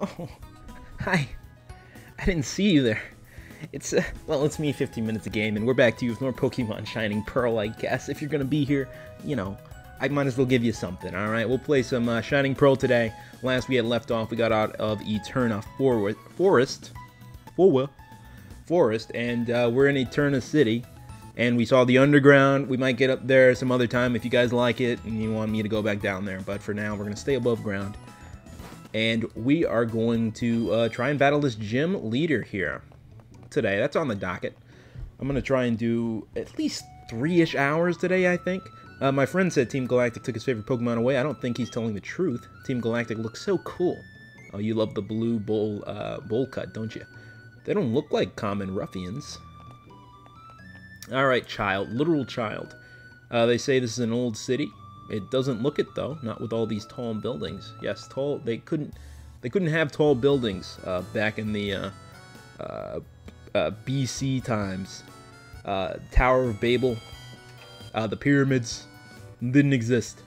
Oh, hi. I didn't see you there. It's, well, it's me 15 minutes a game, and we're back to you with more Pokemon Shining Pearl, I guess. If you're gonna be here, you know, I might as well give you something, alright? We'll play some Shining Pearl today. Last we had left off, we got out of Eterna Forest, and we're in Eterna City. And we saw the underground. We might get up there some other time if you guys like it and you want me to go back down there. But for now, we're going to stay above ground. And we are going to try and battle this gym leader here today. That's on the docket. I'm going to try and do at least 3-ish hours today, I think. My friend said Team Galactic took his favorite Pokemon away. I don't think he's telling the truth. Team Galactic looks so cool. Oh, you love the blue bowl cut, don't you? They don't look like common ruffians. Alright, child. Literal child. They say this is an old city. It doesn't look it, though. Not with all these tall buildings. Yes, tall. They couldn't have tall buildings back in the BC times. Tower of Babel. The pyramids didn't exist.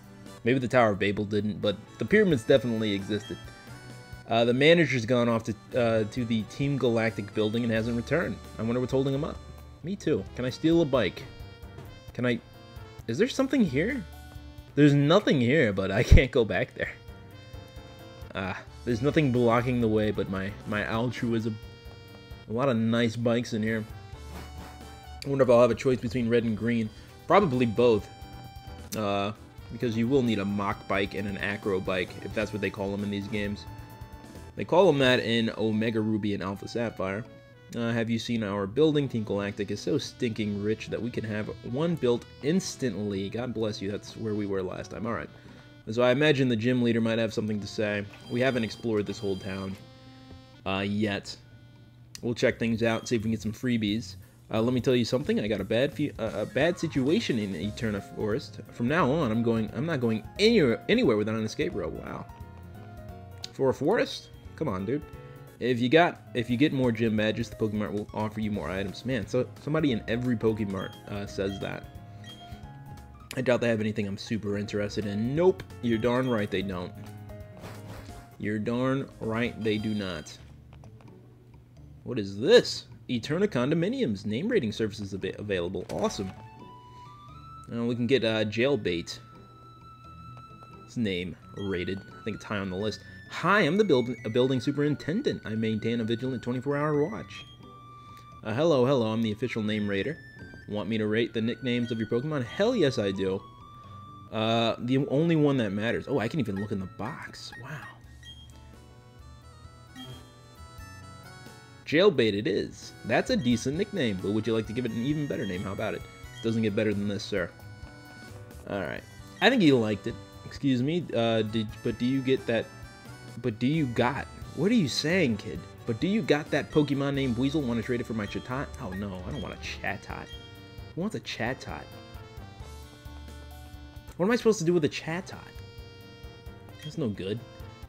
Maybe the Tower of Babel didn't, but the pyramids definitely existed. The manager's gone off to the Team Galactic building and hasn't returned. I wonder what's holding him up. Me too. Can I steal a bike? Can I... Is there something here? There's nothing here, but I can't go back there. There's nothing blocking the way but my altruism. A lot of nice bikes in here. I wonder if I'll have a choice between red and green. Probably both. Because you will need a mock bike and an acro bike, if that's what they call them in these games. They call them that in Omega Ruby and Alpha Sapphire. Have you seen our building? Team Galactic is so stinking rich that we can have one built instantly. God bless you, that's where we were last time. Alright. So I imagine the gym leader might have something to say. We haven't explored this whole town yet. We'll check things out, see if we can get some freebies. Let me tell you something. I got a bad situation in Eterna Forest. From now on, I'm not going anywhere without an escape rope. Wow. For a forest? Come on, dude. If you get more gym badges, the Pokemart will offer you more items. Man, so somebody in every Pokemart says that. I doubt they have anything I'm super interested in. Nope, you're darn right they don't. You're darn right they do not. What is this? Eterna Condominiums. Name rating services available. Awesome. We can get Jailbait. His name rated. I think it's high on the list. Hi, I'm the building superintendent. I maintain a vigilant 24-hour watch. Hello, I'm the official name rater. Want me to rate the nicknames of your Pokemon? Hell yes, I do. The only one that matters. Oh, I can even look in the box. Wow. Jailbait it is. That's a decent nickname, but would you like to give it an even better name? How about it? Doesn't get better than this, sir. Alright. I think you liked it. Excuse me, but do you get that... But do you got... What are you saying, kid? But do you got that Pokemon named Weasel? Want to trade it for my Chatot? Oh no, I don't want a Chatot. Who wants a Chatot? What am I supposed to do with a Chatot? That's no good.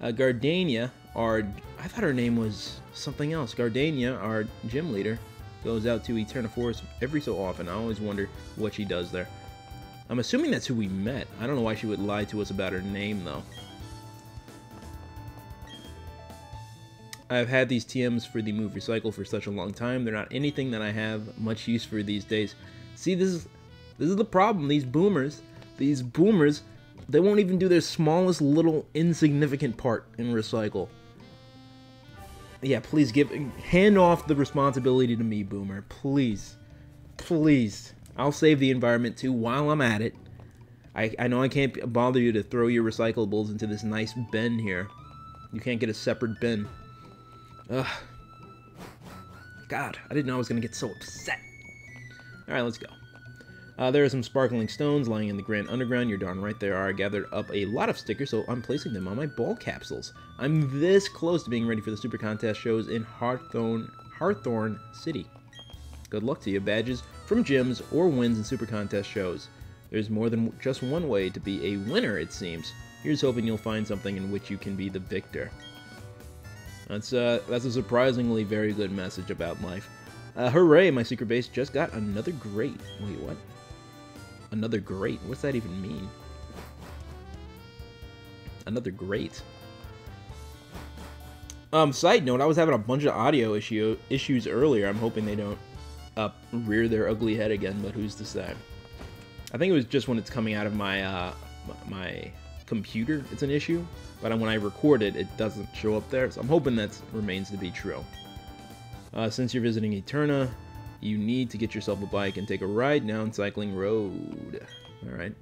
Gardenia, I thought her name was something else. Gardenia, our gym leader, goes out to Eterna Forest every so often. I always wonder what she does there. I'm assuming that's who we met. I don't know why she would lie to us about her name, though. I've had these TMs for the move Recycle for such a long time. They're not anything that I have much use for these days. See, this is the problem. These boomers, they won't even do their smallest little insignificant part in Recycle. Yeah, please hand off the responsibility to me, Boomer. Please. Please. I'll save the environment too while I'm at it. I know I can't bother you to throw your recyclables into this nice bin here. You can't get a separate bin. Ugh. God, I didn't know I was going to get so upset. Alright, let's go. There are some sparkling stones lying in the Grand Underground. You're darn right there are. I gathered up a lot of stickers, so I'm placing them on my ball capsules. I'm this close to being ready for the Super Contest shows in Hawthorne City. Good luck to you. Badges from gyms or wins in Super Contest shows. There's more than just one way to be a winner, it seems. Here's hoping you'll find something in which you can be the victor. That's a surprisingly very good message about life. Hooray, my secret base just got another great. Wait, what? Another great? What's that even mean? Another great. Side note, I was having a bunch of audio issues earlier. I'm hoping they don't rear their ugly head again, but who's to say? I think it was just when it's coming out of my my computer, it's an issue. But when I record it, it doesn't show up there. So I'm hoping that remains to be true. Since you're visiting Eterna, you need to get yourself a bike and take a ride down Cycling Road. Alright.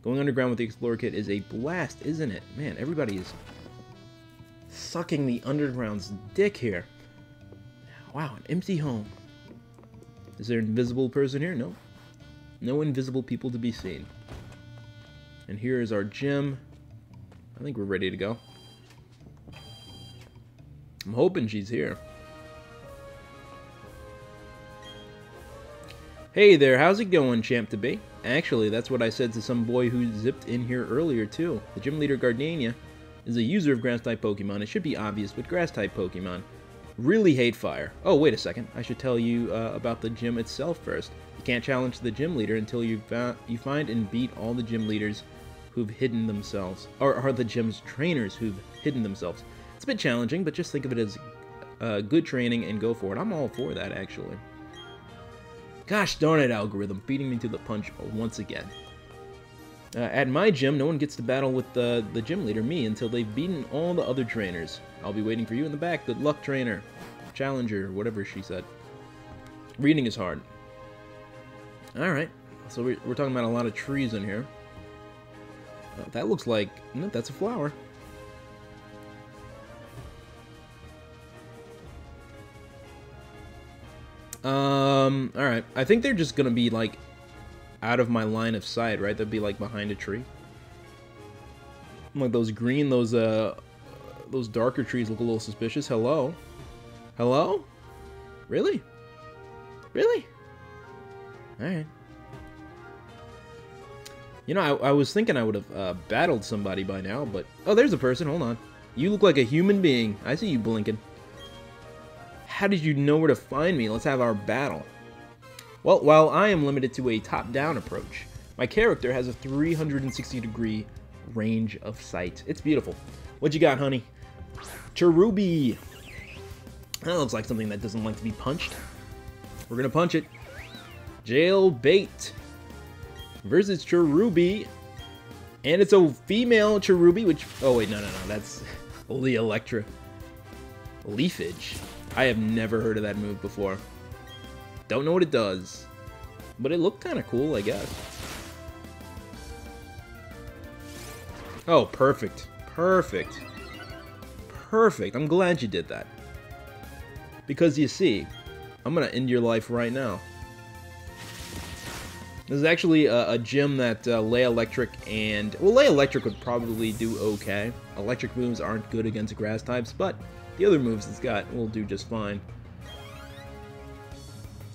Going underground with the Explorer Kit is a blast, isn't it? Man, everybody is sucking the Underground's dick here. Wow, an empty home. Is there an invisible person here? No. No invisible people to be seen. And here is our gym. I think we're ready to go. I'm hoping she's here. Hey there, how's it going, champ-to-be? Actually, that's what I said to some boy who zipped in here earlier, too. The gym leader Gardenia is a user of grass-type Pokemon. It should be obvious, but grass-type Pokemon really hate fire. Oh, wait a second. I should tell you about the gym itself first. You can't challenge the gym leader until you find and beat all the gym leaders who've hidden themselves, or are the gym's trainers who've hidden themselves. It's a bit challenging, but just think of it as good training and go for it. I'm all for that, actually. Gosh darn it, algorithm, beating me to the punch once again. At my gym, no one gets to battle with the gym leader, me, until they've beaten all the other trainers. I'll be waiting for you in the back. Good luck, trainer. Challenger, whatever she said. Reading is hard. Alright, so we're talking about a lot of trees in here. That looks like... No, that's a flower. Alright. I think they're just gonna be, like, out of my line of sight, right? They'll be, like, behind a tree. Like, those green, those darker trees look a little suspicious. Hello? Hello? Really? Really? Alright. You know, I was thinking I would have battled somebody by now, but... Oh, there's a person. Hold on. You look like a human being. I see you blinking. How did you know where to find me? Let's have our battle. Well, while I am limited to a top-down approach, my character has a 360-degree range of sight. It's beautiful. What you got, honey? Cherubi. That looks like something that doesn't like to be punched. We're gonna punch it. Jailbait versus Cherubi. And it's a female Cherubi, which... Oh, wait, no, that's Electra. Leafage. I have never heard of that move before. Don't know what it does. But it looked kind of cool, I guess. Oh, perfect. Perfect. Perfect. I'm glad you did that. Because you see, I'm going to end your life right now. This is actually a gym that Lay Electric and... Well, Lay Electric would probably do okay. Electric moves aren't good against grass types, but the other moves it's got will do just fine.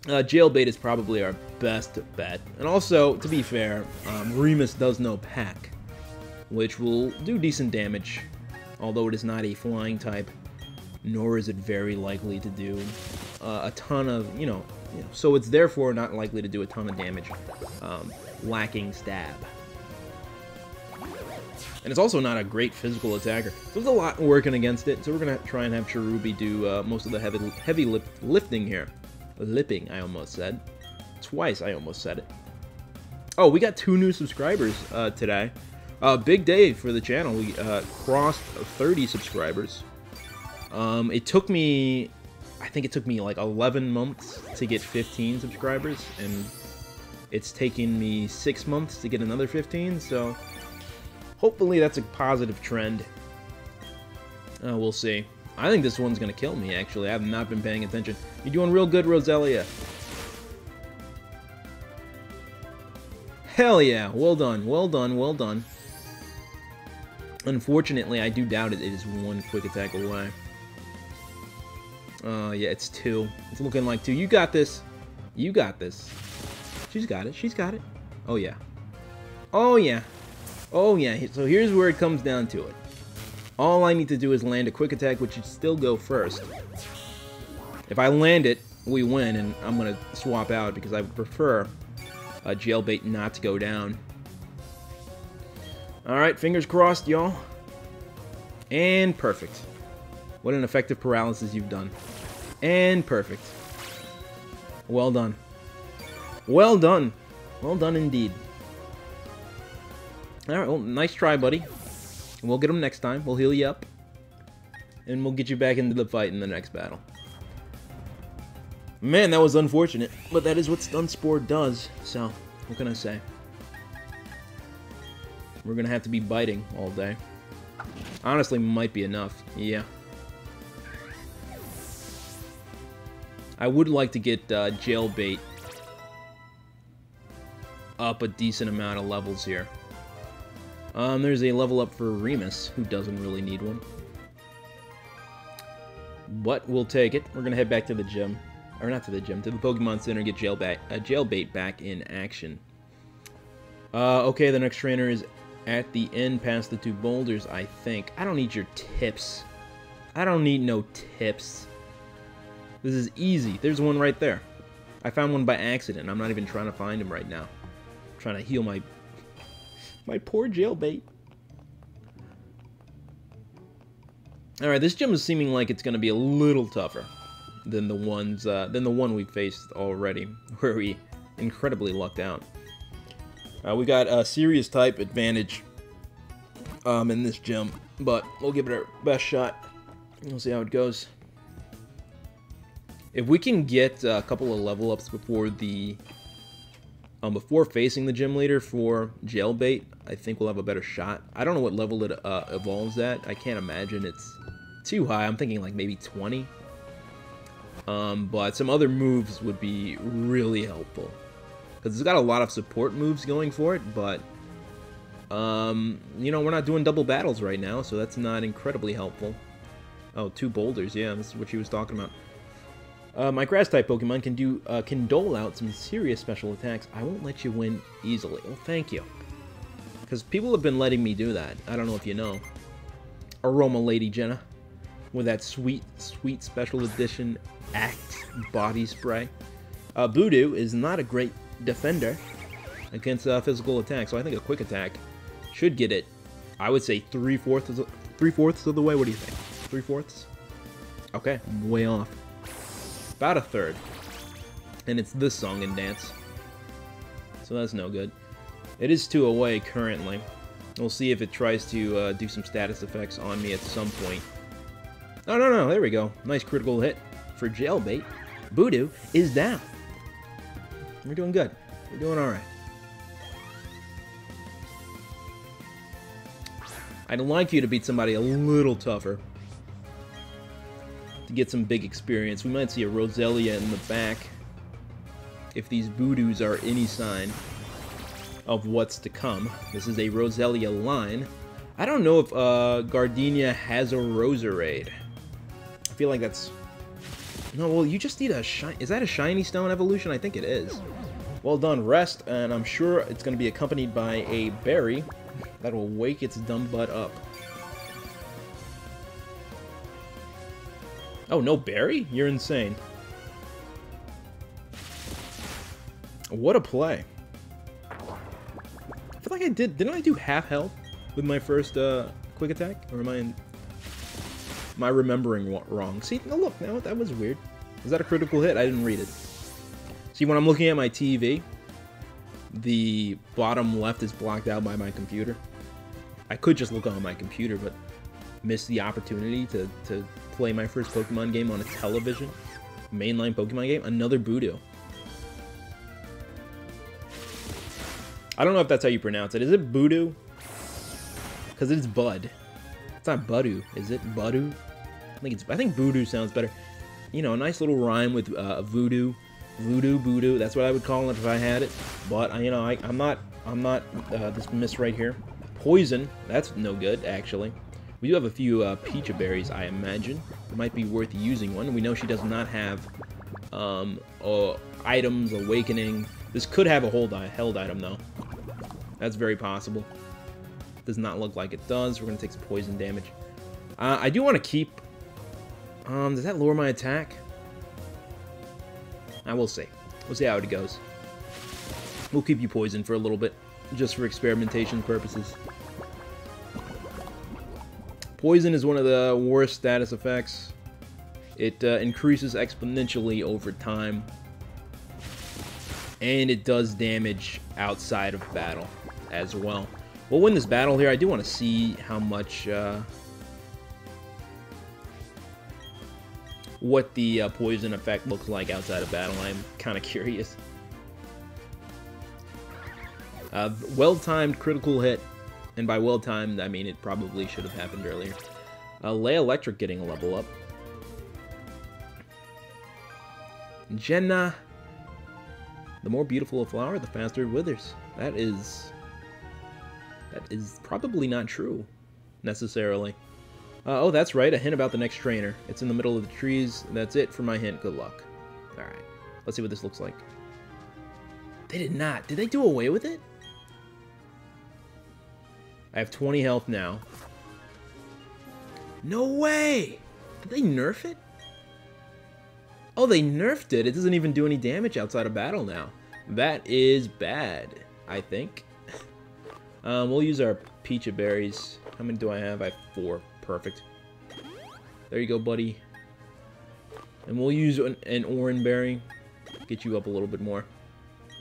Jailbait is probably our best bet. And also, to be fair, Remus does know Pack, which will do decent damage, although it is not a flying type, nor is it very likely to do a ton of, you know, so it's therefore not likely to do a ton of damage, lacking stab. And it's also not a great physical attacker, so there's a lot working against it, so we're going to try and have Cherubi do most of the heavy lifting here. Lipping, I almost said. Twice, I almost said it. Oh, we got 2 new subscribers today. Big day for the channel. We crossed 30 subscribers. It took me... I think it took me like 11 months to get 15 subscribers, and it's taken me 6 months to get another 15, so hopefully that's a positive trend. We'll see. I think this one's going to kill me, actually. I have not been paying attention. You're doing real good, Roselia. Hell yeah. Well done, well done, well done. Unfortunately, I do doubt it. It is 1 quick attack away. Yeah, it's 2. It's looking like 2. You got this. You got this. She's got it. She's got it. Oh, yeah. Oh, yeah. Oh, yeah. So here's where it comes down to it. All I need to do is land a quick attack, which should still go first. If I land it, we win, and I'm going to swap out because I prefer Jailbait not to go down. Alright, fingers crossed, y'all. And perfect. What an effective paralysis you've done. And perfect. Well done. Well done. Well done indeed. Alright, well, nice try, buddy. We'll get him next time. We'll heal you up. And we'll get you back into the fight in the next battle. Man, that was unfortunate. But that is what Stun does. So, what can I say? We're gonna have to be biting all day. Honestly, might be enough. Yeah. I would like to get Jailbait up a decent amount of levels here. There's a level up for Remus, who doesn't really need one. But we'll take it. We're gonna head back to the gym. Or not to the gym, to the Pokemon Center, get Jailbait back in action. Okay, the next trainer is at the end past the 2 boulders, I think. I don't need your tips. I don't need no tips. This is easy. There's one right there. I found one by accident. I'm not even trying to find him right now. I'm trying to heal my poor Jailbait. Alright, this gym is seeming like it's going to be a little tougher than the one we faced already, where we incredibly lucked out. We got a serious type advantage in this gym, but we'll give it our best shot. We'll see how it goes. If we can get a couple of level ups before facing the gym leader for Jailbait, I think we'll have a better shot. I don't know what level it evolves at. I can't imagine it's too high. I'm thinking like maybe 20. But some other moves would be really helpful. Because it's got a lot of support moves going for it, but, you know, we're not doing double battles right now, so that's not incredibly helpful. Oh, 2 boulders, yeah, this is what she was talking about. My Grass-type Pokemon can dole out some serious special attacks. I won't let you win easily. Well, thank you. Because people have been letting me do that. I don't know if you know. Aroma Lady Jenna. With that sweet, sweet special edition Act body spray. Voodoo is not a great defender against physical attack, so I think a quick attack should get it. I would say 3/4 of the way. What do you think? 3/4? Okay, I'm way off. About a third. And it's this song and dance. So that's no good. It is 2 away currently. We'll see if it tries to do some status effects on me at some point. Oh, no, there we go. Nice critical hit for Jailbait. Voodoo is down. We're doing good. We're doing alright. I'd like you to beat somebody a little tougher to get some big experience. We might see a Roselia in the back if these Voodoos are any sign of what's to come. This is a Roselia line. I don't know if Gardenia has a Roserade. I feel like that's... No, well, you just need a shiny... Is that a Shiny Stone evolution? I think it is. Well done, Rest, and I'm sure it's going to be accompanied by a berry that will wake its dumb butt up. Oh, no berry? You're insane. What a play. I feel like I did... Didn't I do half health with my first quick attack? Or am I remembering wrong? See, no, look, now that was weird. Was that a critical hit? I didn't read it. See, when I'm looking at my TV, the bottom left is blocked out by my computer. I could just look on my computer, but miss the opportunity to play my first Pokemon game on a television. Mainline Pokemon game. Another Voodoo. I don't know if that's how you pronounce it. Is it Voodoo? Because it's Bud. It's not Budu, is it? Budu? I think Voodoo sounds better. You know, a nice little rhyme with Voodoo. Voodoo. That's what I would call it if I had it. But you know, I'm not this miss right here. Poison. That's no good, actually. We do have a few Pecha berries, I imagine. It might be worth using one. We know she does not have items, awakening. This could have a held item, though. That's very possible. Does not look like it does. We're going to take some poison damage. I do want to keep... does that lower my attack? We'll see. We'll see how it goes. We'll keep you poisoned for a little bit, just for experimentation purposes. Poison is one of the worst status effects. It increases exponentially over time. And it does damage outside of battle as well. We'll win this battle here. I do want to see how much... what the poison effect looks like outside of battle. I'm kind of curious. Well-timed critical hit. And by well-timed, I mean it probably should have happened earlier. Lay Electric getting a level up. Jenna. The more beautiful a flower, the faster it withers. That is probably not true, necessarily. Oh, that's right, a hint about the next trainer. It's in the middle of the trees. That's it for my hint. Good luck. Alright, let's see what this looks like. They did not. Did they do away with it? I have 20 health now. No way! Did they nerf it? Oh, they nerfed it. It doesn't even do any damage outside of battle now. That is bad, I think. We'll use our Peach Berries. How many do I have? I have 4. Perfect. There you go, buddy. And we'll use an Oran Berry. Get you up a little bit more.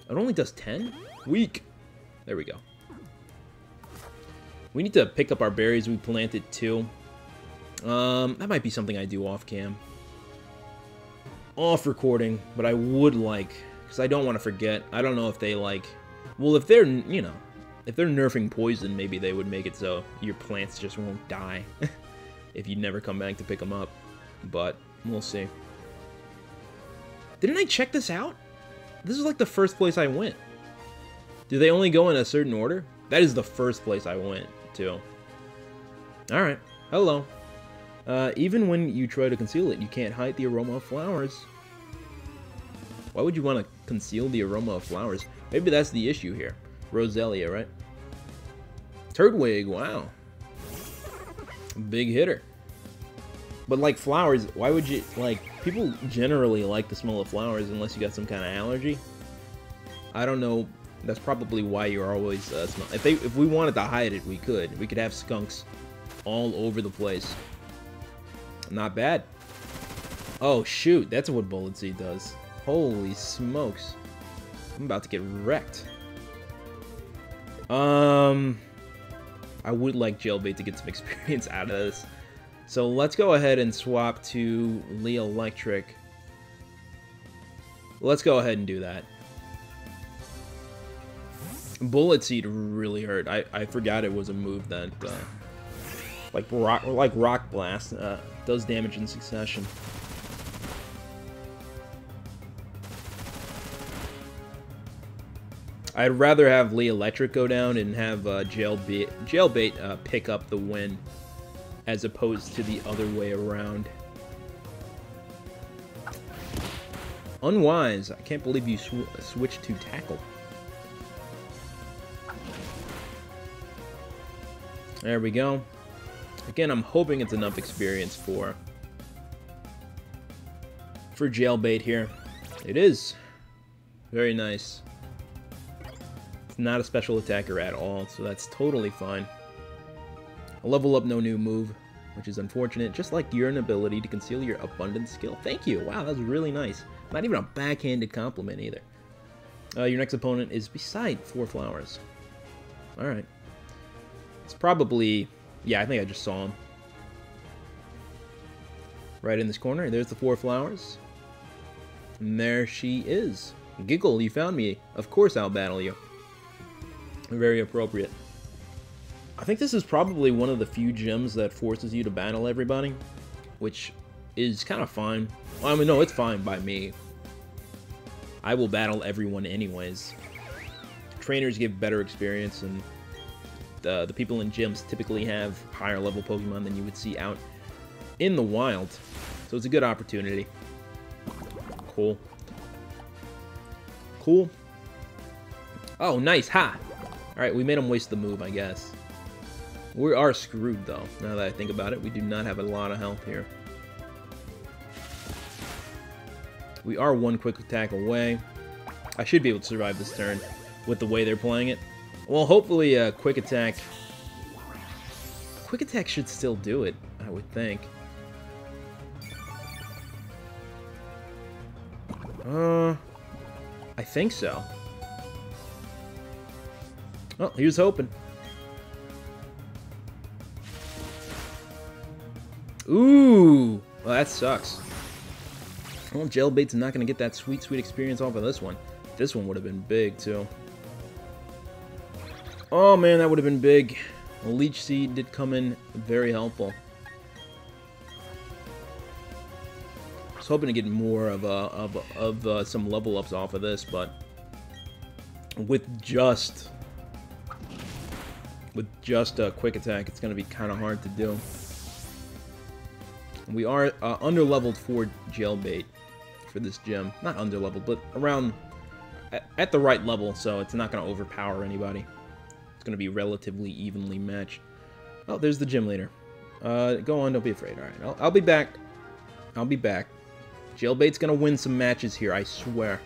It only does 10? Weak. There we go. We need to pick up our berries we planted too. That might be something I do off cam. Off recording, but I would like, because I don't want to forget. I don't know if they like, well, if they're, you know, if they're nerfing poison, maybe they would make it so your plants just won't die if you never come back to pick them up. But we'll see. Didn't I check this out? This is like the first place I went. Do they only go in a certain order? That is the first place I went to. Alright. Hello. Even when you try to conceal it, you can't hide the aroma of flowers. Why would you want to conceal the aroma of flowers? Maybe that's the issue here. Roselia, right? Turtwig, wow. Big hitter. But like flowers, why would you, like, people generally like the smell of flowers unless you got some kind of allergy. I don't know. That's probably why you're always smell. If we wanted to hide it, we could. We could have skunks all over the place. Not bad. Oh shoot, that's what Bullet Seed does. Holy smokes. I'm about to get wrecked. I would like Jailbait to get some experience out of this. So let's go ahead and swap to Lee Electric. Let's go ahead and do that. Bullet Seed really hurt. I forgot it was a move that like Rock Blast does damage in succession. I'd rather have Lee Electric go down and have Jailbait pick up the win, as opposed to the other way around. Unwise. I can't believe you switched to Tackle. There we go. Again, I'm hoping it's enough experience for Jailbait here. It is. Very nice. It's not a special attacker at all, so that's totally fine. A level up, no new move, which is unfortunate, just like your inability to conceal your abundant skill. Thank you. Wow, that's really nice. Not even a backhanded compliment either. Your next opponent is beside 4 flowers. Alright. It's probably... yeah, I think I just saw him. Right in this corner. There's the 4 flowers. And there she is. Giggle, you found me. Of course I'll battle you. Very appropriate. I think this is probably one of the few gyms that forces you to battle everybody, which is kind of fine. Well, I mean, no, it's fine by me. I will battle everyone anyways. Trainers give better experience, and the people in gyms typically have higher level Pokemon than you would see out in the wild. So it's a good opportunity. Cool. Cool. Oh, nice. Ha! Alright, we made him waste the move, I guess. We are screwed, though, now that I think about it. We do not have a lot of health here. We are 1 quick attack away. I should be able to survive this turn with the way they're playing it. Well, hopefully quick attack Quick Attack should still do it, I would think. I think so. Well, he was hoping. Ooh! Well, that sucks. Well, Jailbait's not going to get that sweet, sweet experience off of this one. This one would have been big, too. Oh, man, that would have been big. Well, Leech Seed did come in very helpful. I was hoping to get more of some level ups off of this, but with just a Quick Attack, it's going to be kind of hard to do. We are under-leveled for Jailbait for this gym. Not under-leveled, but around at the right level, so it's not going to overpower anybody. It's going to be relatively evenly matched. Oh, there's the gym leader. Go on, don't be afraid. All right, I'll be back. I'll be back. Jailbait's going to win some matches here, I swear.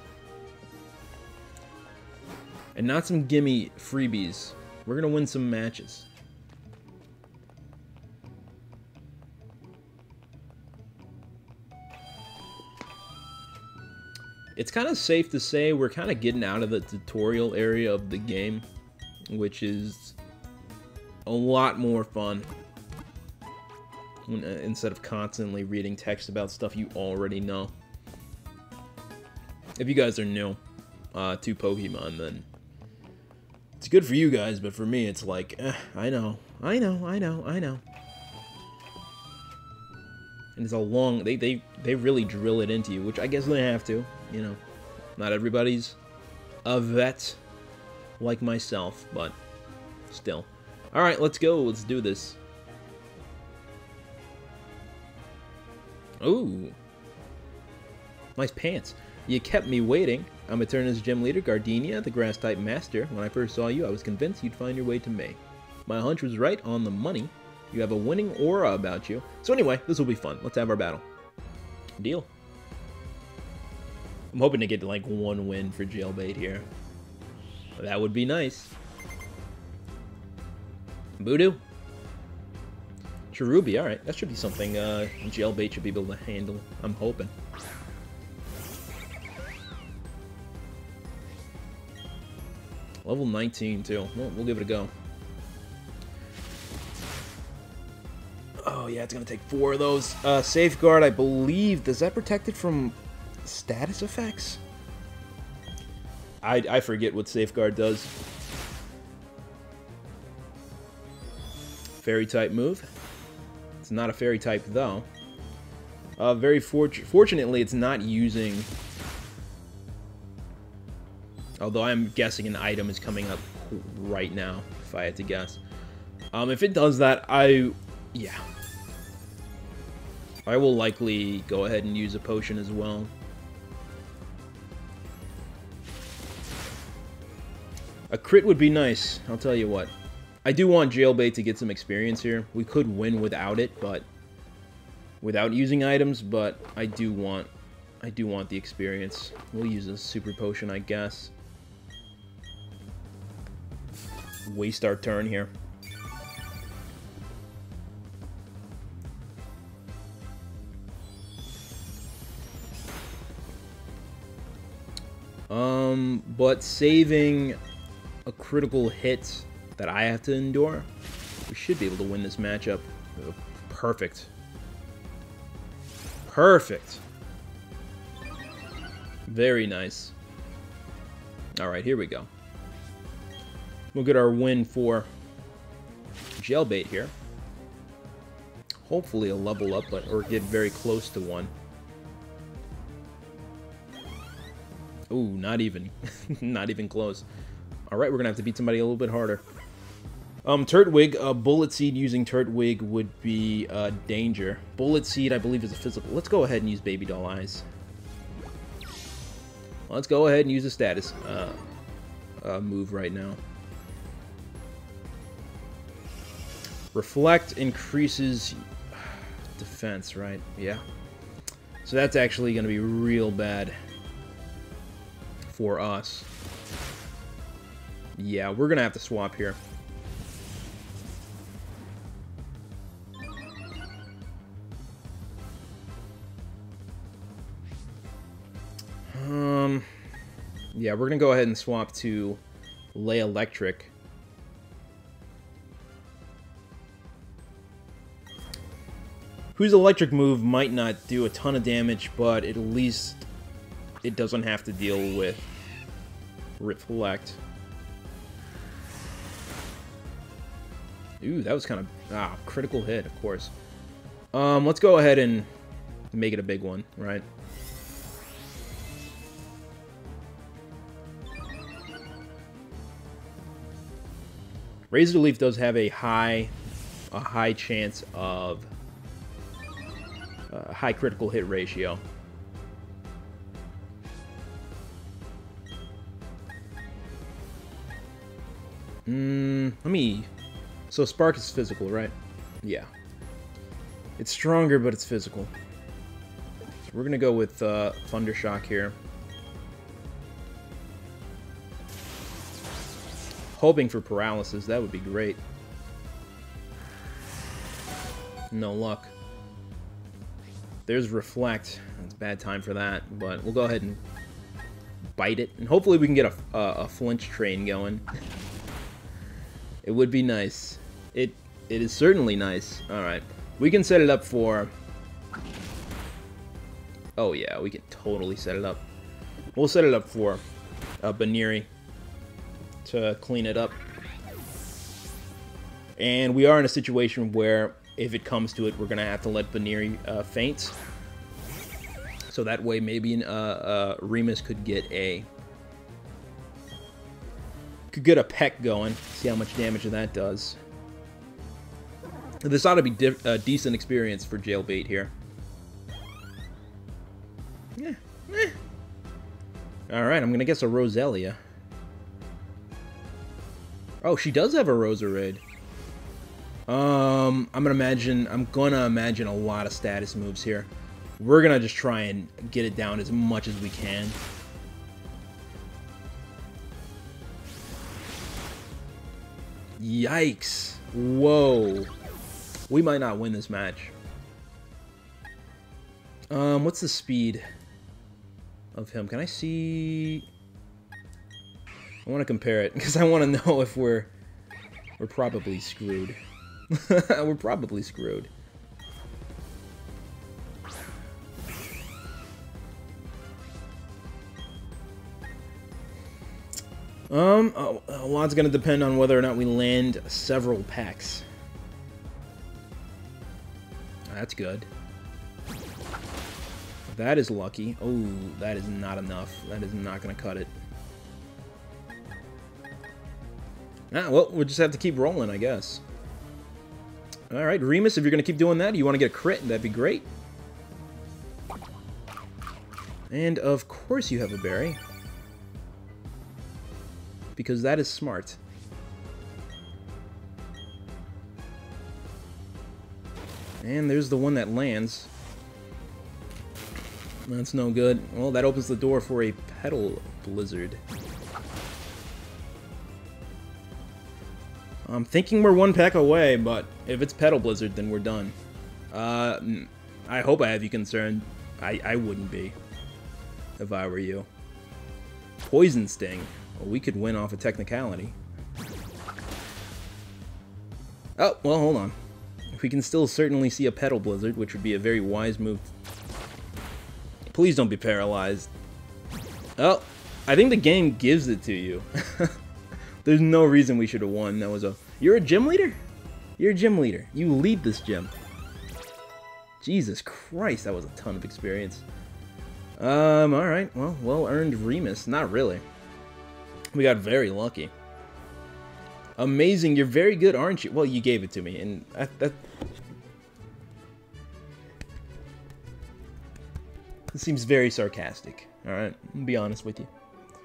And not some gimme freebies. We're going to win some matches. It's kind of safe to say we're kind of getting out of the tutorial area of the game, which is a lot more fun instead of constantly reading text about stuff you already know. If you guys are new to Pokemon, then it's good for you guys, but for me, it's like, I know. And it's a long, they really drill it into you, which I guess they have to, you know. Not everybody's a vet like myself, but still. Alright, let's go, let's do this. Ooh. Nice pants. You kept me waiting. I'm Eterna's gym leader, Gardenia, the grass-type master. When I first saw you, I was convinced you'd find your way to me. My hunch was right on the money. You have a winning aura about you. So anyway, this will be fun. Let's have our battle. Deal. I'm hoping to get like one win for Jailbait here. That would be nice. Voodoo. Cherubi, alright. That should be something Jailbait should be able to handle. I'm hoping. Level 19 too. Well, we'll give it a go. Oh yeah, it's gonna take 4 of those. Safeguard, I believe. Does that protect it from status effects? I forget what Safeguard does. Fairy type move. It's not a fairy type though. Very fortunately, it's not using. Although I'm guessing an item is coming up right now, if I had to guess. If it does that, yeah. I will likely go ahead and use a potion as well. A crit would be nice, I'll tell you what. I do want Jailbait to get some experience here. We could win without it, but without using items, but I do want the experience. We'll use a super potion, I guess. Waste our turn here. But saving a critical hit that I have to endure, we should be able to win this matchup. Perfect. Perfect. Very nice. Alright, here we go. We'll get our win for Jailbait here. Hopefully a level up, or get very close to one. Ooh, not even. Not even close. Alright, we're gonna have to beat somebody a little bit harder. Turtwig, Bullet Seed using Turtwig would be danger. Bullet Seed, I believe, is a physical. Let's go ahead and use Baby Doll Eyes. Let's go ahead and use a status move right now. Reflect increases defense, right? Yeah. So that's actually going to be real bad for us. Yeah, we're going to have to swap here. Yeah, we're going to go ahead and swap to Lay Electric. Whose electric move might not do a ton of damage, but at least it doesn't have to deal with Reflect. Ooh, that was kind of... critical hit, of course. Let's go ahead and make it a big one, right? Razor Leaf does have a high chance of high critical hit ratio. So Spark is physical, right? Yeah. It's stronger, but it's physical. So we're gonna go with Thundershock here. Hoping for paralysis, that would be great. No luck. There's Reflect. It's a bad time for that, but we'll go ahead and bite it, and hopefully we can get a flinch train going. It would be nice. It is certainly nice. Alright. We can set it up for... Oh yeah, we can totally set it up. We'll set it up for Baniri to clean it up. And we are in a situation where, if it comes to it, we're going to have to let Baniri faint. So that way maybe Remus could get a peck going. See how much damage that does. This ought to be a decent experience for Jailbait here. Yeah. Alright, I'm going to guess a Roselia. Oh, she does have a Roserade. I'm gonna imagine a lot of status moves here. We're gonna just try and get it down as much as we can. Yikes. Whoa. We might not win this match. What's the speed of him? Can I see... I want to compare it, because I want to know if we're probably screwed. We're probably screwed. A lot's gonna depend on whether or not we land several packs. That's good. That is lucky. Oh, that is not enough. That is not gonna cut it. Well, we'll just have to keep rolling, I guess. Alright, Remus, if you're going to keep doing that, you want to get a crit, that'd be great. And, of course, you have a berry. Because that is smart. And there's the one that lands. That's no good. Well, that opens the door for a Petal Blizzard. I'm thinking we're one pack away, but if it's Petal Blizzard, then we're done. I hope I have you concerned. I wouldn't be, if I were you. Poison Sting. Well, we could win off a technicality. Oh, well, hold on. We can still certainly see a Petal Blizzard, which would be a very wise move. Please don't be paralyzed. Oh, I think the game gives it to you. There's no reason we should have won. That was a... You're a gym leader? You're a gym leader. You lead this gym. Jesus Christ, that was a ton of experience. Alright. Well earned Remus. Not really. We got very lucky. Amazing. You're very good, aren't you? Well, you gave it to me, and that seems very sarcastic. Alright, I'll be honest with you.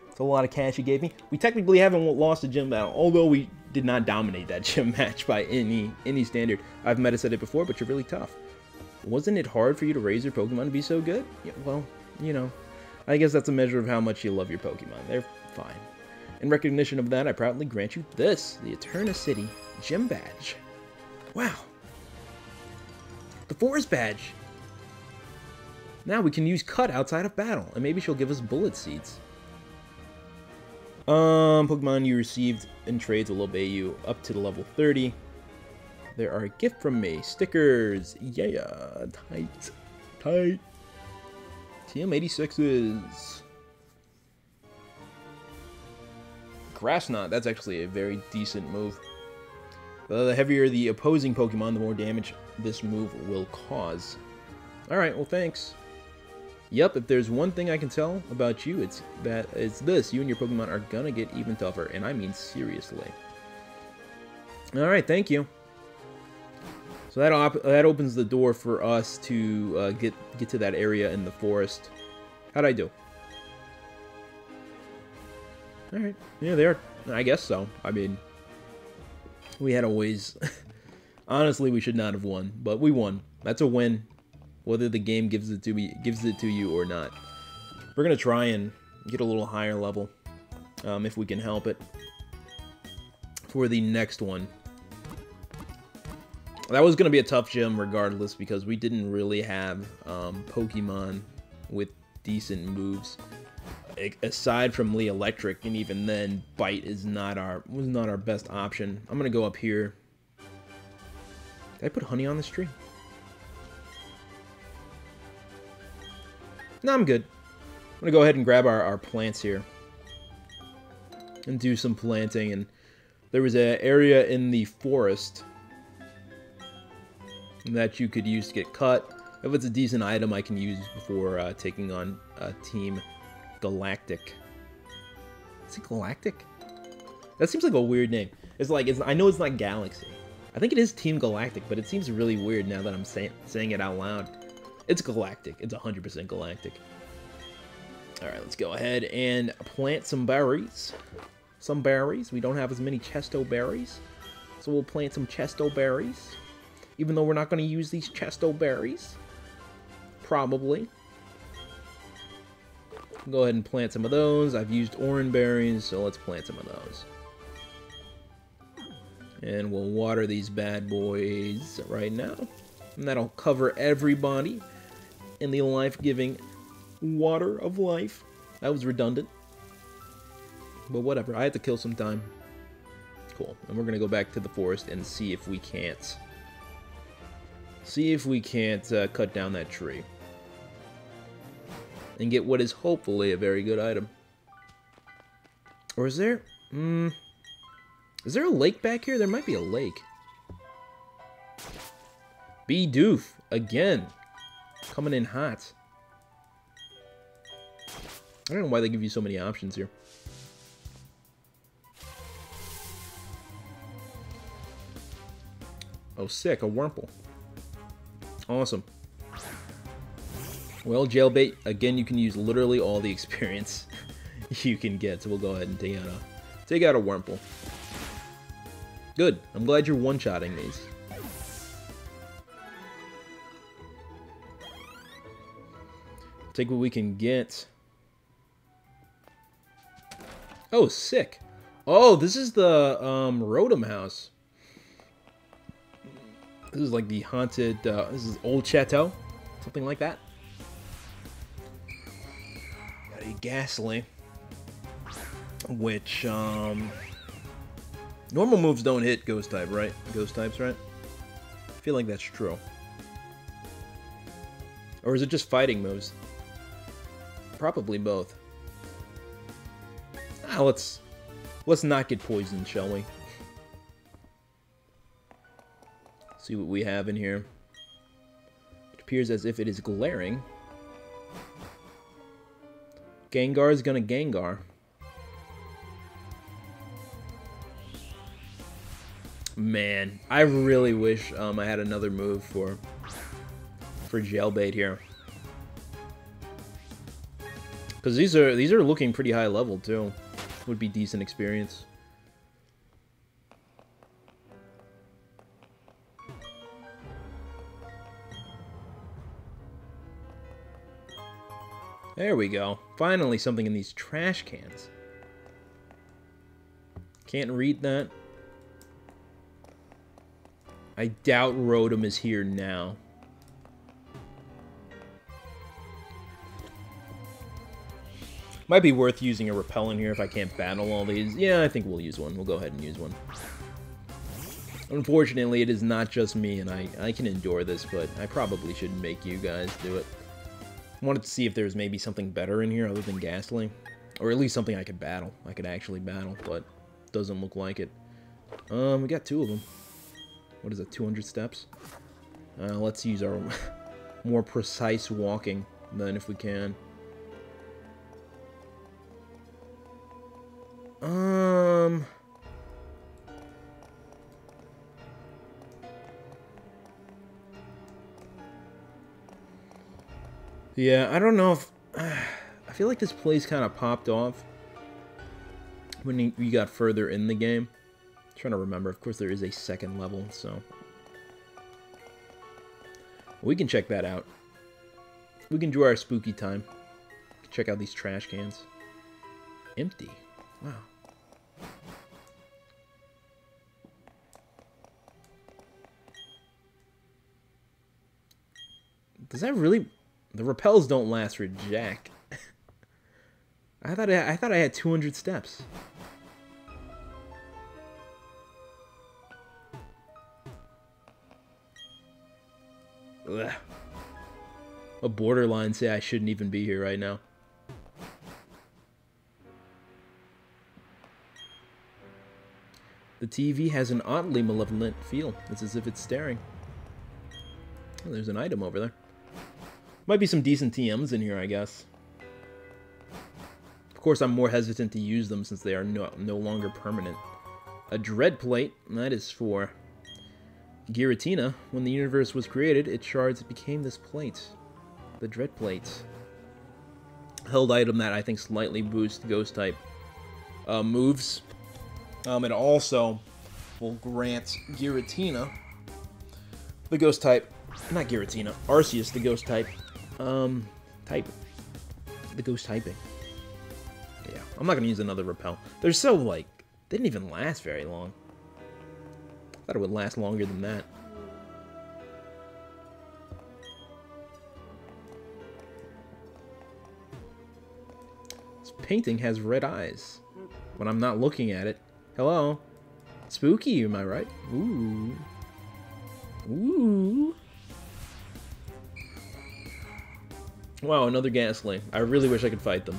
It's a lot of cash you gave me. We technically haven't lost a gym battle, although we did not dominate that gym match by any standard. I've meta said it before, but you're really tough. Wasn't it hard for you to raise your Pokemon to be so good? Yeah, well, you know, I guess that's a measure of how much you love your Pokemon. They're fine. In recognition of that, I proudly grant you this, the Eterna City Gym Badge. Wow. The Forest Badge. Now we can use Cut outside of battle, and maybe she'll give us Bullet Seeds. Pokemon you received in trades will obey you up to the level 30. There are a gift from me. Stickers. Yeah. Tight. Tight. TM86s. Grass Knot. That's actually a very decent move. The heavier the opposing Pokemon, the more damage this move will cause. Alright, well thanks. Yep, if there's one thing I can tell about you, it's this. You and your Pokemon are gonna get even tougher, and I mean seriously. Alright, thank you. So that opens the door for us to get to that area in the forest. How'd I do? Alright, yeah, there. I guess so. I mean, we had a ways. Honestly, we should not have won, but we won. That's a win, whether the game gives it to you or not. We're gonna try and get a little higher level, if we can help it, for the next one. That was gonna be a tough gym regardless, because we didn't really have Pokemon with decent moves. Aside from Lee Electric, and even then, Bite was not our best option. I'm gonna go up here. Did I put honey on this tree? No, I'm good. I'm gonna go ahead and grab our plants here and do some planting. And there was an area in the forest that you could use to get cut. If it's a decent item, I can use before taking on Team Galactic. Is it Galactic? That seems like a weird name. It's like, I know it's not Galaxy. I think it is Team Galactic, but it seems really weird now that I'm saying it out loud. It's Galactic. It's 100% Galactic. Alright, let's go ahead and plant some berries. Some berries. We don't have as many Chesto berries, so we'll plant some Chesto berries. Even though we're not going to use these Chesto berries. Probably. Go ahead and plant some of those. I've used orange berries, so let's plant some of those. And we'll water these bad boys right now. And that'll cover everybody in the life-giving water of life. That was redundant. But whatever, I had to kill some time. Cool. And we're going to go back to the forest and see if we can't... cut down that tree. And get what is hopefully a very good item. Or is there... is there a lake back here? There might be a lake. Bidoof, again. Coming in hot. I don't know why they give you so many options here. Oh, sick, a Wurmple. Awesome. Well, Jailbait, again, you can use literally all the experience you can get. So we'll go ahead and take out a Wurmple. Good. I'm glad you're one-shotting these. Take what we can get. Oh, sick. Oh, this is the Rotom House. This is like the haunted, this is Old Chateau. Something like that. Got a Ghastly. Which, normal moves don't hit Ghost type, right? Ghost types, right? I feel like that's true. Or is it just fighting moves? Probably both. Ah, let's not get poisoned, shall we? See what we have in here. It appears as if it is glaring. Gengar is gonna Gengar. Man, I really wish I had another move for Jailbait here. Because these are looking pretty high level too. Would be decent experience. There we go. Finally something in these trash cans. Can't read that. I doubt Rotom is here now. Might be worth using a repel in here if I can't battle all these. Yeah, I think we'll use one. We'll go ahead and use one. Unfortunately, it is not just me, and I can endure this, but I probably shouldn't make you guys do it. I wanted to see if there's maybe something better in here other than Ghastly. Or at least something I could battle. I could actually battle, but doesn't look like it. We got 2 of them. What is it, 200 steps? Let's use our more precise walking then if we can. Yeah, I don't know if... I feel like this place kind of popped off when you got further in the game. I'm trying to remember. Of course, there is a second level, so... We can check that out. We can do our spooky time. Check out these trash cans. Empty. Wow. Does that really... The repels don't last for jack. I thought I had 200 steps. Ugh. A borderline say I shouldn't even be here right now. The TV has an oddly malevolent feel. It's as if it's staring. Oh, there's an item over there. Might be some decent TMs in here, I guess. Of course, I'm more hesitant to use them since they are no longer permanent. A dread plate, that is for Giratina. When the universe was created, its shards became this plate. The dread plate. Held item that I think slightly boosts ghost type moves. It also will grant Giratina the ghost type. Not Giratina. Arceus the ghost type. Type. The ghost typing. Yeah, I'm not gonna use another repel. They're so, like, they didn't even last very long. I thought it would last longer than that. This painting has red eyes. When I'm not looking at it. Hello? Spooky, am I right? Ooh. Ooh. Wow, another Ghastly. I really wish I could fight them.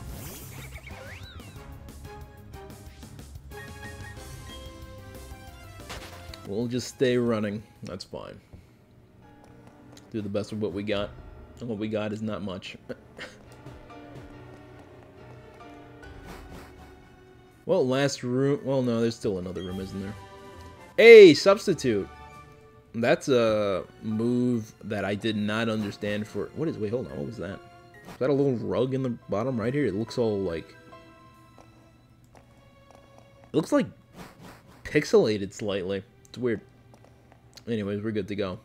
We'll just stay running. That's fine. Do the best with what we got. And what we got is not much. Well, last room... Well, no, there's still another room, isn't there? Hey, Substitute! That's a move that I did not understand for... What is... Wait, hold on. What was that? Is that a little rug in the bottom right here? It looks all, like... It looks, like, pixelated slightly. It's weird. Anyways, we're good to go.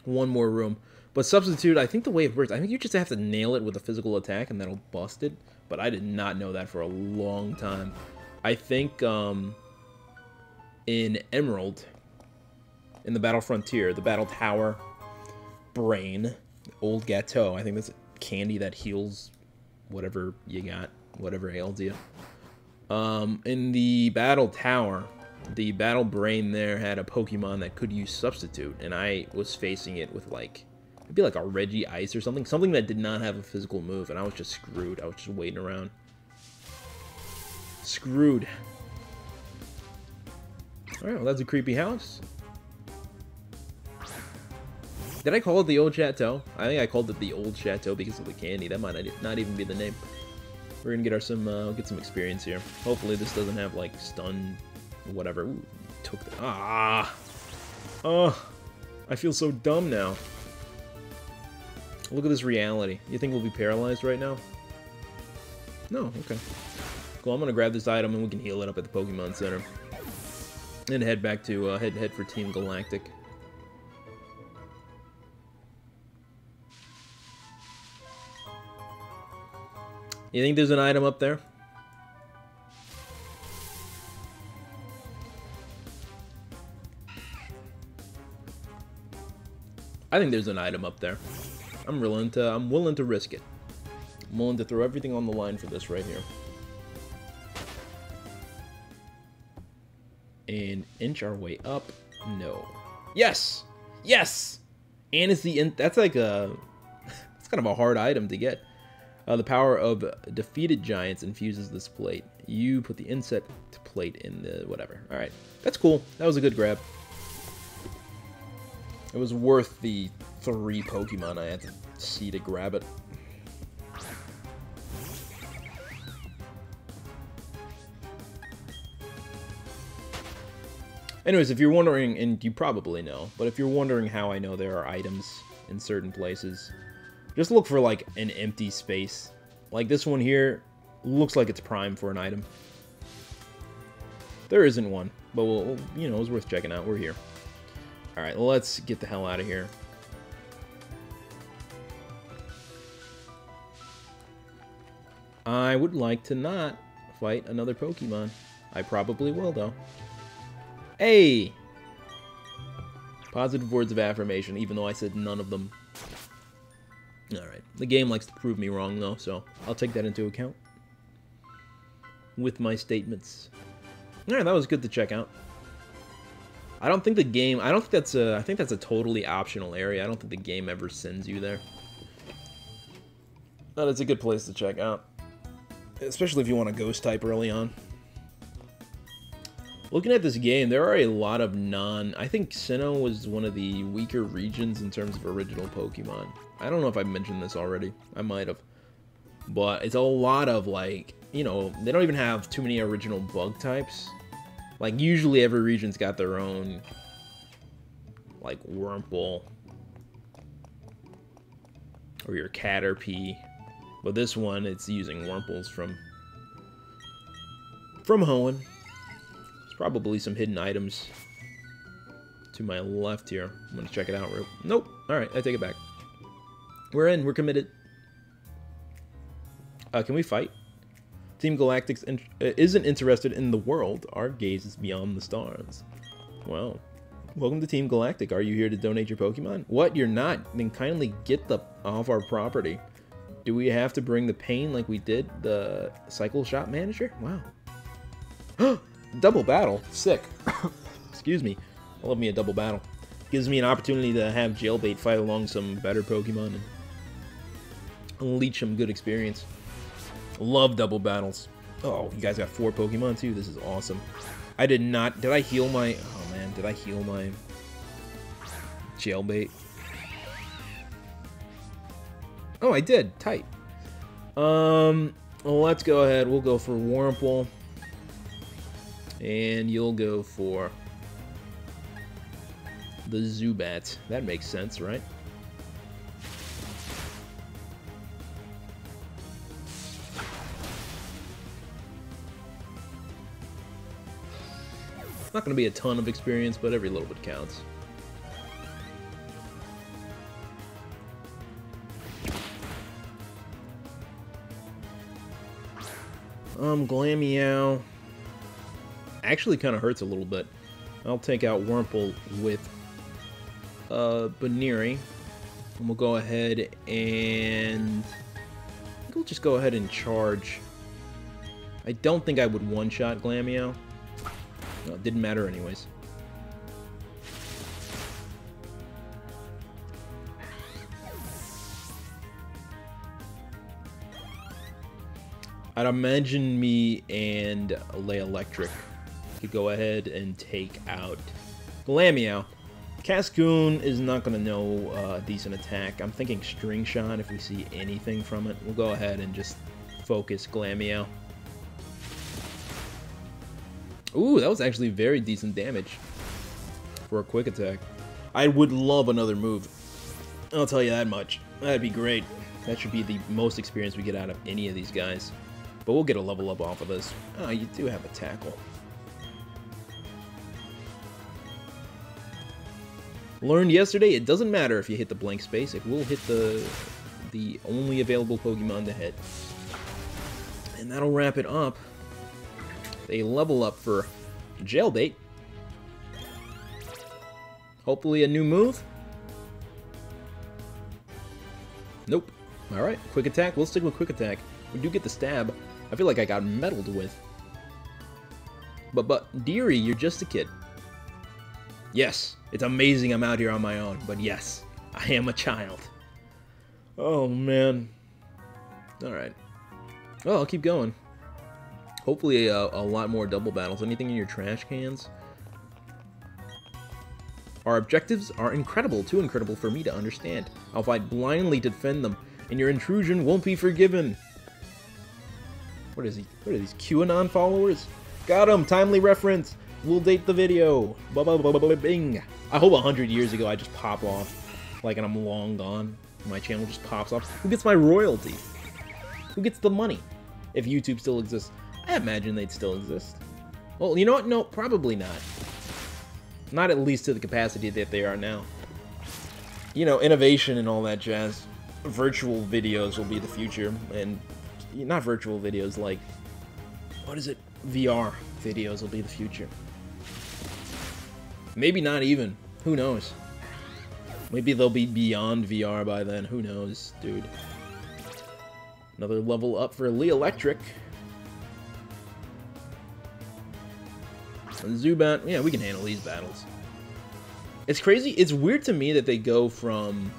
One more room. But Substitute, I think the way it works... I think you just have to nail it with a physical attack, and that'll bust it. But I did not know that for a long time. I think, in Emerald... In the Battle Frontier, the Battle Tower, Brain, Old Gateau. I think that's a candy that heals whatever you got, whatever ails you. In the Battle Tower, the Battle Brain there had a Pokemon that could use Substitute, and I was facing it with, like, it'd be like a Reggie Ice or something. Something that did not have a physical move, and I was just screwed. I was just waiting around. Screwed. Alright, well, that's a creepy house. Did I call it the Old Chateau? I think I called it the Old Chateau because of the candy. That might not even be the name. We're gonna get some experience here. Hopefully this doesn't have, like, stun or whatever. Ooh, took the... Ah! Oh! I feel so dumb now. Look at this reality. You think we'll be paralyzed right now? No, okay. Cool, I'm gonna grab this item and we can heal it up at the Pokemon Center. And head back to, head for Team Galactic. You think there's an item up there? I think there's an item up there. I'm willing to risk it. I'm willing to throw everything on the line for this right here. And inch our way up. No. Yes! Yes! And it's the... That's like a... It's kind of a hard item to get. The power of defeated giants infuses this plate. You put the insect plate in the whatever. Alright. That's cool. That was a good grab. It was worth the 3 Pokemon I had to see to grab it. Anyways, if you're wondering, and you probably know, but if you're wondering how I know there are items in certain places, just look for, like, an empty space. Like this one here looks like it's prime for an item. There isn't one, but we'll, you know, it was worth checking out. We're here. Alright, let's get the hell out of here. I would like to not fight another Pokemon. I probably will, though. Hey! Positive words of affirmation, even though I said none of them. Alright. The game likes to prove me wrong, though, so I'll take that into account with my statements. Alright, that was good to check out. I don't think the game... I think that's a totally optional area. I don't think the game ever sends you there. But it's a good place to check out. Especially if you want a ghost type early on. Looking at this game, there are a lot of I think Sinnoh was one of the weaker regions in terms of original Pokemon. I don't know if I mentioned this already. I might have. But it's a lot of, like, you know, they don't even have too many original bug types. Like, usually every region's got their own, like, Wurmple. Or your Caterpie. But this one, it's using Wurmples from Hoenn. Probably some hidden items to my left here. I'm gonna check it out. Nope. Alright, I take it back. We're in. We're committed. Can we fight? Team Galactic isn't interested in the world. Our gaze is beyond the stars. Wow. Welcome to Team Galactic. Are you here to donate your Pokemon? What? You're not? Then kindly get off our property. Do we have to bring the pain like we did the Cycle Shop Manager? Wow. Double battle. Sick. Excuse me. I love me a double battle. Gives me an opportunity to have Jailbait fight along some better Pokemon and unleash some good experience. Love double battles. Oh, you guys got 4 Pokemon too. This is awesome. I did not... Did I heal my... Oh man, did I heal my Jailbait? Oh, I did. Tight. Let's go ahead. We'll go for Wurmple. And you'll go for the Zubat. That makes sense, right? Not going to be a ton of experience, but every little bit counts. Glameow actually kind of hurts a little bit. I'll take out Wurmple with Baneri. And we'll go ahead and... I think we'll just go ahead and charge. I don't think I would one-shot Glameow. No, it didn't matter anyways. I'd imagine me and Lay Electric could go ahead and take out Glameow. Cascoon is not going to know a decent attack. I'm thinking String Shot if we see anything from it. We'll go ahead and just focus Glameow. Ooh, that was actually very decent damage for a quick attack. I would love another move. I'll tell you that much. That'd be great. That should be the most experience we get out of any of these guys. But we'll get a level up off of this. Oh, you do have a tackle. Learned yesterday, it doesn't matter if you hit the blank space. It will hit the only available Pokemon to hit. And that'll wrap it up. They level up for Jailbait. Hopefully a new move. Nope. Alright, quick attack. We'll stick with quick attack. We do get the stab. I feel like I got meddled with. But, dearie, you're just a kid. Yes, it's amazing I'm out here on my own, but yes, I am a child. Oh, man. Alright. Well, I'll keep going. Hopefully a lot more double battles. Anything in your trash cans? Our objectives are incredible, too incredible for me to understand. I'll fight blindly to defend them, and your intrusion won't be forgiven. What is he? What are these QAnon followers? Got him! Timely reference! We'll date the video! Bing! I hope 100 years ago I just pop off, like, and I'm long gone. My channel just pops off. Who gets my royalty? Who gets the money? If YouTube still exists. I imagine they'd still exist. Well, you know what? No, probably not. Not at least to the capacity that they are now. You know, innovation and all that jazz. Virtual videos will be the future, and not virtual videos, like, what is it? VR videos will be the future. Maybe not even. Who knows? Maybe they'll be beyond VR by then. Who knows, dude? Another level up for Lee Electric. Zubat. Yeah, we can handle these battles. It's crazy. It's weird to me that they go from...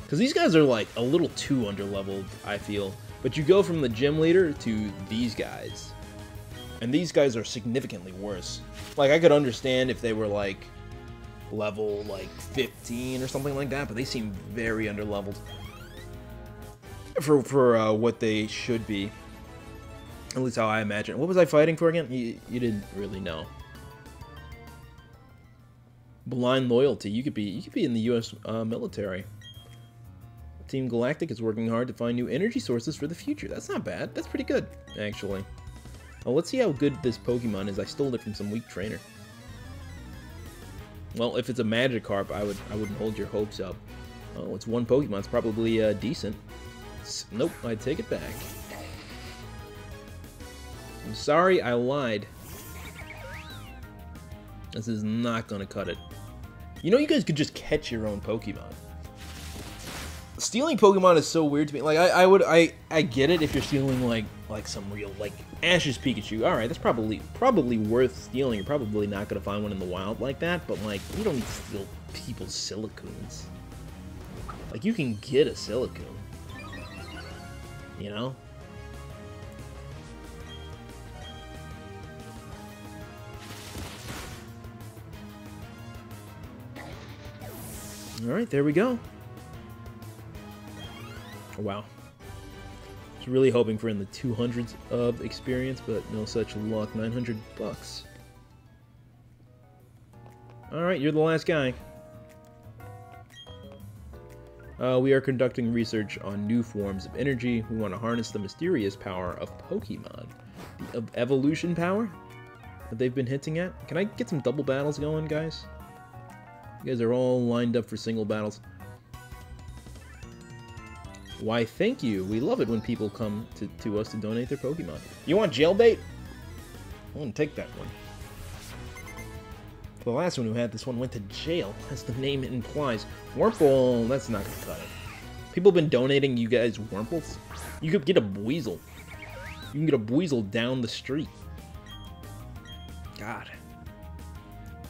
Because these guys are, like, a little too underleveled, I feel. But you go from the gym leader to these guys. And these guys are significantly worse. Like, I could understand if they were, like, level, like, 15 or something like that. But they seem very underleveled. For what they should be. At least how I imagine. What was I fighting for again? You didn't really know. Blind loyalty. You could be in the U.S. Military. Team Galactic is working hard to find new energy sources for the future. That's not bad. That's pretty good, actually. Well, let's see how good this Pokemon is. I stole it from some weak trainer. Well, if it's a Magikarp, I wouldn't hold your hopes up. Oh, it's one Pokemon. It's probably decent. Nope, I'd take it back. I'm sorry, I lied. This is not gonna cut it. You know, you guys could just catch your own Pokemon. Stealing Pokemon is so weird to me. Like, I get it if you're stealing like some real, like, Ash's Pikachu. All right, that's probably worth stealing. You're probably not gonna find one in the wild like that. But like, you don't need to steal people's Silicoons. Like, you can get a Silicoon. You know? Alright, there we go. Oh, wow. I was really hoping for in the 200s of experience, but no such luck. 900 bucks. Alright, you're the last guy. We are conducting research on new forms of energy. We want to harness the mysterious power of Pokemon. The evolution power that they've been hinting at. Can I get some double battles going, guys? You guys are all lined up for single battles. Why, thank you. We love it when people come to us to donate their Pokemon. You want jailbait? I want to take that one. The last one who had this one went to jail, as the name implies. Wurmple, that's not going to cut it. People have been donating you guys Wurmples. You could get a Buizel. You can get a Buizel down the street. God.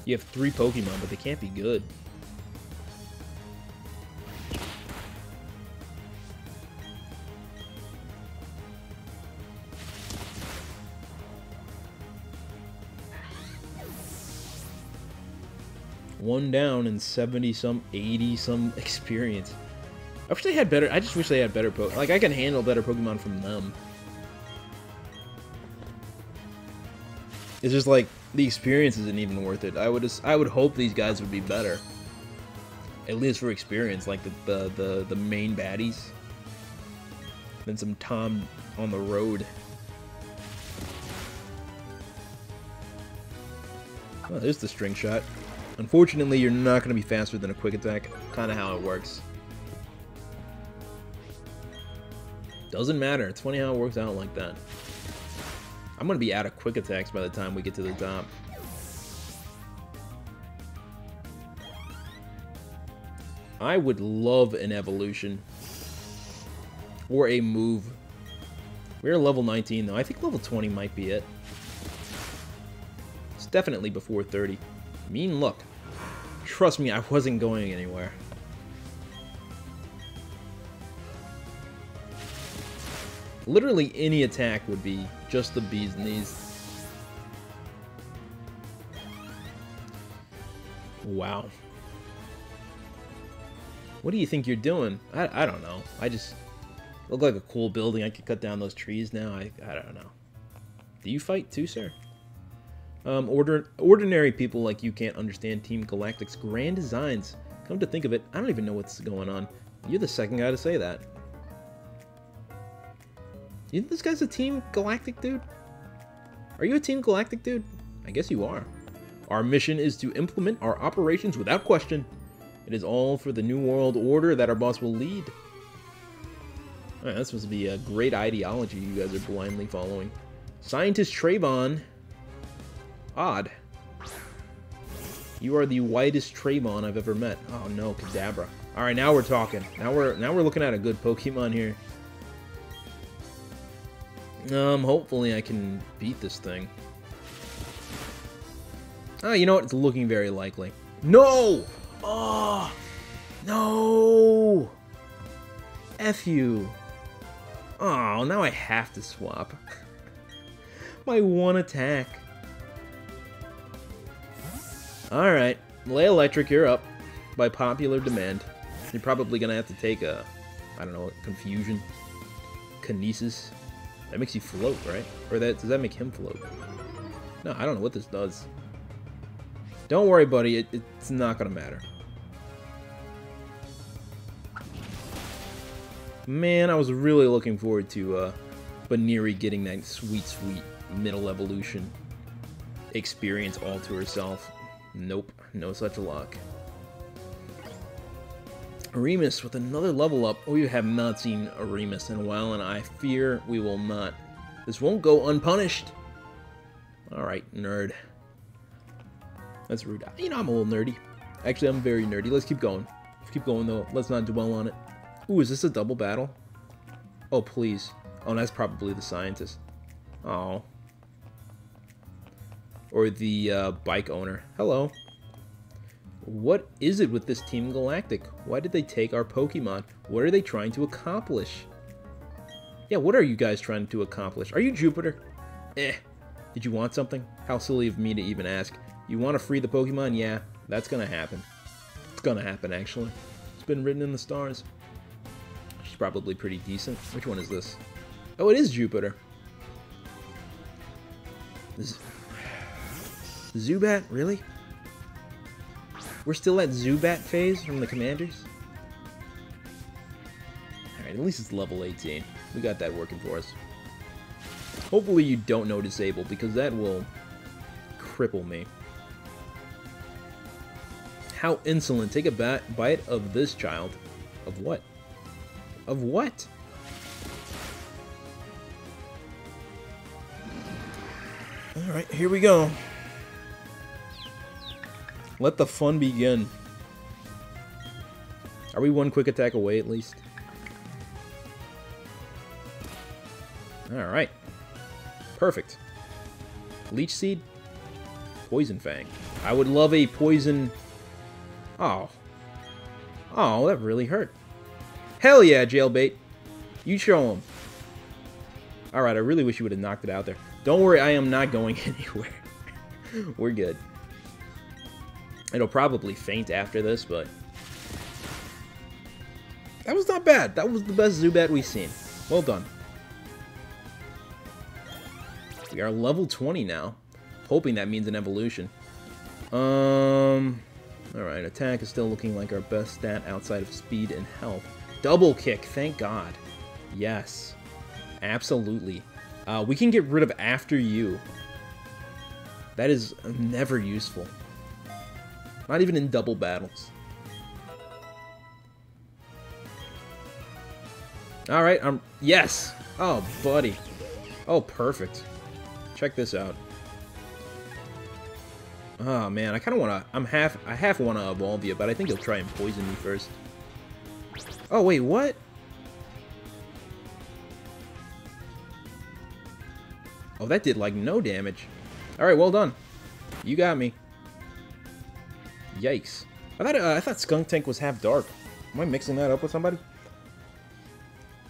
You have 3 Pokemon, but they can't be good. One down and 70-some, 80-some experience. I wish they had better. I just wish they had better Pokemon. Like, I can handle better Pokemon from them. It's just like the experience isn't even worth it. I would hope these guys would be better. At least for experience, like the main baddies. Than some Tom on the road. Oh, there's the string shot. Unfortunately, you're not going to be faster than a quick attack. Kind of how it works. Doesn't matter. It's funny how it works out like that. I'm going to be out of quick attacks by the time we get to the top. I would love an evolution. or a move. We're level 19, though. I think level 20 might be it. It's definitely before 30. Mean look. Trust me, I wasn't going anywhere. Literally any attack would be just the bee's knees. Wow. What do you think you're doing? I don't know. I just look like a cool building. I could cut down those trees now. I don't know. Do you fight too, sir? Ordinary people like you can't understand Team Galactic's grand designs. Come to think of it, I don't even know what's going on. You're the second guy to say that. You think this guy's a Team Galactic dude? Are you a Team Galactic dude? I guess you are. Our mission is to implement our operations without question. It is all for the New World Order that our boss will lead. Alright, that's supposed to be a great ideology you guys are blindly following. Scientist Trayvon. Odd. You are the whitest Trayvon I've ever met. Oh no, Kadabra. Alright, now we're talking. Now we're looking at a good Pokemon here. Hopefully I can beat this thing. Oh, you know what? It's looking very likely. No! Oh! No! F you. Oh, now I have to swap. My one attack. Alright. Lay Electric, you're up. By popular demand. You're probably gonna have to take a, I don't know, Confusion. Kinesis. That makes you float, right? Or does that make him float? No, I don't know what this does. Don't worry, buddy. It's not gonna matter. Man, I was really looking forward to Baniri getting that sweet, sweet middle evolution experience all to herself. Nope, no such luck. Remus with another level up. We have not seen a Remus in a while, and I fear we will not. This won't go unpunished. Alright, nerd. That's rude. You know, I'm a little nerdy. Actually, I'm very nerdy. Let's keep going. Let's keep going, though. Let's not dwell on it. Ooh, is this a double battle? Oh, please. Oh, that's probably the scientist. Oh. Or the bike owner. Hello. What is it with this Team Galactic? Why did they take our Pokemon? What are they trying to accomplish? Yeah, what are you guys trying to accomplish? Are you Jupiter? Eh. Did you want something? How silly of me to even ask. You want to free the Pokemon? Yeah, that's gonna happen. It's gonna happen, actually. It's been written in the stars. She's probably pretty decent. Which one is this? Oh, it is Jupiter. Zubat? Really? We're still at Zubat phase from the Commanders? Alright, at least it's level 18. We got that working for us. Hopefully you don't know Disable, because that will cripple me. How insolent. Take a bite of this child. Of what? Of what? Alright, here we go. Let the fun begin. Are we one quick attack away at least? Alright. Perfect. Leech Seed? Poison Fang. I would love a poison... Oh. Oh, that really hurt. Hell yeah, Jailbait. You show him. Alright, I really wish you would have knocked it out there. Don't worry, I am not going anywhere. We're good. It'll probably faint after this, but... That was not bad. That was the best Zubat we've seen. Well done. We are level 20 now. Hoping that means an evolution. Alright, attack is still looking like our best stat outside of speed and health. Double kick, thank God. Yes. Absolutely. We can get rid of After You. That is never useful. Not even in double battles. Alright, yes! Oh, buddy. Oh, perfect. Check this out. Oh, man, I kind of want to... I half want to evolve you, but I think he'll try and poison me first. Oh, wait, what? Oh, that did, like, no damage. Alright, well done. You got me. Yikes. I thought Skunk Tank was half dark. Am I mixing that up with somebody?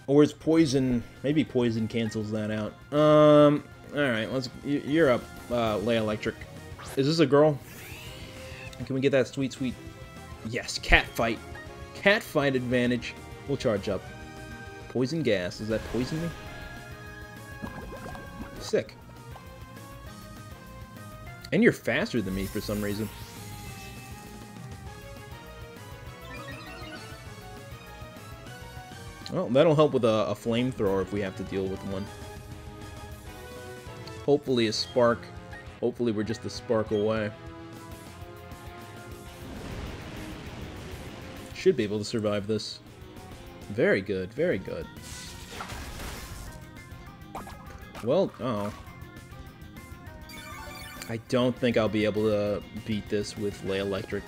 Or is poison... Maybe poison cancels that out. Alright, you're up, Leia Electric. Is this a girl? Can we get that sweet, sweet... Yes, cat fight. Cat fight advantage. We'll charge up. Poison gas. Does that poison me? Sick. And you're faster than me for some reason. Well, that'll help with a flamethrower if we have to deal with one. Hopefully a spark. Hopefully we're just a spark away. Should be able to survive this. Very good, very good. Well, oh. I don't think I'll be able to beat this with Leia Electric.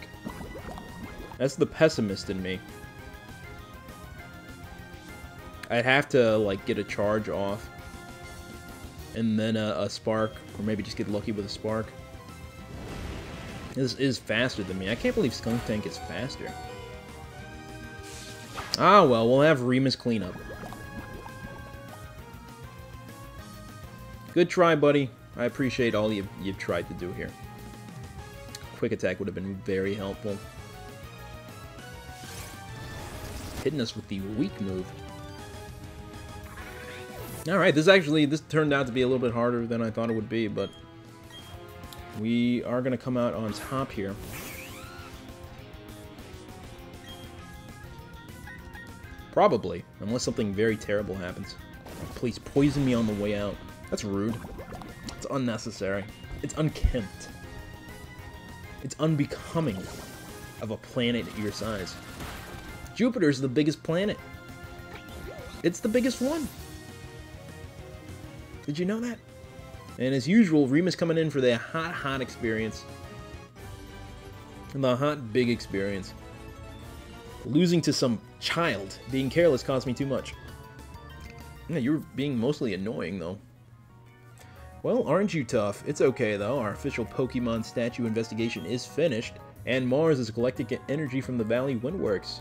That's the pessimist in me. I'd have to, like, get a charge off. And then a spark. Or maybe just get lucky with a spark. This is faster than me. I can't believe Skunk Tank is faster. Ah, well, we'll have Remus cleanup. Good try, buddy. I appreciate all you've tried to do here. Quick attack would have been very helpful. Hitting us with the weak move. Alright, this turned out to be a little bit harder than I thought it would be, but we are going to come out on top here. Probably, unless something very terrible happens. Please poison me on the way out. That's rude. It's unnecessary. It's unkempt. It's unbecoming of a planet your size. Jupiter's the biggest planet. It's the biggest one. Did you know that? And as usual, Remus coming in for the hot experience. And the hot, big experience. Losing to some child. Being careless cost me too much. Yeah, you're being mostly annoying, though. Well, aren't you tough? It's okay, though. Our official Pokemon statue investigation is finished, and Mars is collecting energy from the Valley Windworks.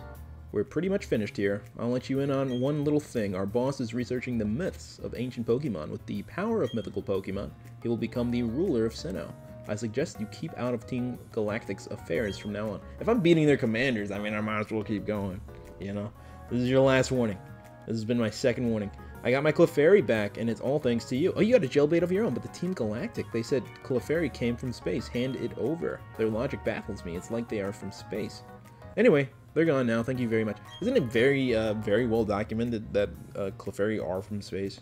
We're pretty much finished here. I'll let you in on one little thing. Our boss is researching the myths of ancient Pokemon. With the power of mythical Pokemon, he will become the ruler of Sinnoh. I suggest you keep out of Team Galactic's affairs from now on. If I'm beating their commanders, I mean, I might as well keep going. You know? This is your last warning. This has been my second warning. I got my Clefairy back, and it's all thanks to you. Oh, you got a Jailbait of your own, but the Team Galactic, they said Clefairy came from space. Hand it over. Their logic baffles me. It's like they are from space. Anyway, they're gone now. Thank you very much. Isn't it very, very well documented that Clefairy are from space?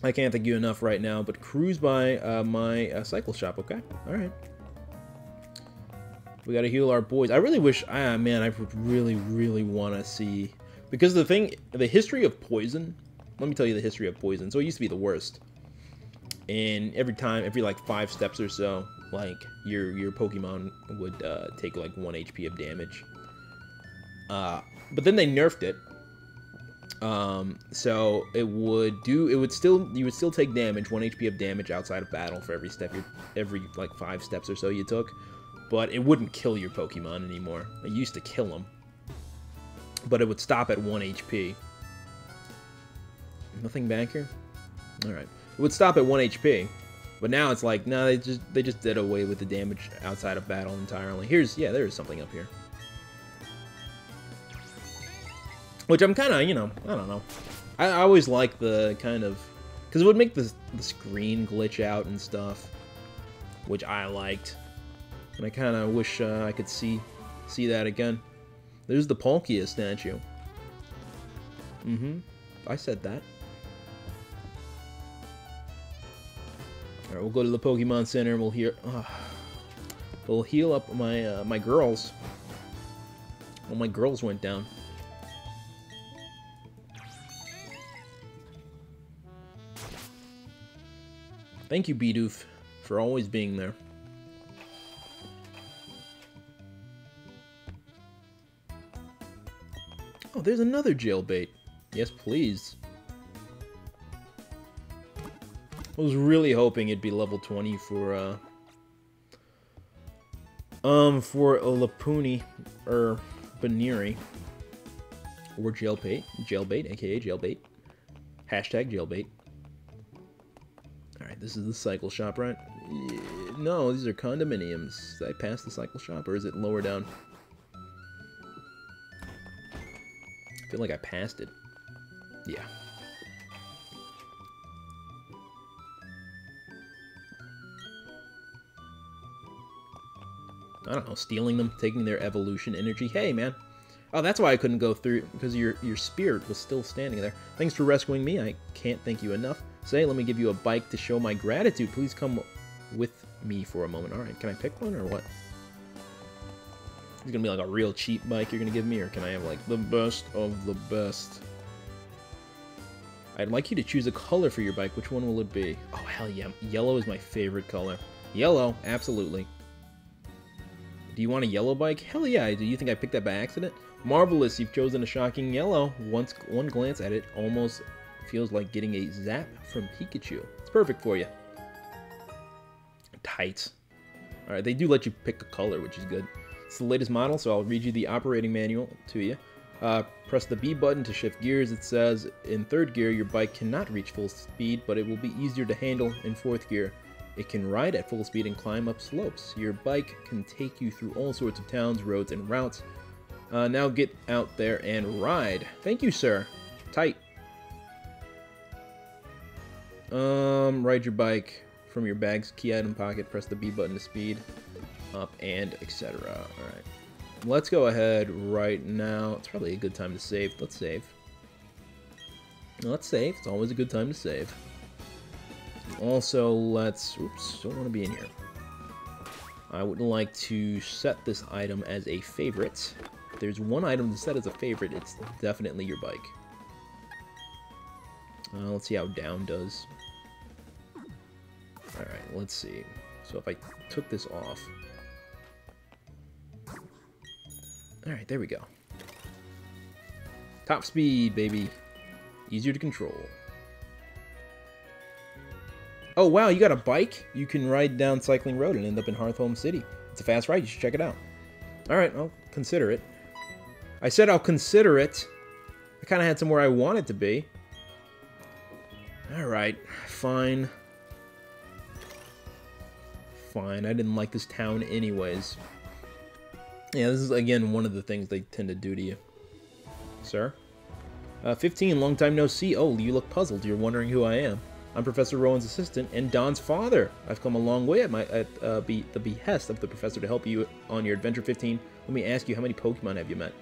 I can't thank you enough right now, but cruise by my cycle shop, okay? Alright. We gotta heal our boys. I really wish, man, I would really, really want to see... Because the history of poison, let me tell you the history of poison. So it used to be the worst. And every like 5 steps or so, like, your Pokemon would take like 1 HP of damage. But then they nerfed it. So you would still take damage, 1 HP of damage outside of battle for every like 5 steps or so you took, but it wouldn't kill your Pokemon anymore. It used to kill them, but it would stop at 1 HP. Nothing back here? Alright. It would stop at 1 HP, but now it's like, no, they just did away with the damage outside of battle entirely. Yeah, there's something up here. Which I'm kind of, you know, I don't know. I always like the kind of... Because it would make the screen glitch out and stuff. Which I liked. And I kind of wish I could see that again. There's the Palkia statue. I said that. Alright, we'll go to the Pokemon Center and we'll heal up my my girls. Well, my girls went down. Thank you, Bidoof, for always being there. Oh, there's another Jailbait. Yes, please. I was really hoping it'd be level 20 for Lapuni or Baniri or Jailbait, aka Jailbait. Hashtag Jailbait. Alright, this is the cycle shop, right? Yeah, no, these are condominiums. Did I pass the cycle shop, or is it lower down? I feel like I passed it. Yeah. I don't know, stealing them, taking their evolution energy. Hey, man. Oh, that's why I couldn't go through, because your spirit was still standing there. Thanks for rescuing me. I can't thank you enough. Say, let me give you a bike to show my gratitude. Please come with me for a moment. Alright, can I pick one or what? It's gonna be like a real cheap bike you're gonna give me, or can I have like the best of the best? I'd like you to choose a color for your bike. Which one will it be? Oh, hell yeah. Yellow is my favorite color. Yellow, absolutely. Do you want a yellow bike? Hell yeah. Do you think I picked that by accident? Marvelous, you've chosen a shocking yellow. One glance at it almost feels like getting a zap from Pikachu. It's perfect for you. Tights. Alright, they do let you pick a color, which is good. It's the latest model, so I'll read you the operating manual to you. Press the B button to shift gears. It says, in 3rd gear, your bike cannot reach full speed, but it will be easier to handle in 4th gear. It can ride at full speed and climb up slopes. Your bike can take you through all sorts of towns, roads, and routes. Now get out there and ride. Thank you, sir. Tight. Ride your bike from your bag's key item pocket. Press the B button to speed up and etc. Alright. Let's go ahead right now. It's probably a good time to save. Let's save. Let's save. It's always a good time to save. Also, let's... Oops, don't want to be in here. I would like to set this item as a favorite. If there's one item to set as a favorite, it's definitely your bike. Let's see how down does. Alright, let's see. So if I took this off... Alright, there we go. Top speed, baby. Easier to control. Oh, wow, you got a bike? You can ride down Cycling Road and end up in Hearthome City. It's a fast ride. You should check it out. Alright, I'll consider it. I said I'll consider it. I kind of had somewhere I wanted to be. Alright, fine. Fine, I didn't like this town anyways. Yeah, this is, again, one of the things they tend to do to you. Sir? 15, long time no see. Oh, you look puzzled. You're wondering who I am. I'm Professor Rowan's assistant and Don's father. I've come a long way at the behest of the professor to help you on your adventure. 15. Let me ask you, how many Pokemon have you met?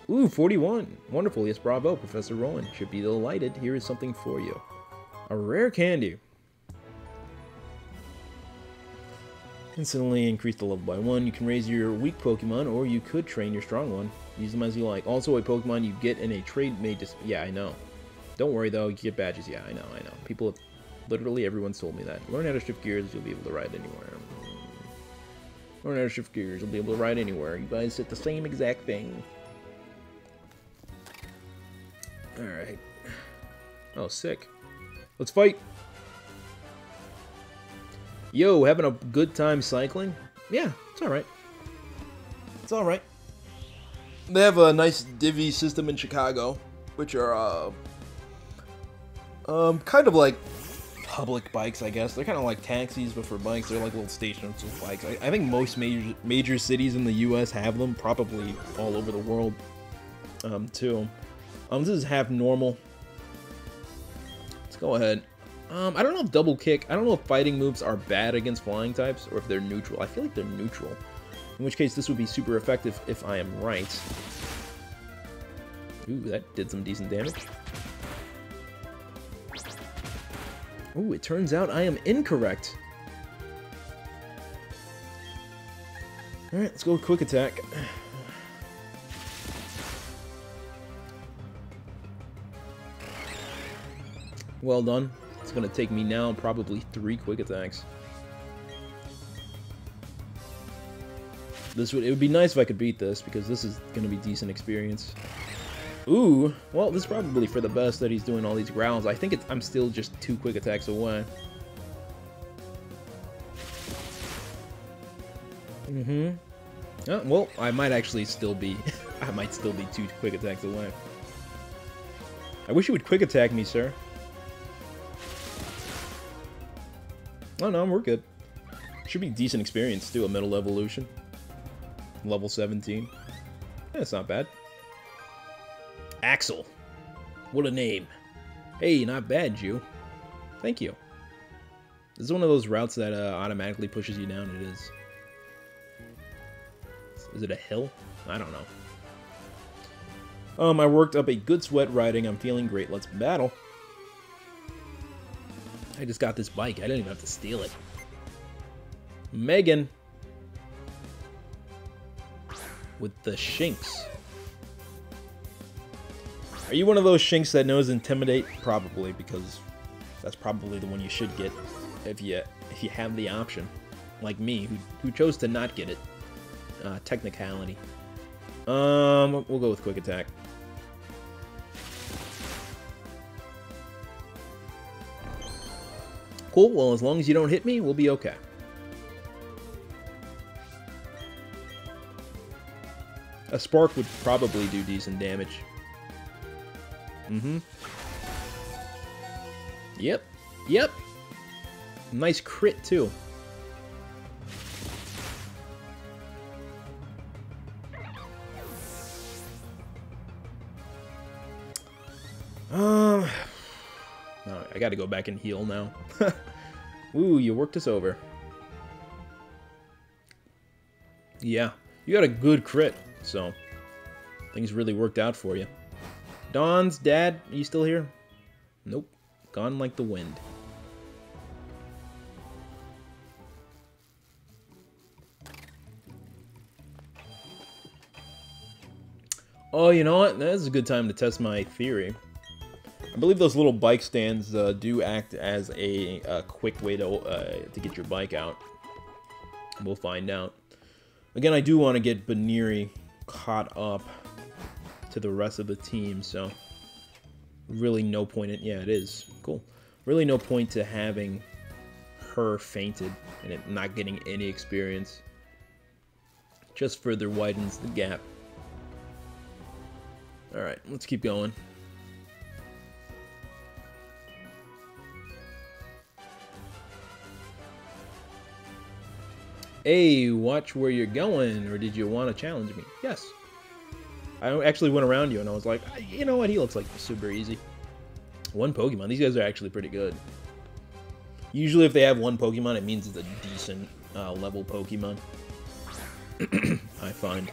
Ooh, 41. Wonderful. Yes, bravo, Professor Rowan. Should be delighted. Here is something for you. A rare candy. Instantly increase the level by 1. You can raise your weak Pokemon, or you could train your strong one. Use them as you like. Also, a Pokemon you get in a trade may just... Yeah, I know. Don't worry, though. You get badges. Yeah, I know. People have... Literally, everyone's told me that. Learn how to shift gears. You'll be able to ride anywhere. Learn how to shift gears. You'll be able to ride anywhere. You guys said the same exact thing. Alright. Oh, sick. Let's fight! Yo, having a good time cycling? Yeah, it's alright. It's alright. They have a nice divvy system in Chicago, which are, kind of like public bikes, I guess. They're kind of like taxis, but for bikes. They're like little stations with bikes. I think most major cities in the U.S. have them, probably all over the world, too. This is half normal. Let's go ahead. I don't know if double kick, I don't know if fighting moves are bad against flying types, or if they're neutral. I feel like they're neutral. In which case, this would be super effective if I am right. Ooh, that did some decent damage. Ooh, it turns out I am incorrect. Alright, let's go with quick attack. Well done. It's going to take me now probably 3 quick attacks. It would be nice if I could beat this, because this is going to be decent experience. Ooh, well, this is probably for the best that he's doing all these growls. I think I'm still just 2 quick attacks away. Well, I might actually still be... I might still be 2 quick attacks away. I wish you would quick attack me, sir. Oh, no, we're good. Should be decent experience, too, a middle evolution. Level 17. Yeah, it's not bad. Axel. What a name. Hey, not bad, Jew. Thank you. This is one of those routes that automatically pushes you down. It is. Is it a hill? I don't know. I worked up a good sweat riding. I'm feeling great. Let's battle. I just got this bike. I didn't even have to steal it. Megan. With the Shinx. Are you one of those Shinx that knows Intimidate? Probably, because that's probably the one you should get if you have the option. Like me, who chose to not get it. Technicality. We'll go with Quick Attack. Cool, well, as long as you don't hit me, we'll be okay. A Spark would probably do decent damage. Yep. Yep. Nice crit, too. No, I gotta go back and heal now. Ooh, you worked us over. Yeah, you got a good crit, so things really worked out for you. Dawn's dad, are you still here? Nope. Gone like the wind. Oh, you know what? That is a good time to test my theory. I believe those little bike stands do act as a quick way to get your bike out. We'll find out. Again, I do want to get Baniri caught up to the rest of the team, so really no point in... Yeah, it is. Cool. Really no point to having her fainted and it not getting any experience. Just further widens the gap. Alright, let's keep going. Hey, watch where you're going, or did you want to challenge me? Yes. I actually went around you and I was like, you know what, he looks like super easy. One Pokemon. These guys are actually pretty good. Usually if they have one Pokemon, it means it's a decent level Pokemon. I find.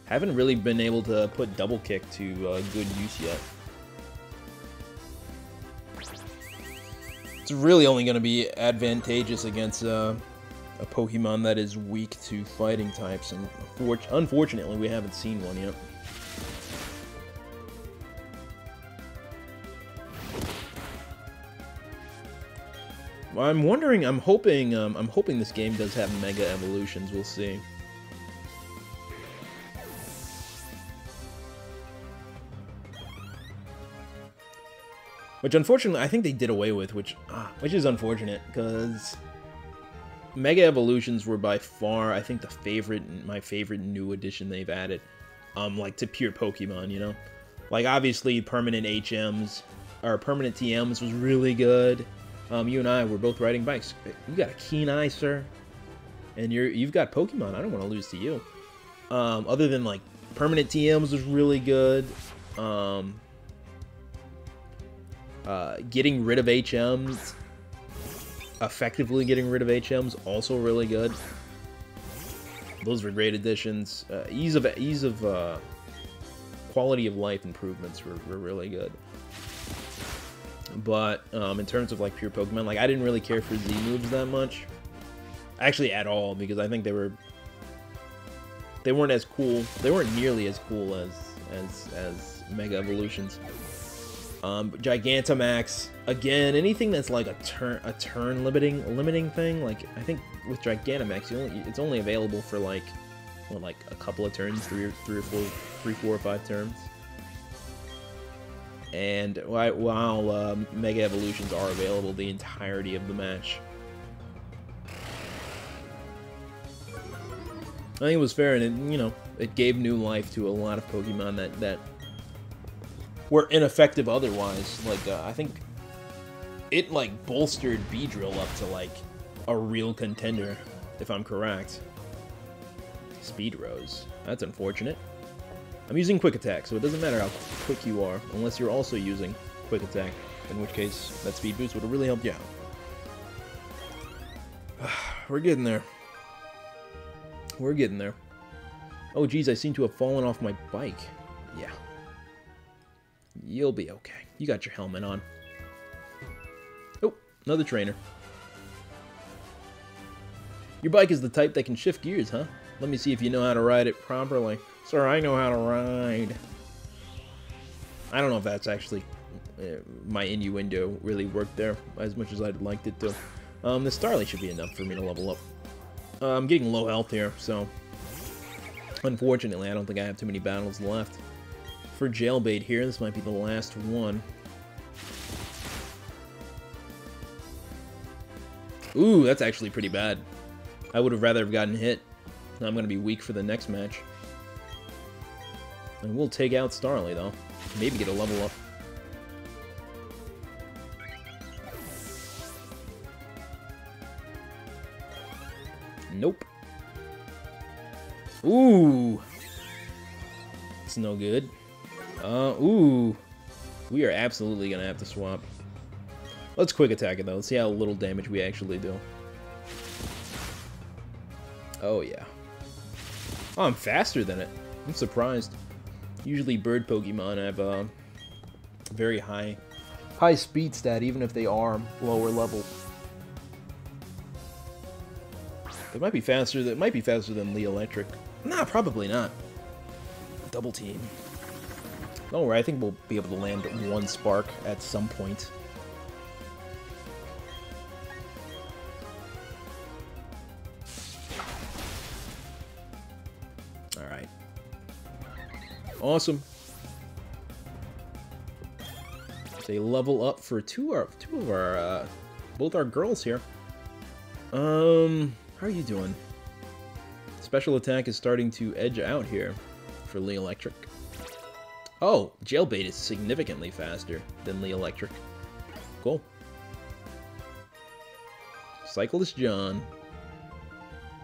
Haven't really been able to put Double Kick to good use yet. It's really only going to be advantageous against a Pokemon that is weak to fighting types, and unfortunately we haven't seen one yet. Well, I'm wondering, I'm hoping this game does have Mega Evolutions. We'll see. Which, unfortunately, I think they did away with, which is unfortunate, because Mega Evolutions were by far, I think, my favorite new addition they've added, like, to pure Pokemon, you know? Like, obviously, permanent HMs, or permanent TMs was really good. You and I were both riding bikes. You got a keen eye, sir. And you've got Pokemon. I don't want to lose to you. Other than, like, permanent TMs was really good. Getting rid of HMs, effectively getting rid of HMs, also really good. Those were great additions. Ease of quality of life improvements were really good. But in terms of like pure Pokemon, like I didn't really care for Z moves that much, actually at all, because I think they weren't as cool. They weren't nearly as cool as Mega Evolutions. Gigantamax, again, anything that's like a turn limiting thing, like I think with Gigantamax it's only available for like what, like a couple of turns, three, four, or five turns. And while Mega Evolutions are available the entirety of the match. I think it was fair, and it, you know, it gave new life to a lot of Pokemon that were ineffective otherwise. Like, I think it, like, bolstered Beedrill up to, like, a real contender, if I'm correct. Speed Rose. That's unfortunate. I'm using Quick Attack, so it doesn't matter how quick you are, unless you're also using Quick Attack, in which case that Speed Boost would have really helped you out. We're getting there. We're getting there. Oh, geez, I seem to have fallen off my bike. Yeah. You'll be okay. You got your helmet on. Oh, another trainer. Your bike is the type that can shift gears, huh? Let me see if you know how to ride it properly. Sir, I know how to ride. I don't know if that's actually my innuendo really worked there as much as I'd liked it to. The Starly should be enough for me to level up. I'm getting low health here, so unfortunately I don't think I have too many battles left. For Jailbait here, this might be the last one. Ooh, that's actually pretty bad. I would have rather have gotten hit. Now I'm going to be weak for the next match. And we'll take out Starly, though. Maybe get a level up. Nope. Ooh. It's no good. Ooh. We are absolutely going to have to swap. Let's quick attack it, though. Let's see how little damage we actually do. Oh, yeah. Oh, I'm faster than it. I'm surprised. Usually bird Pokemon have a very high speed stat, even if they are lower level. It might be faster. That might be faster than Lee Electric. Nah, probably not. Double team. Don't worry, I think we'll be able to land one spark at some point. Alright. Awesome. Say level up for both our girls here. How are you doing? Special attack is starting to edge out here for Lee Electric. Oh, Jailbait is significantly faster than Lee Electric. Cool. Cyclist John.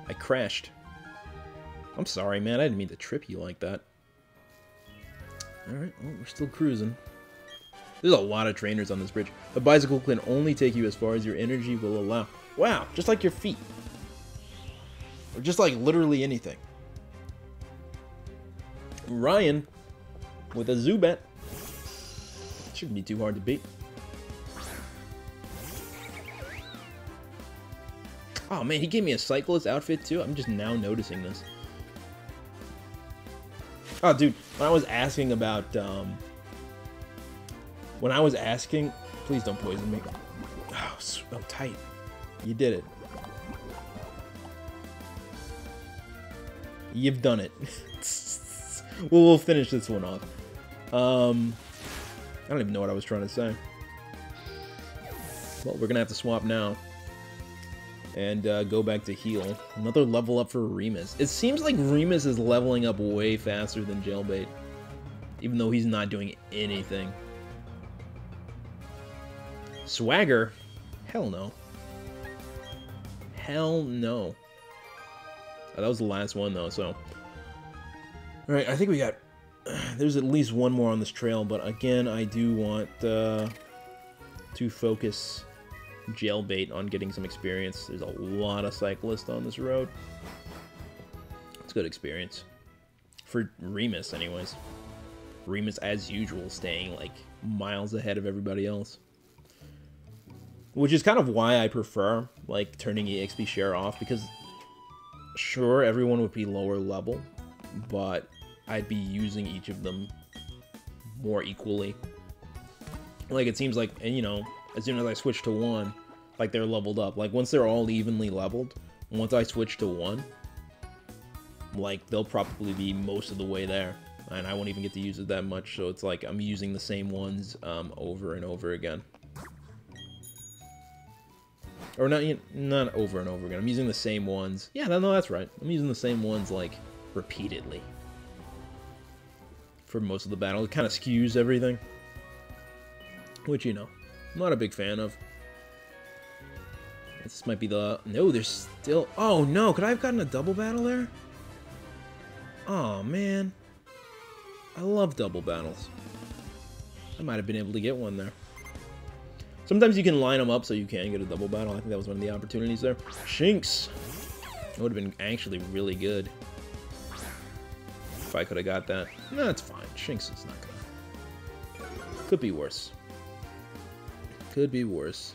I crashed. I'm sorry, man. I didn't mean to trip you like that. Alright, well, we're still cruising. There's a lot of trainers on this bridge. A bicycle can only take you as far as your energy will allow. Wow, just like your feet. Or just like literally anything. Ryan with a Zubat. Shouldn't be too hard to beat. Oh man, he gave me a Cyclist outfit too. I'm just now noticing this. Oh dude, when I was asking about please don't poison me. Oh, so tight. You did it. You've done it. Well, we'll finish this one off. I don't even know what I was trying to say. Well, we're gonna have to swap now. And go back to heal. Another level up for Remus. It seems like Remus is leveling up way faster than Jailbait. Even though he's not doing anything. Swagger? Hell no. Hell no. Oh, that was the last one, though, so... Alright, I think we got... There's at least one more on this trail, but again, I do want to focus Jailbait on getting some experience. There's a lot of Cyclists on this road. It's good experience. For Remus, anyways. Remus, as usual, staying, like, miles ahead of everybody else. Which is kind of why I prefer, like, turning EXP share off, because... Sure, everyone would be lower level, but I'd be using each of them more equally. Like, it seems like, and you know, as soon as I switch to one, like, they're leveled up. Like, once they're all evenly leveled, once I switch to one, like, they'll probably be most of the way there. And I won't even get to use it that much, so it's like I'm using the same ones over and over again. Or not over and over again. I'm using the same ones. Yeah, no, that's right. I'm using the same ones, like, repeatedly. For most of the battle. It kind of skews everything. Which, you know, I'm not a big fan of. This might be the... No, there's still... Oh, no! Could I have gotten a double battle there? Oh, man. I love double battles. I might have been able to get one there. Sometimes you can line them up so you can get a double battle. I think that was one of the opportunities there. Shinx! That would have been actually really good. If I could have got that. No, it's fine. Shinx is not good. Could be worse. Could be worse.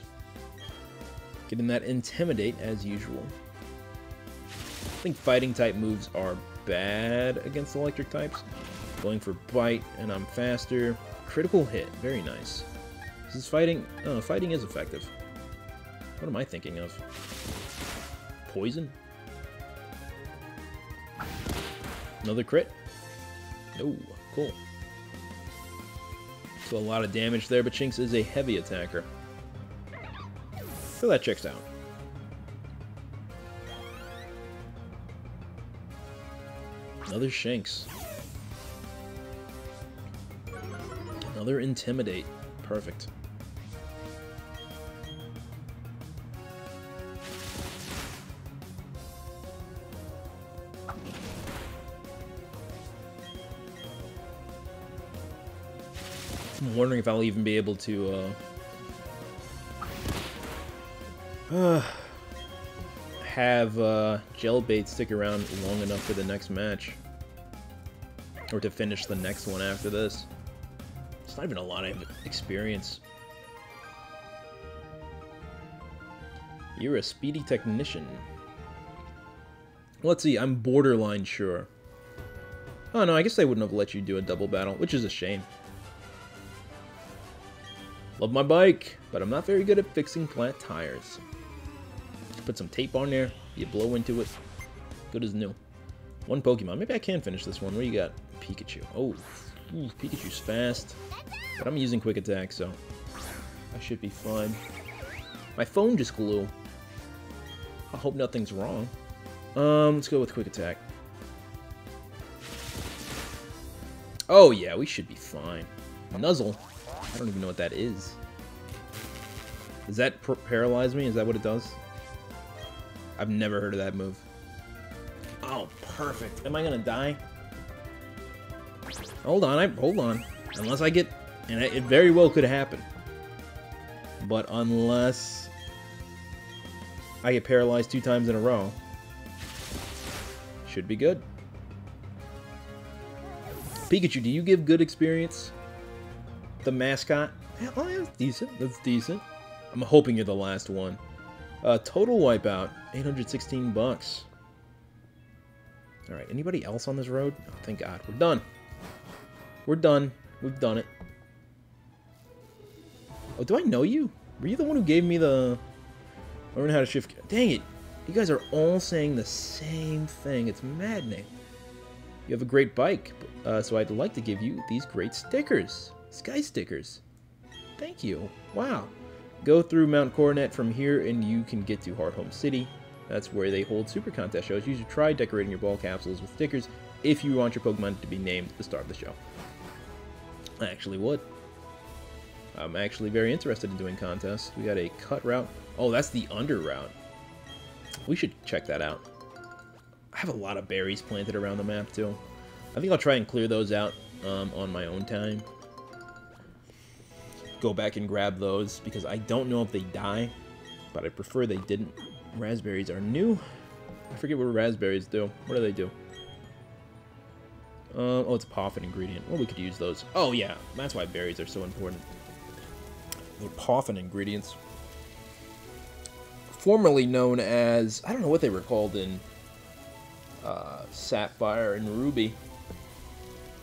Getting that Intimidate as usual. I think fighting type moves are bad against electric types. Going for bite, and I'm faster. Critical hit, very nice. This is fighting. Oh, fighting is effective. What am I thinking of? Poison? Another crit? Oh, cool. So a lot of damage there, but Shinx is a heavy attacker. So that checks out. Another Shinx. Another Intimidate. Perfect. I'm wondering if I'll even be able to have Gelbait stick around long enough for the next match. Or to finish the next one after this. It's not even a lot of experience. You're a speedy technician. Let's see, I'm borderline sure. Oh no, I guess they wouldn't have let you do a double battle, which is a shame. Love my bike, but I'm not very good at fixing flat tires. Put some tape on there, you blow into it, good as new. One Pokemon. Maybe I can finish this one. What do you got? Pikachu. Oh, ooh, Pikachu's fast. But I'm using Quick Attack, so I should be fine. My phone just glue. I hope nothing's wrong. Let's go with Quick Attack. Oh, yeah, we should be fine. Nuzzle. I don't even know what that is. Does that paralyze me? Is that what it does? I've never heard of that move. Oh, perfect. Am I gonna die? Hold on, hold on. Unless I get... And it very well could happen. But unless I get paralyzed 2 times in a row, should be good. Pikachu, do you give good experience? The mascot? Oh, that's decent. That's decent. I'm hoping you're the last one. Total wipeout, 816 bucks. Alright, anybody else on this road? Oh, thank God. We're done. We're done. We've done it. Oh, do I know you? Were you the one who gave me the... Learn how to shift... Dang it. You guys are all saying the same thing. It's maddening. You have a great bike, so I'd like to give you these great stickers. Sky stickers. Thank you. Wow. Go through Mount Coronet from here and you can get to Heart Home City. That's where they hold super contest shows. You should try decorating your ball capsules with stickers if you want your Pokemon to be named at the start of the show. I actually would. I'm actually very interested in doing contests. We got a cut route. Oh, that's the under route. We should check that out. I have a lot of berries planted around the map too. I think I'll try and clear those out on my own time. Go back and grab those because I don't know if they die, but I prefer they didn't. Raspberries are new. I forget what raspberries do. What do they do? Oh, it's a Poffin ingredient. Well, we could use those. Oh, yeah. That's why berries are so important. They're Poffin ingredients. Formerly known as... I don't know what they were called in Sapphire and Ruby.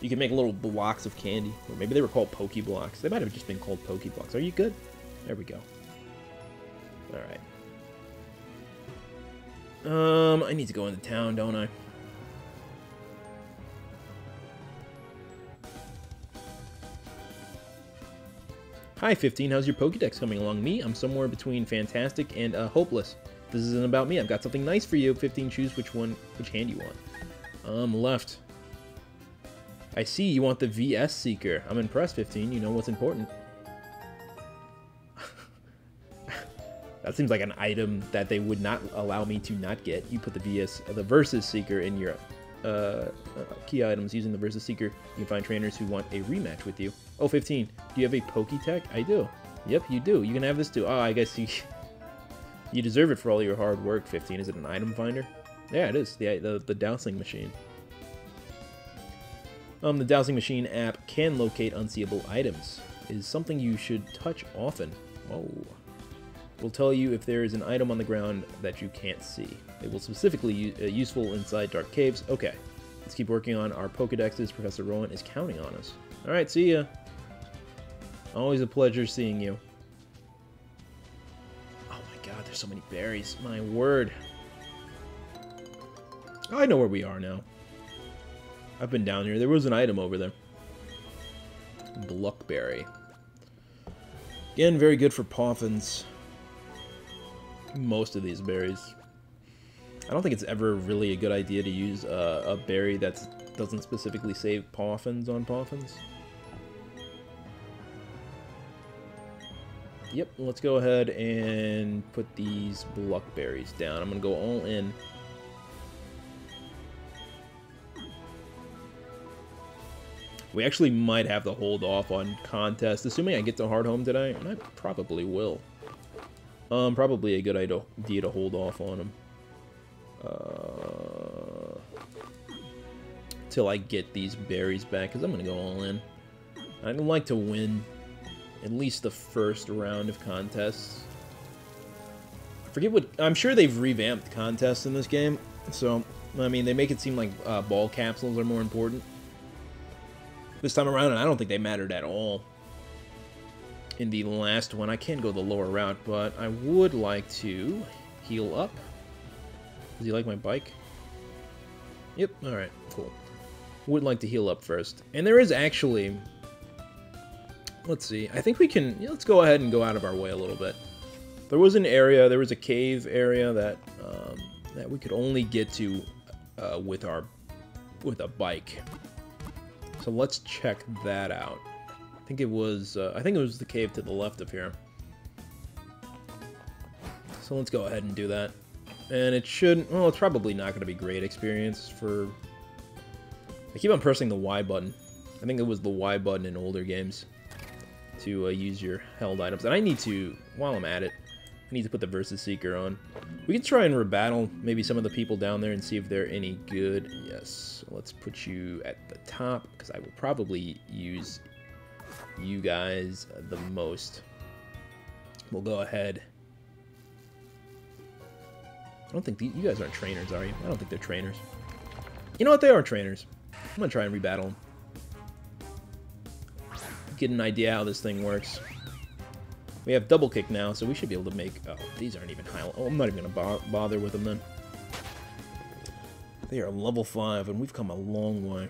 You can make little blocks of candy. Or maybe they were called Pokeblocks. They might have just been called Pokeblocks. Are you good? There we go. Alright. I need to go into town, don't I? Hi, 15. How's your Pokédex coming along? Me? I'm somewhere between fantastic and hopeless. This isn't about me. I've got something nice for you. 15. Choose which hand you want. Left. I see you want the VS Seeker. I'm impressed, 15. You know what's important. That seems like an item that they would not allow me to not get. You put the Versus Seeker in your key items. Using the Versus Seeker, you can find trainers who want a rematch with you. Oh, 15. Do you have a Pokétech? I do. Yep, you do. You can have this too. Oh, I guess you deserve it for all your hard work, 15. Is it an item finder? Yeah, it is. The dowsing machine. The dowsing machine app can locate unseeable items. It is something you should touch often. Whoa. Will tell you if there is an item on the ground that you can't see. It will specifically useful inside dark caves. Okay, let's keep working on our Pokédexes. Professor Rowan is counting on us. Alright, see ya. Always a pleasure seeing you. Oh my god, there's so many berries. My word. Oh, I know where we are now. I've been down here. There was an item over there. Bluckberry. Again, very good for Poffins. Most of these berries. I don't think it's ever really a good idea to use a berry that doesn't specifically save Poffins on Poffins. Yep, let's go ahead and put these Bluckberries down. I'm going to go all in. We actually might have to hold off on contests, assuming I get to Hard Home today, and I probably will. Probably a good idea to hold off on them. Till I get these berries back, because I'm going to go all in. I'd like to win at least the first round of contests. I forget what... I'm sure they've revamped contests in this game, so, I mean, they make it seem like ball capsules are more important this time around, and I don't think they mattered at all in the last one. I can go the lower route, but I would like to heal up. Does he like my bike? Yep, alright, cool. Would like to heal up first. And there is actually... Let's see, I think we can... Let's go ahead and go out of our way a little bit. There was an area, there was a cave area that that we could only get to with a bike. So let's check that out. I think it was the cave to the left of here. So let's go ahead and do that. And it should, well, it's probably not going to be great experience for... I keep on pressing the Y button. I think it was the Y button in older games to use your held items. And I need to, while I'm at it, I need to put the Versus Seeker on. We can try and rebattle maybe some of the people down there and see if they're any good. Yes, let's put you at the top, because I will probably use you guys the most. We'll go ahead. I don't think you guys aren't trainers, are you? I don't think they're trainers. You know what? They are trainers. I'm going to try and rebattle them. Get an idea how this thing works. We have double kick now, so we should be able to make... Oh, these aren't even high... Oh, I'm not even going to bother with them then. They are level 5, and we've come a long way.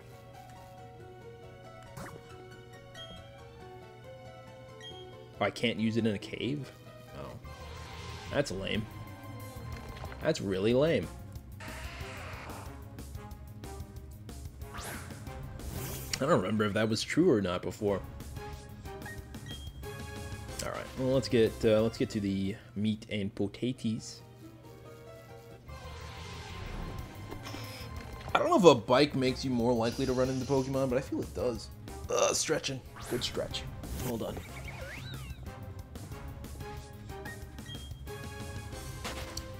Oh, I can't use it in a cave? Oh. That's lame. That's really lame. I don't remember if that was true or not before. All right, well, let's get to the meat and potatoes. I don't know if a bike makes you more likely to run into Pokemon, but I feel it does. Stretching, good stretch. Hold on.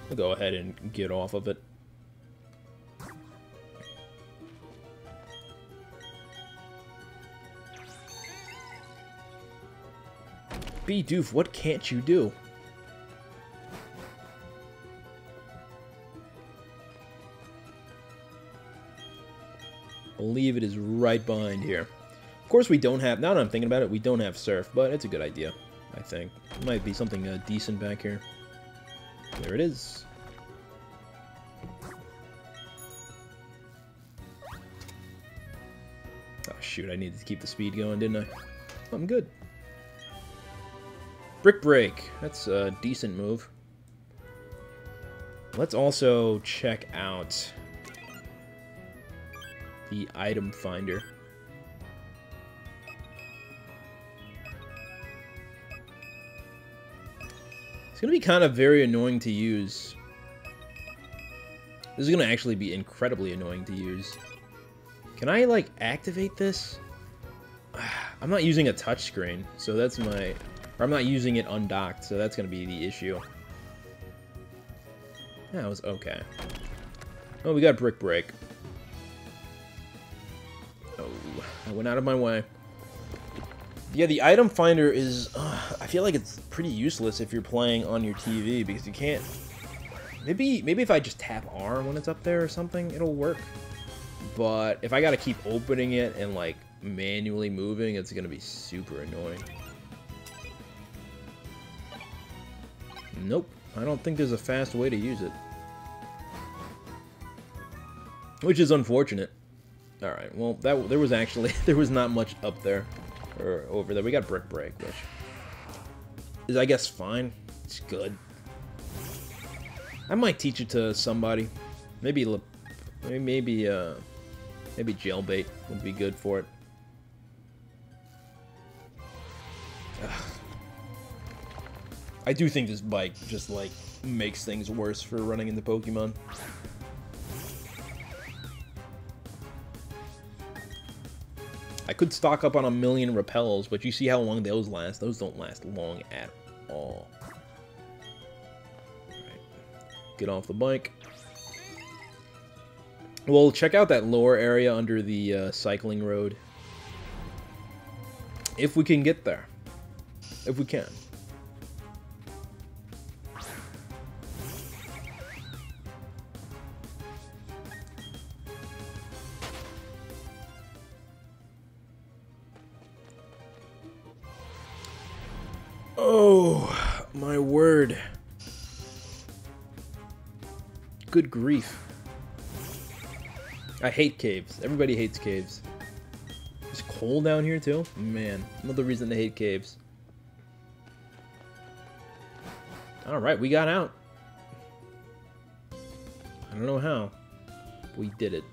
I'll go ahead and get off of it. Bidoof, what can't you do? I believe it is right behind here. Of course we don't have, now that I'm thinking about it, we don't have Surf, but it's a good idea, I think. It might be something decent back here. There it is. Oh shoot, I needed to keep the speed going, didn't I? I'm good. Brick Break. That's a decent move. Let's also check out the item finder. It's going to be kind of very annoying to use. This is going to actually be incredibly annoying to use. Can I, like, activate this? I'm not using a touchscreen, so that's my... Or I'm not using it undocked, so that's going to be the issue. That was okay. Oh, we got Brick Break. Oh, I went out of my way. Yeah, the item finder is... I feel like it's pretty useless if you're playing on your TV, because you can't... Maybe if I just tap R when it's up there or something, it'll work. But if I gotta keep opening it and, like, manually moving, it's gonna be super annoying. Nope. I don't think there's a fast way to use it. Which is unfortunate. Alright, well, there was actually... There was not much up there. Or over there. We got Brick Break, which is, I guess, fine. It's good. I might teach it to somebody. Maybe Jailbait would be good for it. Ugh. I do think this bike just, like, makes things worse for running into Pokemon. I could stock up on 1,000,000 repels, but you see how long those last. Those don't last long at all. Alright. Get off the bike. Well, check out that lower area under the cycling road. If we can get there. If we can. Oh, my word. Good grief. I hate caves. Everybody hates caves. It's cold down here too? Man, another reason to hate caves. Alright, we got out. I don't know how. But we did it.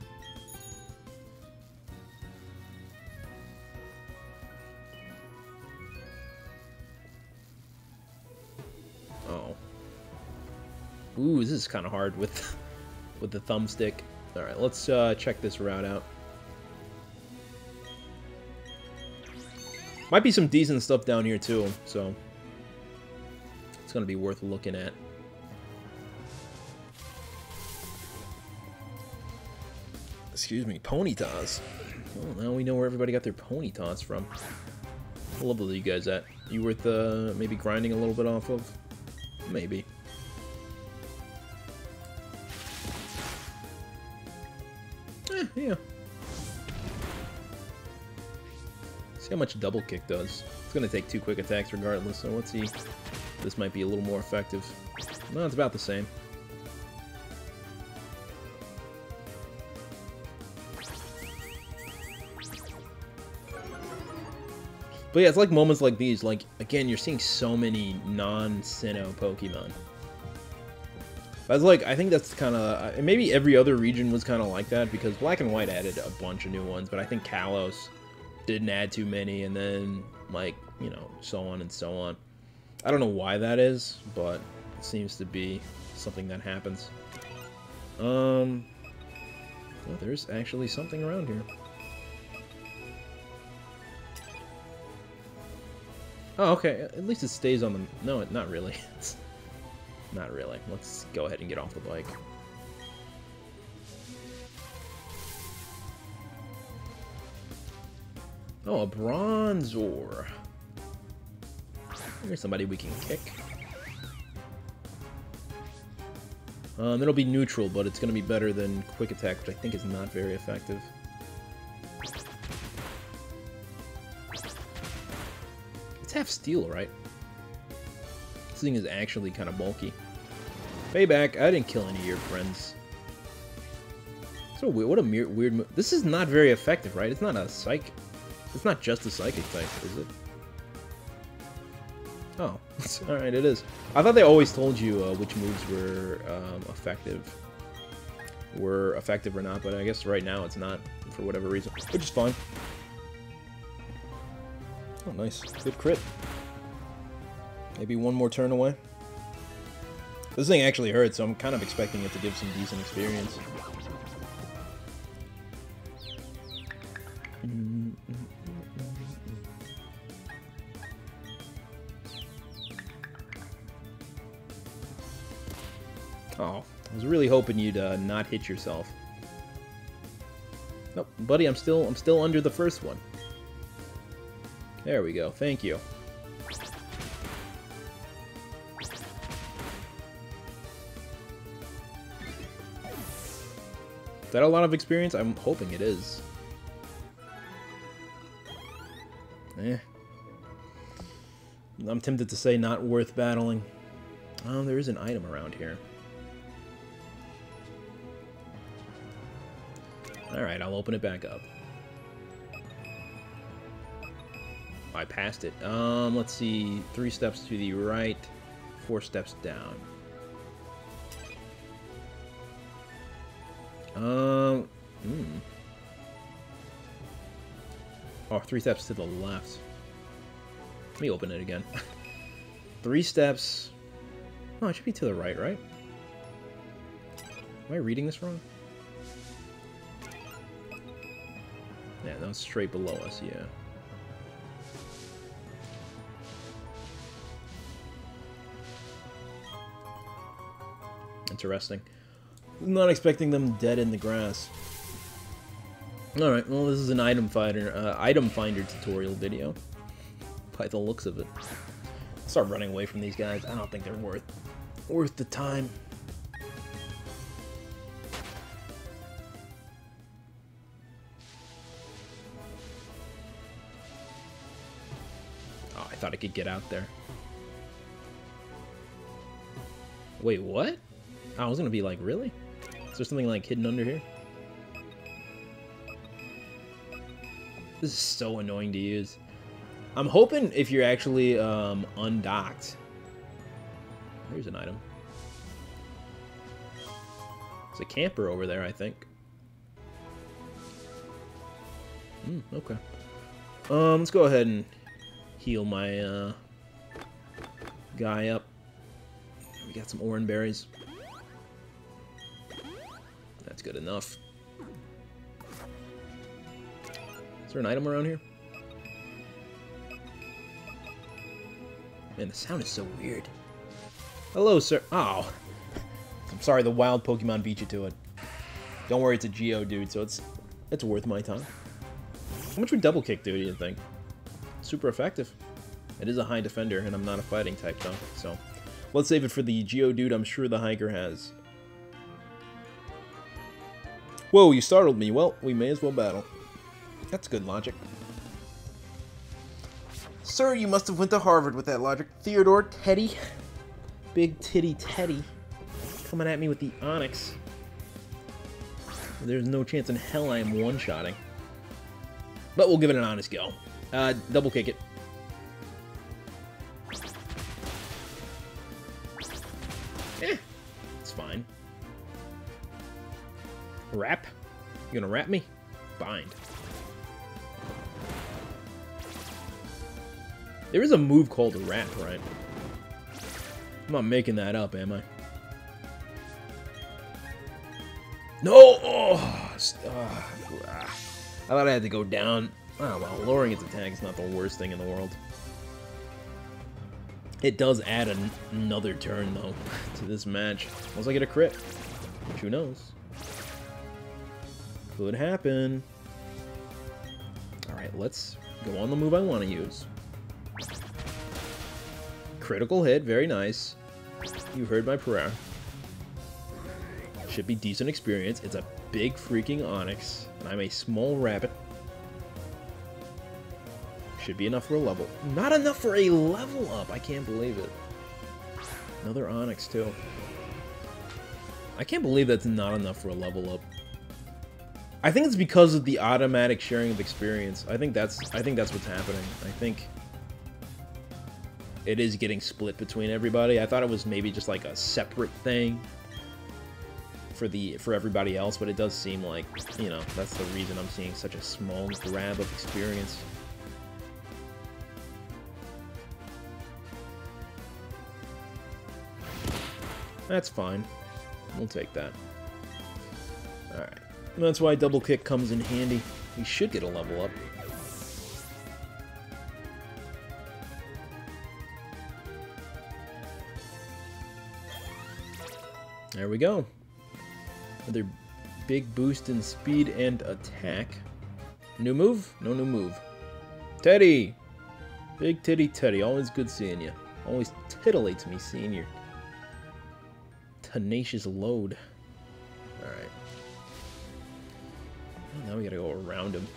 Oh. Ooh, this is kind of hard with the thumbstick. Alright, let's check this route out. Might be some decent stuff down here too, so it's gonna be worth looking at. Excuse me, Ponytas. Well, now we know where everybody got their Ponytas from. What level are you guys at? You worth maybe grinding a little bit off of? Maybe. Yeah. See how much double kick does. It's gonna take 2 quick attacks regardless, so let's see. This might be a little more effective. No, it's about the same. But yeah, it's like moments like these. Like, again, you're seeing so many non-Sinnoh Pokemon. I think that's kind of... maybe every other region was kind of like that, because Black and White added a bunch of new ones, but I think Kalos didn't add too many, and then, like, you know, so on and so on. I don't know why that is, but it seems to be something that happens. Well, there's actually something around here. Oh, okay. At least it stays on the... No, not really. Not really. Let's go ahead and get off the bike. Oh, a Bronzor. Here's somebody we can kick. It'll be neutral, but it's going to be better than Quick Attack, which I think is not very effective. It's half steel, right? This thing is actually kind of bulky. Payback, I didn't kill any of your friends. So weird, what a weird move. This is not very effective, right? It's not a psych... It's not just a psychic type, is it? Oh, alright, it is. I thought they always told you which moves were effective. Were effective or not, but I guess right now it's not, for whatever reason. Which is fine. Oh, nice. Good crit. Maybe one more turn away. This thing actually hurts, so I'm kind of expecting it to give some decent experience. Oh, I was really hoping you'd not hit yourself. Nope, buddy, I'm still under the first one. There we go. Thank you. Is that a lot of experience? I'm hoping it is. Eh. I'm tempted to say not worth battling. Oh, there is an item around here. Alright, I'll open it back up. I passed it. Let's see. 3 steps to the right, 4 steps down. Oh, 3 steps to the left. Let me open it again. 3 steps. Oh, it should be to the right, right? Am I reading this wrong? Yeah, that was straight below us, yeah. Interesting. Not expecting them dead in the grass. Alright, well this is an item finder tutorial video. By the looks of it. Start running away from these guys. I don't think they're worth the time. Oh, I thought I could get out there. Wait, what? I was gonna be like, really? Is there something like hidden under here? This is so annoying to use. I'm hoping if you're actually undocked. Here's an item. There's a camper over there, I think. Okay. Let's go ahead and heal my guy up. We got some orange berries. That's good enough. Is there an item around here? Man, the sound is so weird. Hello, sir. Oh. I'm sorry the wild Pokemon beat you to it. Don't worry, it's a Geodude, so it's worth my time. How much would Double Kick do you think? Super effective. It is a high defender, and I'm not a fighting type, though, so... Let's save it for the Geodude I'm sure the hiker has. Whoa, you startled me. Well, we may as well battle. That's good logic. Sir, you must have went to Harvard with that logic. Theodore, Teddy. Big titty Teddy. Coming at me with the Onyx. There's no chance in hell I am one-shotting. But we'll give it an honest go. Double kick it. It's fine. Wrap? You gonna wrap me? Bind. There is a move called a wrap, right? I'm not making that up, am I? No! Oh, I thought I had to go down. Oh, well, lowering its attack is not the worst thing in the world. It does add another turn, though, to this match. Unless I get a crit. Which, who knows? Could happen. Alright, let's go on the move I want to use. Critical hit, very nice. You heard my prayer. Should be decent experience. It's a big freaking Onyx, and I'm a small rabbit. Should be enough for a level. Not enough for a level up! I can't believe it. Another Onyx, too. I can't believe that's not enough for a level up. I think it's because of the automatic sharing of experience. I think that's what's happening. I think it is getting split between everybody. I thought it was maybe just like a separate thing for everybody else, but it does seem like, you know, that's the reason I'm seeing such a small grab of experience. That's fine. We'll take that. Alright. That's why double kick comes in handy. We should get a level up. There we go. Another big boost in speed and attack. New move? No new move. Teddy! Big Titty Teddy. Always good seeing you. Always titillates me seeing your tenacious load. Alright. Now we gotta go around him.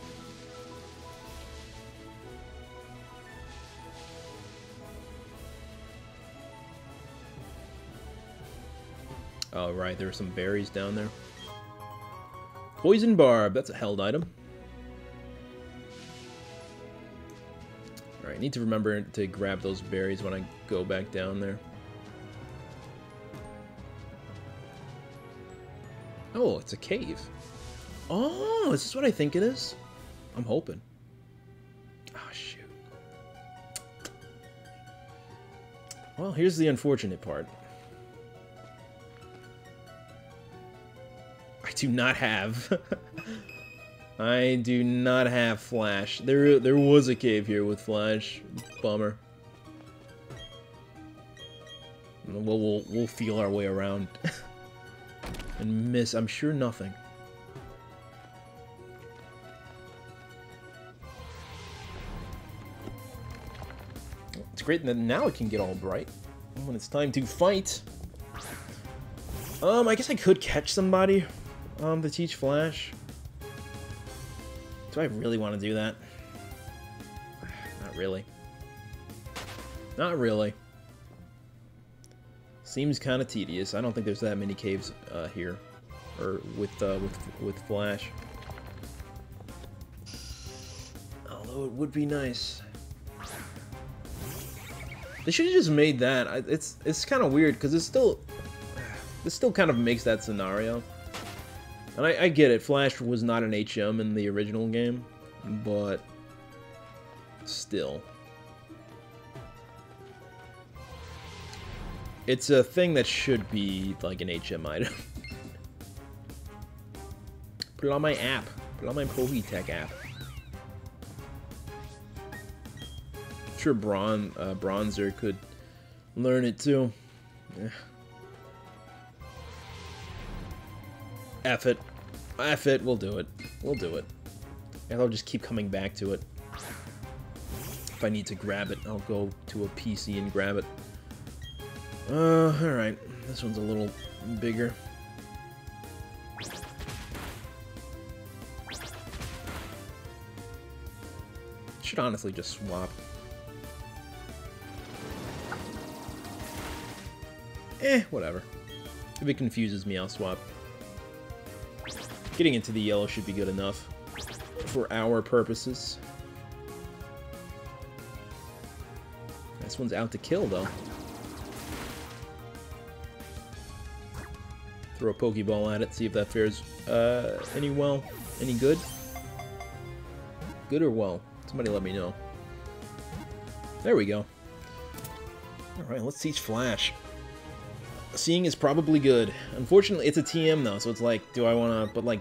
Oh, right, there are some berries down there. Poison Barb, that's a held item. Alright, need to remember to grab those berries when I go back down there. Oh, it's a cave. Oh, is this what I think it is? I'm hoping. Oh, shoot. Well, here's the unfortunate part. I do not have... I do not have Flash. There was a cave here with Flash. Bummer. We'll feel our way around. And miss, I'm sure, nothing. It's great that now it can get all bright when it's time to fight. I guess I could catch somebody to teach Flash. Do I really want to do that? Not really. Not really. Seems kind of tedious. I don't think there's that many caves here, or with Flash. Although it would be nice. They should have just made that. It's kind of weird because this still kind of makes that scenario. And I get it. Flash was not an HM in the original game, but still. It's a thing that should be like an HM item. Put it on my app. Put it on my Pokétech app. I'm sure Bronzer could learn it too. Yeah. F it. F it. We'll do it. We'll do it. And I'll just keep coming back to it. If I need to grab it, I'll go to a PC and grab it. Alright. This one's a little bigger. Should honestly just swap. Whatever. If it confuses me, I'll swap. Getting into the yellow should be good enough for our purposes. This one's out to kill, though. Throw a Pokeball at it, see if that fares any good? Good or well? Somebody let me know. There we go. Alright, let's teach Flash. Seeing is probably good. Unfortunately, it's a TM though, so it's like, do I want to... But like,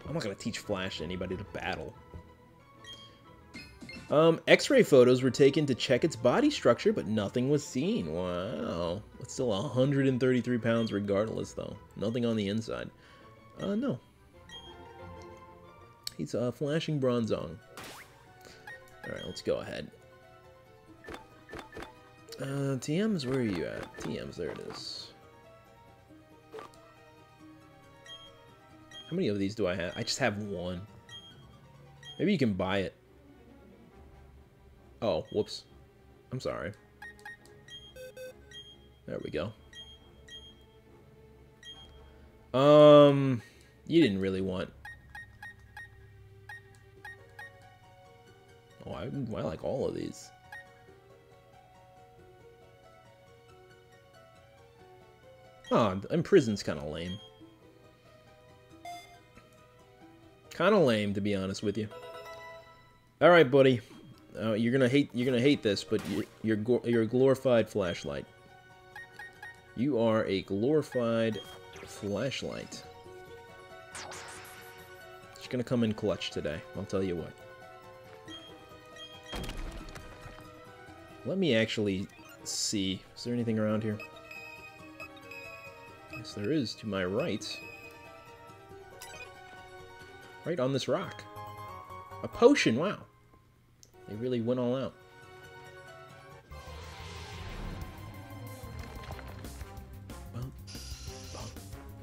I'm not going to teach Flash to anybody to battle. X-ray photos were taken to check its body structure, but nothing was seen. Wow. It's still 133 pounds regardless, though. Nothing on the inside. No. He's flashing Bronzong. Alright, let's go ahead. TMs, where are you at? TMs, there it is. How many of these do I have? I just have one. Maybe you can buy it. Oh, whoops. I'm sorry. There we go. You didn't really want... Oh, I like all of these. Oh, Imprison's kind of lame. Kind of lame, to be honest with you. All right, buddy. You're gonna hate this, but you're a glorified flashlight. You are a glorified flashlight. It's gonna come in clutch today. I'll tell you what. Let me actually see. Is there anything around here? Yes, there is to my right. Right on this rock. A potion, wow. They really went all out. Bum,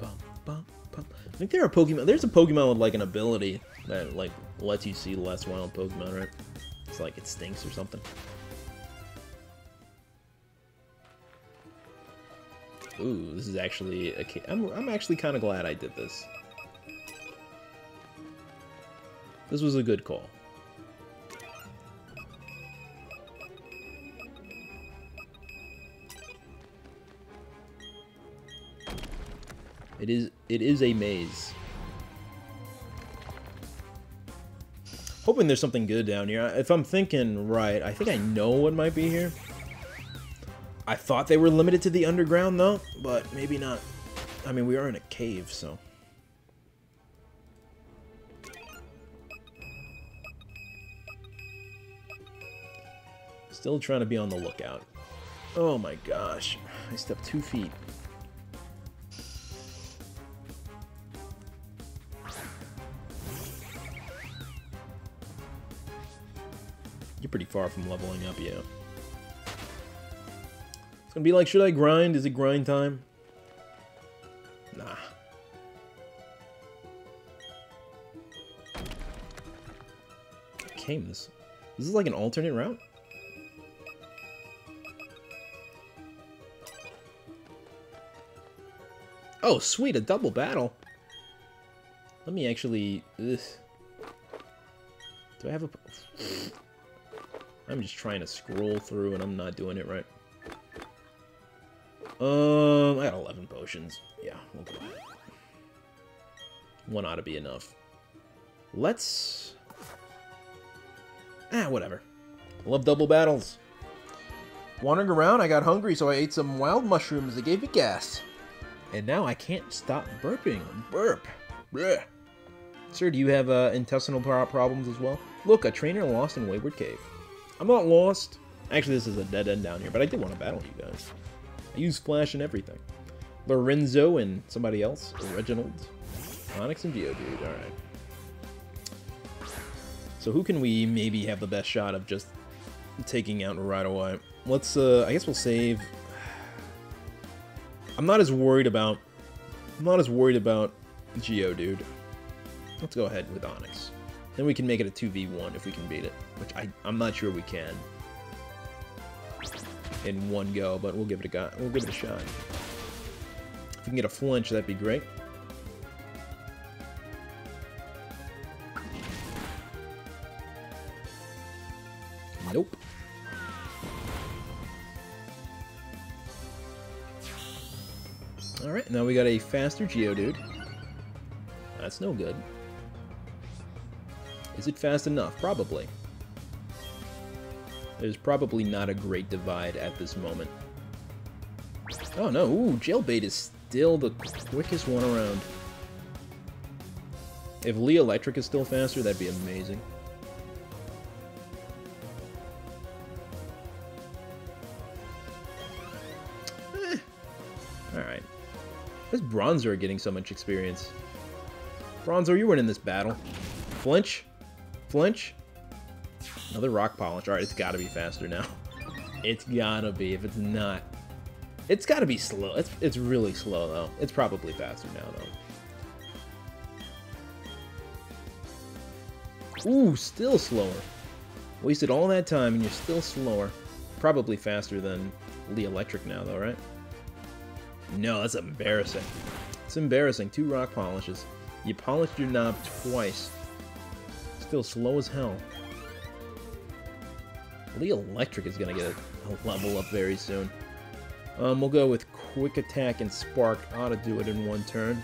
bum, bum, bum, bum. I think there are Pokemon. There's a Pokemon with like an ability that like lets you see less wild Pokemon, right? It's like it stinks or something. Ooh, this is actually a... I'm actually kind of glad I did this. This was a good call. It is a maze. Hoping there's something good down here. If I'm thinking right, I think I know what might be here. I thought they were limited to the underground, though, but maybe not. I mean, we are in a cave, so... Still trying to be on the lookout. Oh my gosh. I stepped 2 feet. You're pretty far from leveling up, yeah. It's gonna be like, should I grind? Is it grind time? Nah. This is like an alternate route? Oh, sweet, a double battle. Let me actually... Ugh. Do I have a... I'm just trying to scroll through and I'm not doing it right. I got 11 potions. Yeah, we'll go ahead. One ought to be enough. Let's... whatever. I love double battles. Wandering around, I got hungry, so I ate some wild mushrooms that gave me gas. And now I can't stop burping. Burp. Blech. Sir, do you have intestinal problems as well? Look, a trainer lost in Wayward Cave. I'm not lost. Actually, this is a dead end down here, but I did want to battle you guys. I use Flash and everything. Lorenzo and somebody else. Reginald. Onyx and Geodude. Alright. So who can we maybe have the best shot of just taking out right away? Let's, I guess we'll save... I'm not as worried about Geodude. Let's go ahead with Onyx. Then we can make it a 2v1 if we can beat it, which I'm not sure we can in one go, but we'll give it a go. We'll give it a shot. If we can get a flinch, that'd be great. Nope. Alright, now we got a faster Geodude. That's no good. Is it fast enough? Probably. There's probably not a great divide at this moment. Oh no, ooh, Jailbait is still the quickest one around. If Lee Electric is still faster, that'd be amazing. Alright. Why's Bronzor getting so much experience? Bronzor, you weren't in this battle. Flinch? Flinch? Another rock polish. Alright, it's gotta be faster now. It's gotta be. If it's not... It's gotta be slow. It's really slow, though. It's probably faster now, though. Ooh, still slower. Wasted all that time, and you're still slower. Probably faster than Lee Electric now, though, right? No, that's embarrassing. It's embarrassing. 2 rock polishes. You polished your knob twice. Still slow as hell. Lee Electric is gonna get a level up very soon. We'll go with Quick Attack and Spark. Ought to do it in one turn.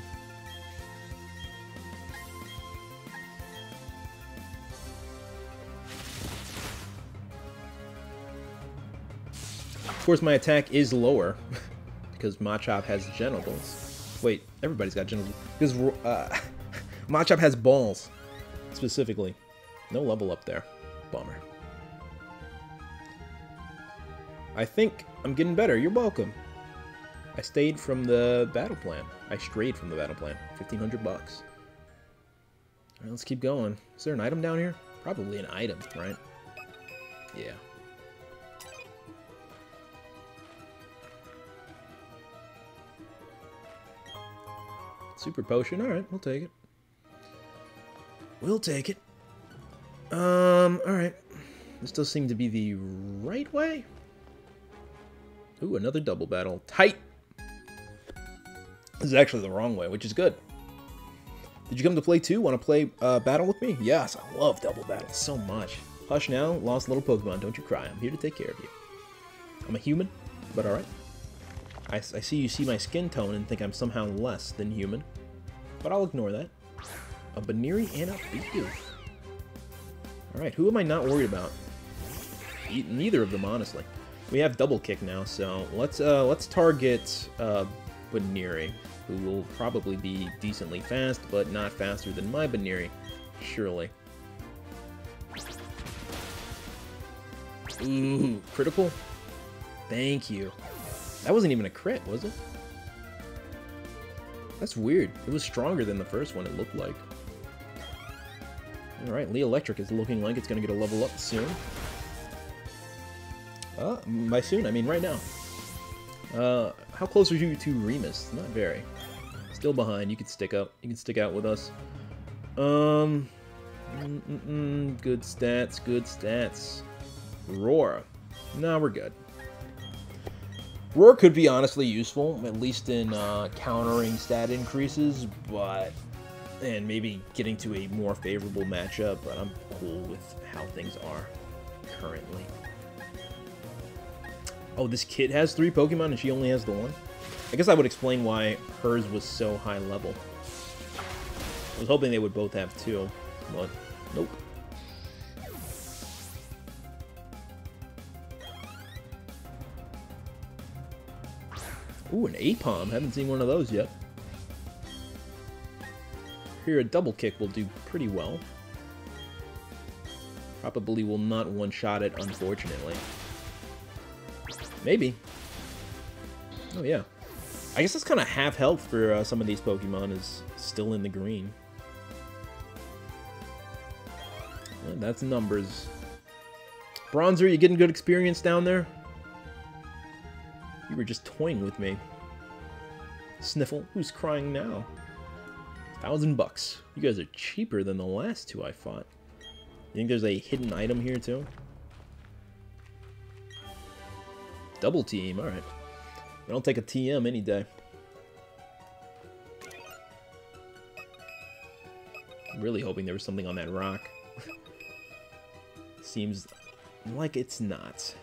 Of course, my attack is lower because Machop has genitals. Wait, everybody's got genitals. Because Machop has balls, specifically. No level up there. Bummer. I think I'm getting better. You're welcome. I stayed from the battle plan. I strayed from the battle plan. 1,500 bucks. All right, let's keep going. Is there an item down here? Probably an item, right? Yeah. Super potion. All right, we'll take it. We'll take it. All right. This does seem to be the right way. Ooh, another double battle. Tight! This is actually the wrong way, which is good. Did you come to play too? Want to play battle with me? Yes, I love double battles so much. Hush now, lost little Pokemon. Don't you cry. I'm here to take care of you. I'm a human, but alright. I see you see my skin tone and think I'm somehow less than human. But I'll ignore that. A Baniri and a Bidoof. Alright, who am I not worried about? Neither of them, honestly. We have double kick now, so let's target Baniri, who will probably be decently fast, but not faster than my Baniri, surely. Ooh, critical? Thank you. That wasn't even a crit, was it? That's weird. It was stronger than the first one, it looked like. Alright, Lee Electric is looking like it's going to get a level up soon. By soon, I mean right now. How close are you to Remus? Not very. Still behind. You could stick up. You can stick out with us. Good stats, good stats. Roar. No, we're good. Roar could be honestly useful, at least in countering stat increases, but... and maybe getting to a more favorable matchup, but I'm cool with how things are currently. Oh, this kid has 3 Pokemon and she only has the 1? I guess I would explain why hers was so high level. I was hoping they would both have 2, but nope. Ooh, an Apom. Haven't seen one of those yet. Here, a double kick will do pretty well. Probably will not one-shot it, unfortunately. Maybe. Oh, yeah. I guess that's kind of half health for some of these Pokemon is still in the green. Well, that's numbers. Bronzer, you getting good experience down there? You were just toying with me. Sniffle, who's crying now? 1,000 bucks. You guys are cheaper than the last 2 I fought. You think there's a hidden item here too? Double team, alright. I'll take a TM any day. I'm really hoping there was something on that rock. Seems like it's not.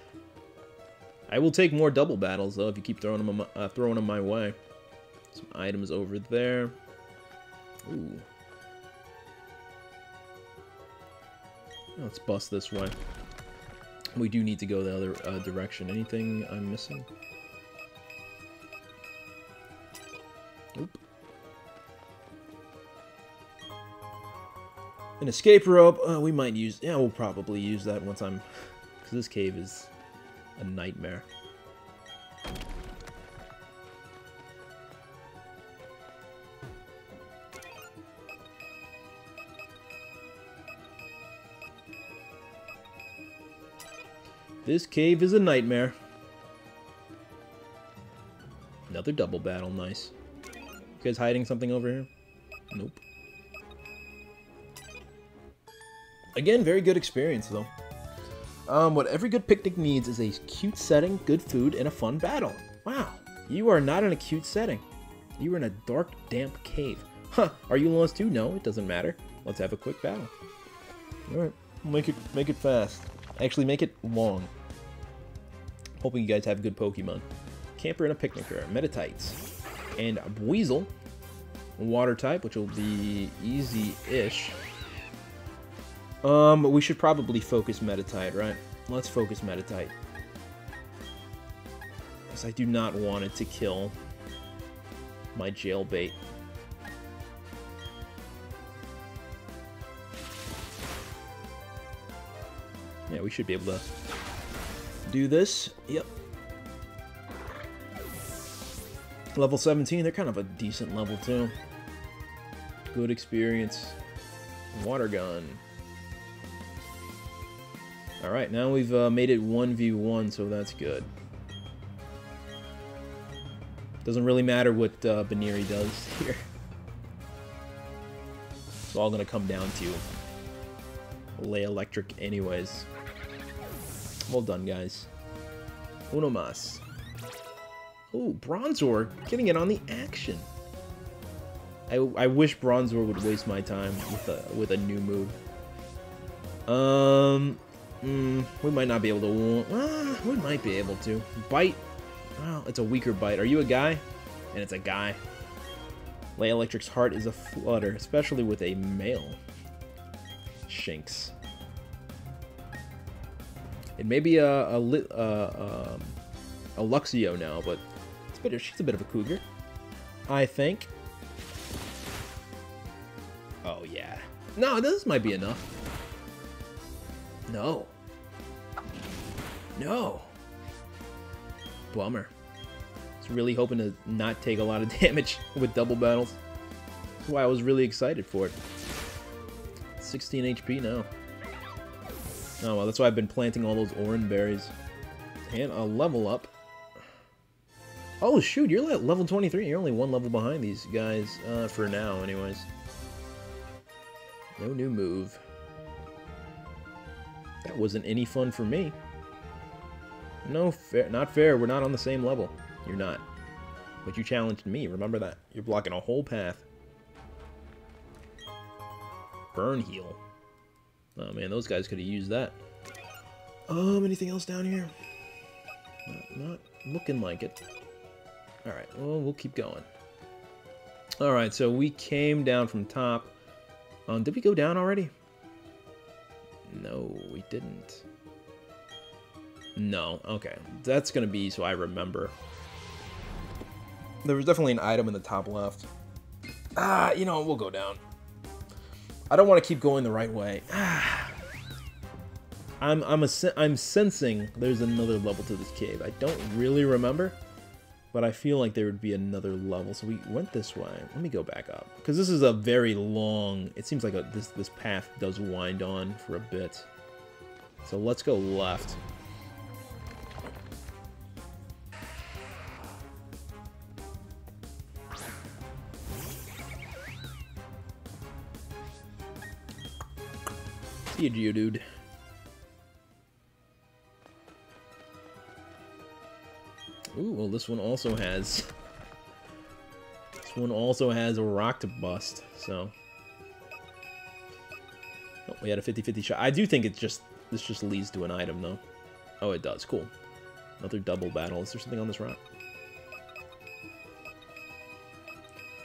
I will take more double battles though if you keep throwing them my way. Some items over there. Ooh. Let's bust this way. We do need to go the other direction. Anything I'm missing? Nope. An escape rope. We might use... yeah, we'll probably use that once I'm... because this cave is a nightmare. This cave is a nightmare. Another double battle, nice. You guys hiding something over here? Nope. Again, very good experience, though. What every good picnic needs is a cute setting, good food, and a fun battle. Wow, you are not in a cute setting. You are in a dark, damp cave. Huh, are you lost too? No, it doesn't matter. Let's have a quick battle. Alright, make it fast. Actually, make it long. Hoping you guys have good Pokemon. camper and a picnicker. Metatites. And a Weasel. Water type, which will be easy-ish. But we should probably focus Metatite, right? Let's focus Metatite. Because I do not want it to kill my jailbait. Yeah, we should be able to do this. Yep. Level 17, they're kind of a decent level too. Good experience. Water gun. Alright, now we've made it 1v1, so that's good. Doesn't really matter what Baneri does here. It's all going to come down to Lay Electric anyways. Well done, guys. Uno mas. Oh, Bronzor, getting in on the action. I wish Bronzor would waste my time with a new move. We might not be able to. We might be able to. Bite. Well, it's a weaker bite. Are you a guy? And it's a guy. Lay Electric's heart is a flutter, especially with a male. Shinx. It may be a Luxio now, but she's a bit of a cougar, I think. Oh yeah. No, this might be enough. No. No. Bummer. I was really hoping to not take a lot of damage with double battles. That's why I was really excited for it. 16 HP now. Oh well, that's why I've been planting all those orange berries. And a level up. Oh shoot, you're at level 23. You're only one level behind these guys, for now anyways. No new move. That wasn't any fun for me. No, fair, not fair. We're not on the same level. You're not. But you challenged me. Remember that. You're blocking a whole path. Burn heal. Oh man, those guys could have used that. Anything else down here? Not looking like it. Alright, well, we'll keep going. Alright, so we came down from top. Did we go down already? No, we didn't. No, okay. That's gonna be so I remember. There was definitely an item in the top left. You know, we'll go down. I don't want to keep going the right way. I'm sensing there's another level to this cave. I don't really remember, but I feel like there would be another level. So we went this way. Let me go back up, because this is a very long. It seems like this path does wind on for a bit. So let's go left. See you, Geodude. Ooh, well, this one also has. This one also has a rock to bust. So, oh, we had a 50-50 shot. I do think this just leads to an item, though. Oh, it does. Cool. Another double battle. Is there something on this rock?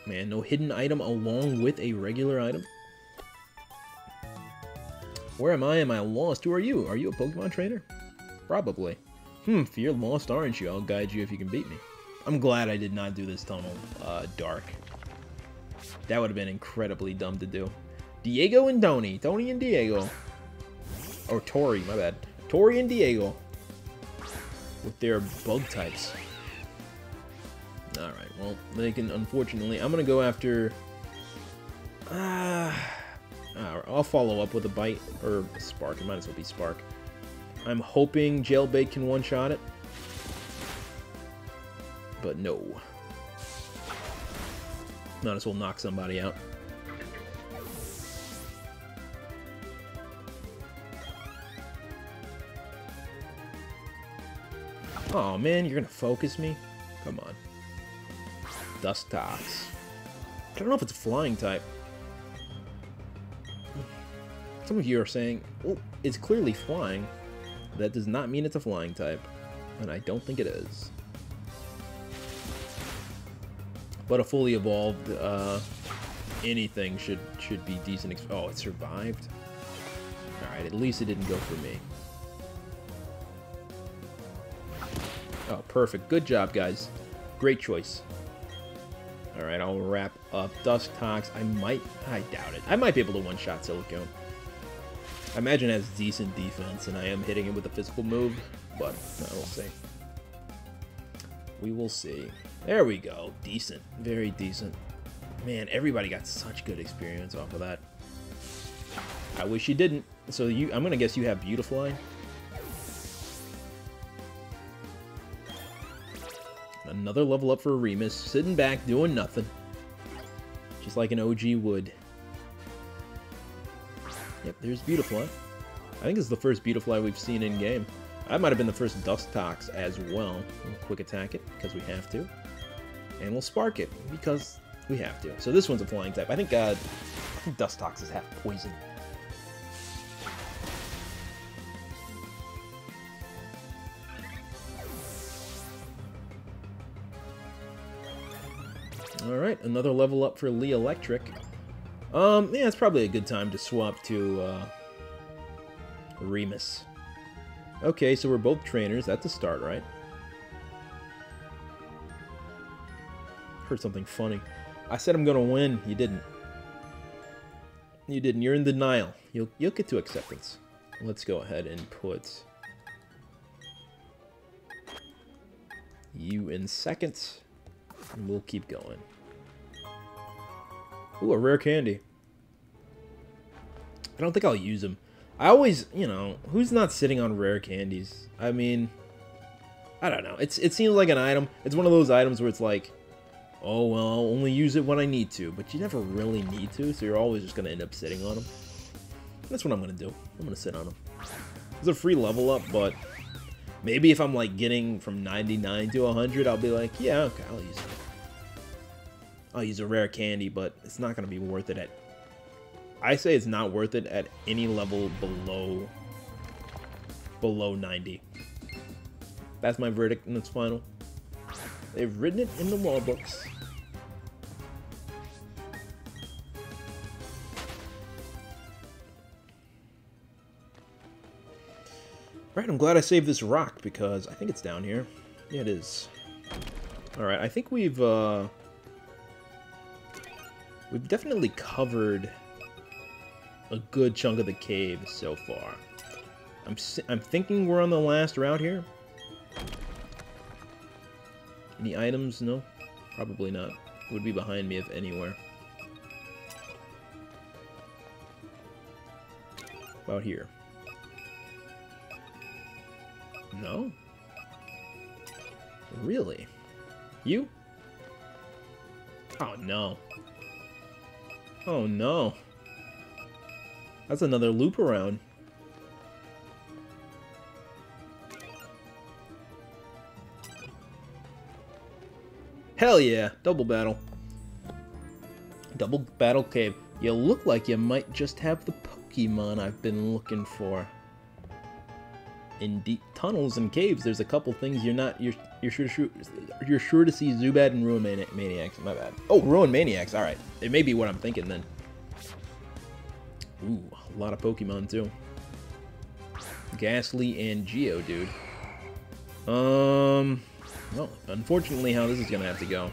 Man, no hidden item along with a regular item. Where am I? Am I lost? Who are you? Are you a Pokemon trainer? Probably. If you're lost, aren't you? I'll guide you if you can beat me. I'm glad I did not do this tunnel dark. That would have been incredibly dumb to do. Diego and Tony. Tony and Diego. Or Tori, my bad. Tori and Diego. With their bug types. Alright, well, they can, unfortunately... I'm gonna go after... I'll follow up with a bite, or a spark. It might as well be spark. I'm hoping Jailbait can one-shot it. But no. Might as well knock somebody out. Oh man, you're gonna focus me? Come on. Dustox. I don't know if it's a flying type. Some of you are saying, oh, it's clearly flying. That does not mean it's a flying type. And I don't think it is. But a fully evolved anything should be decent. Oh, it survived. All right, at least it didn't go for me. Oh, perfect. Good job, guys. Great choice. All right, I'll wrap up Dustox. I doubt it. I might be able to one-shot Silicone. I imagine it has decent defense, and I am hitting it with a physical move, but we'll see. We will see. There we go. Decent. Very decent. Man, everybody got such good experience off of that. I wish you didn't. So I'm gonna guess you have Beautifly. Another level up for Remus, sitting back, doing nothing. Just like an OG would. Yep, there's Beautifly. I think it's the first Beautifly we've seen in-game. I might have been the first Dustox as well. We'll quick attack it, because we have to. And we'll Spark it, because we have to. So this one's a flying type. I think Dustox is half poison. Alright, another level up for Lee Electric. Yeah, it's probably a good time to swap to Remus. Okay, so we're both trainers. That's a start, right? Heard something funny. I said I'm gonna win. You didn't. You didn't. You're in denial. You'll get to acceptance. Let's go ahead and put you in second, and we'll keep going. Ooh, a rare candy. I don't think I'll use them. I always, you know, who's not sitting on rare candies? I mean, I don't know. It seems like an item. It's one of those items where it's like, oh, well, I'll only use it when I need to. But you never really need to, so you're always just going to end up sitting on them. That's what I'm going to do. I'm going to sit on them. It's a free level up, but maybe if I'm, like, getting from 99 to 100, I'll be like, yeah, okay, I'll use it. I'll use a rare candy, but it's not going to be worth it at... I say it's not worth it at any level below 90. That's my verdict, and it's final. They've written it in the law books. Right, I'm glad I saved this rock, because I think it's down here. Yeah, it is. Alright, I think we've definitely covered a good chunk of the cave so far. I'm thinking we're on the last route here. Any items? No? Probably not. Would be behind me if anywhere. About here. No? Really? You? Oh no. Oh no. That's another loop around. Hell yeah! Double battle. Double battle cave. You look like you might just have the Pokemon I've been looking for. In deep tunnels and caves, there's a couple things you're sure to see Zubat and Ruin Maniacs. My bad. Oh, Ruin Maniacs. All right, it may be what I'm thinking then. Ooh, a lot of Pokemon too. Ghastly and Geodude. Well, unfortunately, how this is gonna have to go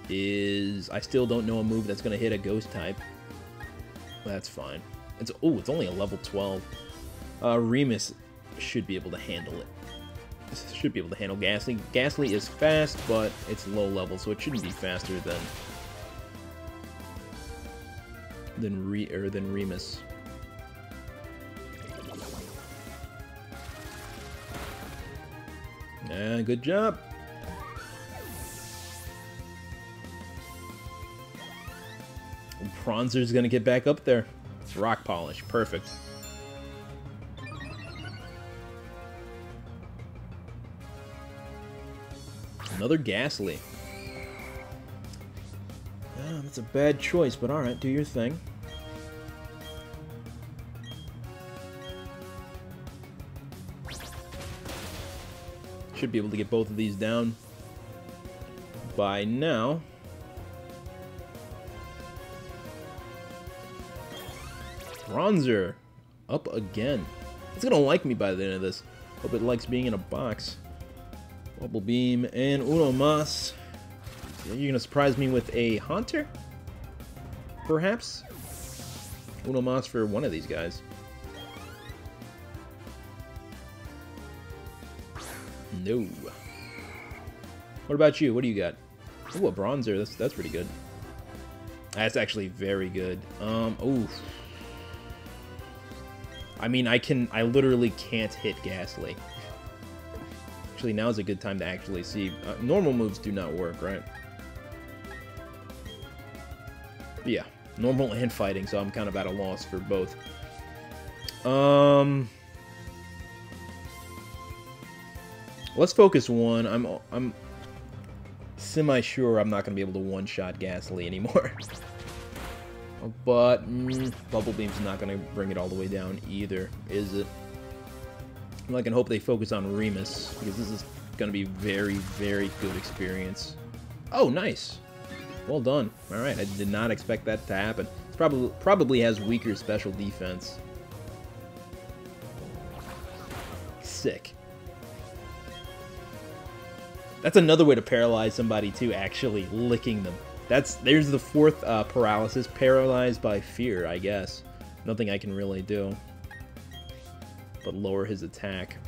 is I still don't know a move that's gonna hit a Ghost type. That's fine. It's only a level 12. Remus should be able to handle it. Should be able to handle Ghastly. Ghastly is fast, but it's low level, so it shouldn't be faster than Remus. Good job. Bronzer's gonna get back up there. Rock Polish, perfect. Another Ghastly. That's a bad choice, but alright, do your thing. Should be able to get both of these down. by now. Bronzer. Up again. It's gonna like me by the end of this. Hope it likes being in a box. Bubble Beam and Uno Mas. You're gonna surprise me with a Haunter? Perhaps? Uno Mas for one of these guys. No. What about you? What do you got? Ooh, a Bronzer. That's pretty good. That's actually very good. Ooh. I mean, I literally can't hit Ghastly. Actually, now's a good time to actually see. Normal moves do not work, right? Yeah, normal and fighting, so I'm kind of at a loss for both. Let's focus one. I'm semi-sure I'm not going to be able to one-shot Ghastly anymore. But Bubble Beam's not going to bring it all the way down either, is it? Well, I can hope they focus on Remus, because this is going to be very, very good experience. Oh, nice. Well done. Alright, I did not expect that to happen. It probably has weaker special defense. Sick. That's another way to paralyze somebody too, actually licking them. There's the fourth paralysis, paralyzed by fear, I guess. Nothing I can really do but lower his attack.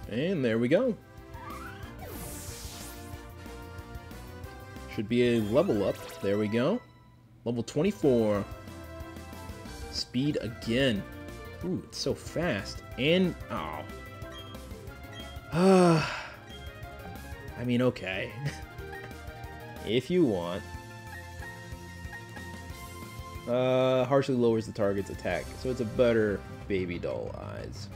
And there we go. Should be a level up. There we go. Level 24. Speed again. Ooh, it's so fast. And, oh. I mean, okay. If you want. Harshly lowers the target's attack. So it's a better Baby Doll Eyes.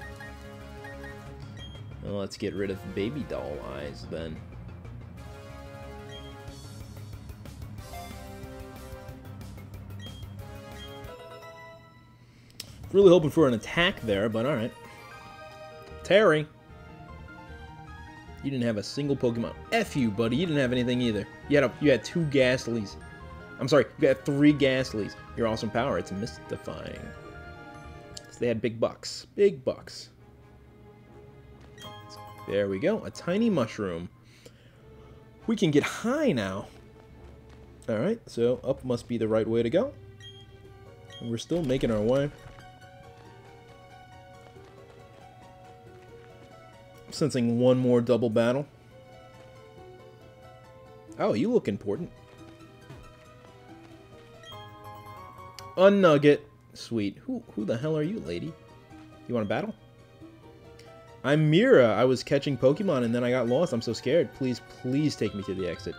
Well, let's get rid of Baby Doll Eyes then. Really hoping for an attack there, but alright. Terry. You didn't have a single Pokemon. F you, buddy. You didn't have anything either. You had 2 Ghastlies. I'm sorry, you had 3 Ghastlies. Your awesome power, it's mystifying. So they had big bucks. Big bucks. There we go. A tiny mushroom. We can get high now. Alright, so up must be the right way to go. And we're still making our way. Sensing one more double battle. Oh, you look important. Unnugget. Sweet. Who the hell are you, lady? You want to battle? I'm Mira. I was catching Pokemon and then I got lost. I'm so scared. Please, please take me to the exit.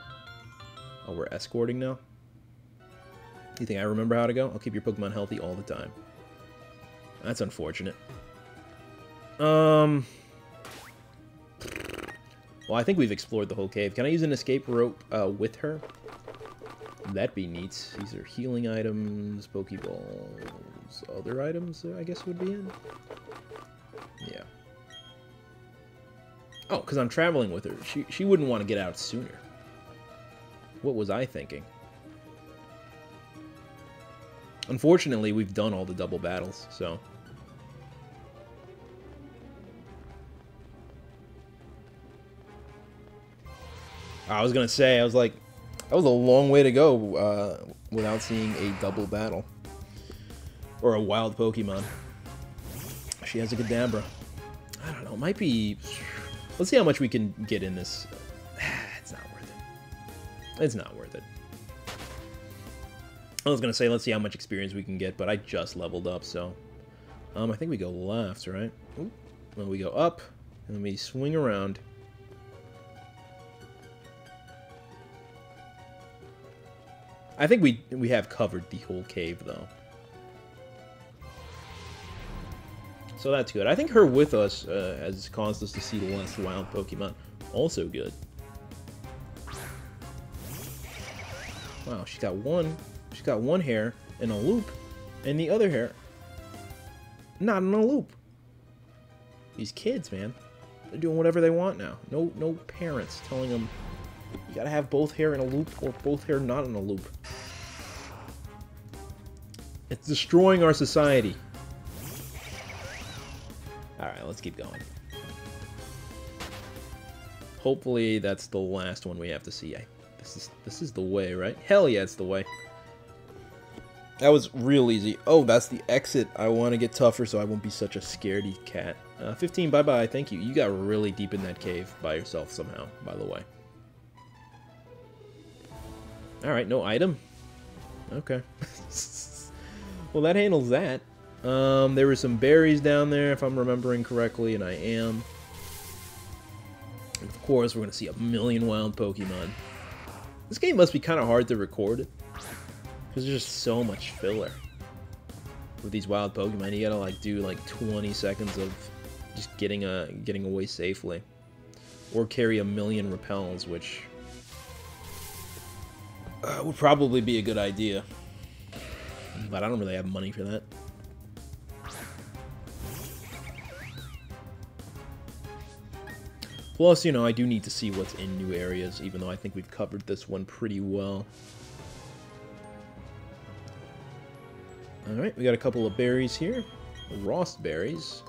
Oh, we're escorting now? You think I remember how to go? I'll keep your Pokemon healthy all the time. That's unfortunate. Well, I think we've explored the whole cave. Can I use an escape rope with her? That'd be neat. These are healing items, Pokeballs, other items, I guess would be in. Yeah. Oh, because I'm traveling with her. She wouldn't want to get out sooner. What was I thinking? Unfortunately, we've done all the double battles, so... I was gonna say, I was like, that was a long way to go without seeing a double battle. Or a wild Pokemon. She has a Kadabra. I don't know, it might be... Let's see how much we can get in this. It's not worth it. It's not worth it. I was gonna say, let's see how much experience we can get, but I just leveled up, so... I think we go left, right? Ooh. Then we go up, and then we swing around. I think we have covered the whole cave, though. So that's good. I think her with us has caused us to see less wild Pokemon. Also good. Wow, she's got one hair in a loop, and the other hair not in a loop. These kids, man, they're doing whatever they want now. No parents telling them you gotta have both hair in a loop or both hair not in a loop. It's destroying our society. Alright, let's keep going. Hopefully that's the last one we have to see. This is the way, right? Hell yeah, it's the way. That was real easy. Oh, that's the exit. I want to get tougher so I won't be such a scaredy cat. 15, bye-bye. Thank you. You got really deep in that cave by yourself somehow, by the way. Alright, no item? Okay. Well, that handles that. There were some berries down there, if I'm remembering correctly, and I am. And of course, we're going to see a million wild Pokemon. This game must be kind of hard to record, because there's just so much filler with these wild Pokemon. You gotta like do like 20 seconds of just getting away safely, or carry a million repels, which would probably be a good idea. But I don't really have money for that. Plus, you know, I do need to see what's in new areas, even though I think we've covered this one pretty well. Alright, we got a couple of berries here. Rost berries.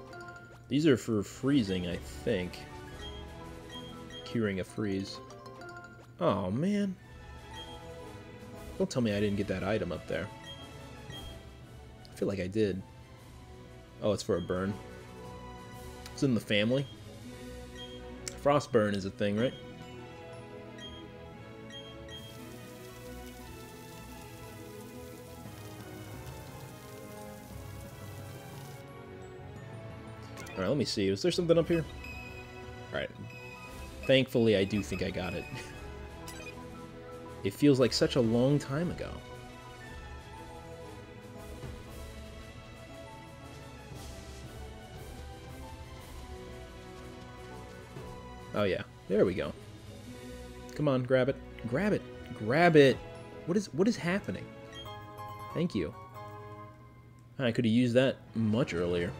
These are for freezing, I think. Curing a freeze. Oh, man. Don't tell me I didn't get that item up there. I feel like I did. Oh, it's for a burn. It's in the family. Frostburn is a thing, right? Alright, let me see. Was there something up here? Alright. Thankfully, I do think I got it. It feels like such a long time ago. Oh yeah, there we go. Come on, grab it. Grab it. Grab it. What is happening? Thank you. I could have used that much earlier.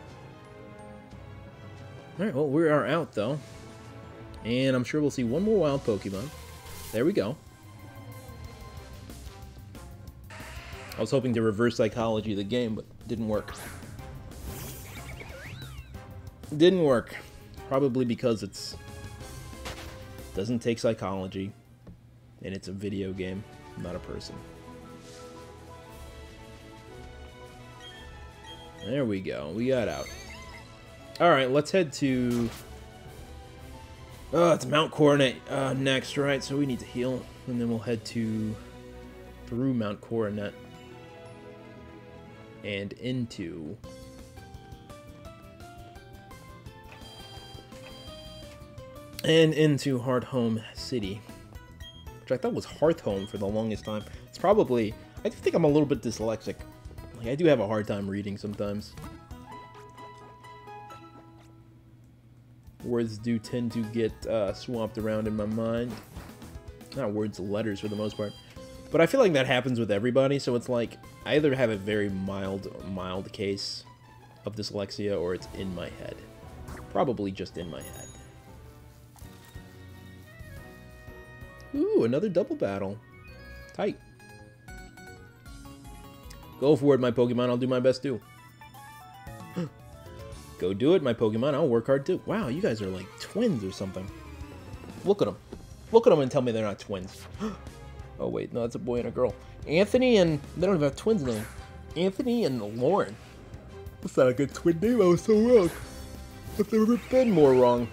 Alright, well, we are out, though. And I'm sure we'll see one more wild Pokemon. There we go. I was hoping to reverse psychology of the game, but it didn't work. It didn't work. Probably because it's... doesn't take psychology, and it's a video game, not a person. There we go. We got out. Alright, let's head to... it's Mount Coronet next, right? So we need to heal, and then we'll head through Mount Coronet and into... Hearthome City, which I thought was Hearthome for the longest time. It's probably... I think I'm a little bit dyslexic. Like, I do have a hard time reading sometimes. Words do tend to get swapped around in my mind. Not words, letters for the most part. But I feel like that happens with everybody, so it's like, I either have a very mild case of dyslexia, or it's in my head. Probably just in my head. Ooh, another double battle. Tight. Go for it, my Pokemon. I'll do my best, too. Go do it, my Pokemon. I'll work hard, too. Wow, you guys are like twins or something. Look at them. Look at them and tell me they're not twins. Oh, wait. No, it's a boy and a girl. Anthony and... They don't even have twins names. Anthony and Lauren. That's not a good twin name. I was so wrong. I've never been more wrong.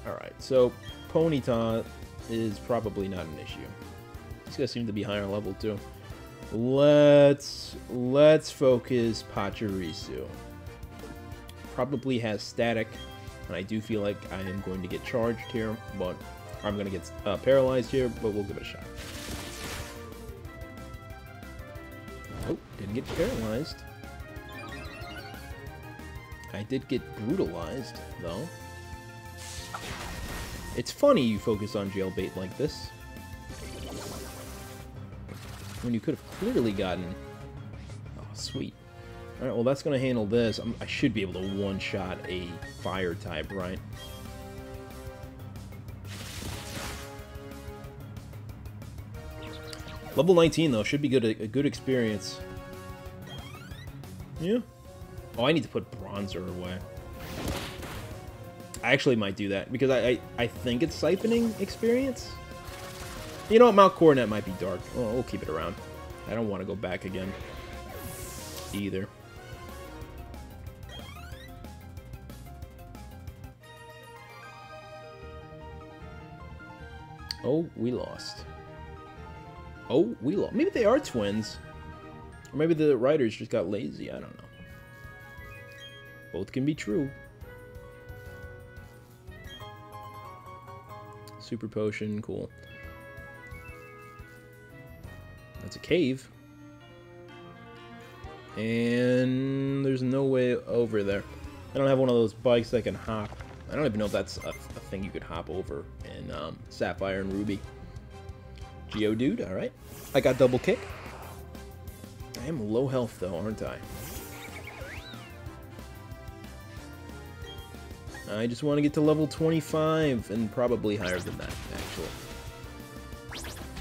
Alright, so Ponyta is probably not an issue. These guys seem to be higher level, too. Let's focus Pachirisu. Probably has static, and I do feel like I am going to get charged here, but I'm going to get paralyzed here, but we'll give it a shot. Oh, didn't get paralyzed. I did get brutalized, though. It's funny you focus on jailbait like this. when you could have clearly gotten... Oh, sweet. Alright, well that's going to handle this. I should be able to one-shot a fire type, right? Level 19, though, should be a good experience. Yeah. Oh, I need to put Bronzer away. I actually might do that, because I think it's siphoning experience. You know what, Mount Coronet might be dark. Well, we'll keep it around. I don't want to go back again. Either. Oh, we lost. Oh, we lost. Maybe they are twins. Or maybe the writers just got lazy. I don't know. Both can be true. Super potion, cool. That's a cave. And there's no way over there. I don't have one of those bikes that can hop. I don't even know if that's a thing you could hop over in Sapphire and Ruby. Geodude, alright. I got double kick. I am low health though, aren't I? I just want to get to level 25, and probably higher than that, actually.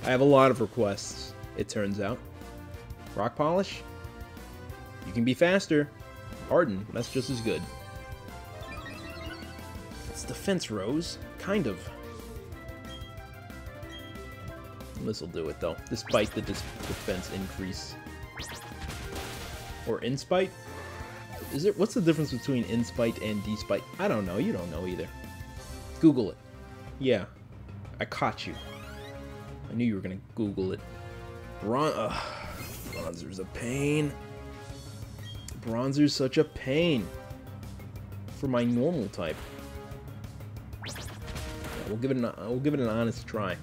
I have a lot of requests, it turns out. Rock Polish? You can be faster. Harden, that's just as good. It's Defense Rose, kind of. This'll do it, though, despite the defense increase. Or Inspite? Is it? What's the difference between Inspite and Despite? I don't know. You don't know either. Google it. Yeah. I caught you. I knew you were going to Google it. Bronzer's a pain. Bronzer's such a pain. For my normal type. Yeah, we'll give it an honest try.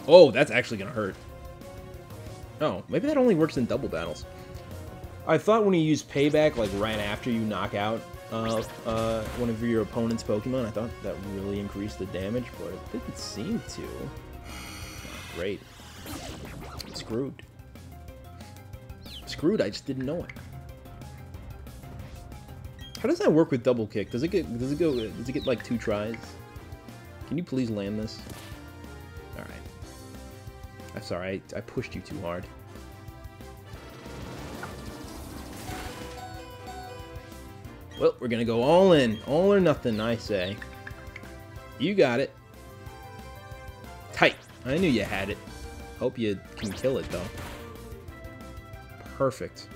Oh, that's actually going to hurt. Oh, maybe that only works in double battles. I thought when you use Payback, like right after you knock out one of your opponent's Pokemon, I thought that really increased the damage, but it didn't seem to. Oh, great. Screwed. Screwed, I just didn't know it. How does that work with double kick? Does it get like 2 tries? Can you please land this? Alright. I'm sorry, I pushed you too hard. Well, we're gonna go all in. All or nothing, I say. You got it. Tight. I knew you had it. Hope you can kill it, though. Perfect.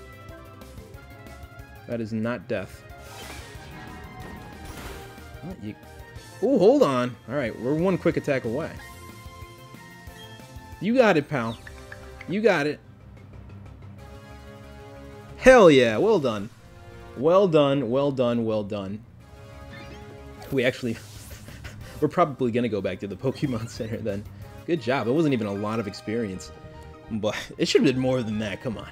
That is not death. Oh, hold on. Alright, we're one quick attack away. You got it, pal. You got it. Hell yeah, well done. Well done, well done, well done. We actually... we're probably going to go back to the Pokemon Center then. Good job. It wasn't even a lot of experience. But it should have been more than that, come on.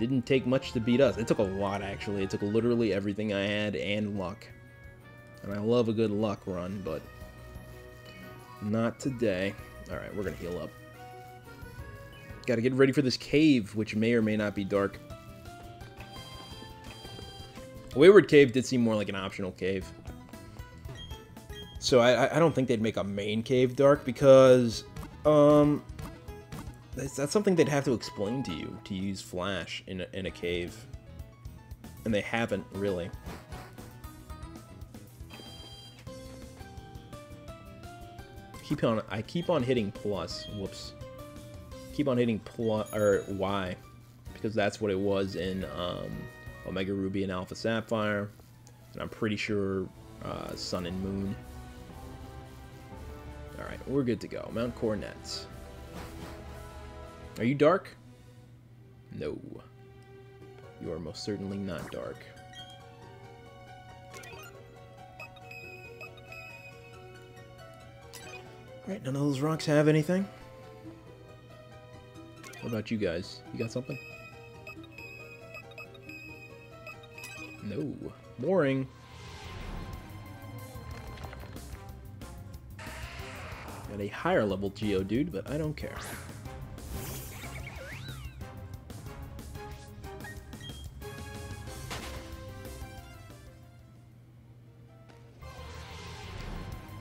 Didn't take much to beat us. It took a lot, actually. It took literally everything I had and luck. And I love a good luck run, but... not today. Alright, we're gonna heal up. Gotta get ready for this cave, which may or may not be dark. Wayward Cave did seem more like an optional cave. So I don't think they'd make a main cave dark, because... that's something they'd have to explain to you, to use Flash in a cave. And they haven't, really. I keep on hitting plus. Whoops. Keep on hitting plus or Y, because that's what it was in Omega Ruby and Alpha Sapphire, and I'm pretty sure Sun and Moon. All right, we're good to go. Mount Coronet. Are you dark? No. You are most certainly not dark. Alright, none of those rocks have anything. What about you guys? You got something? No. Boring. Got a higher level Geodude, but I don't care.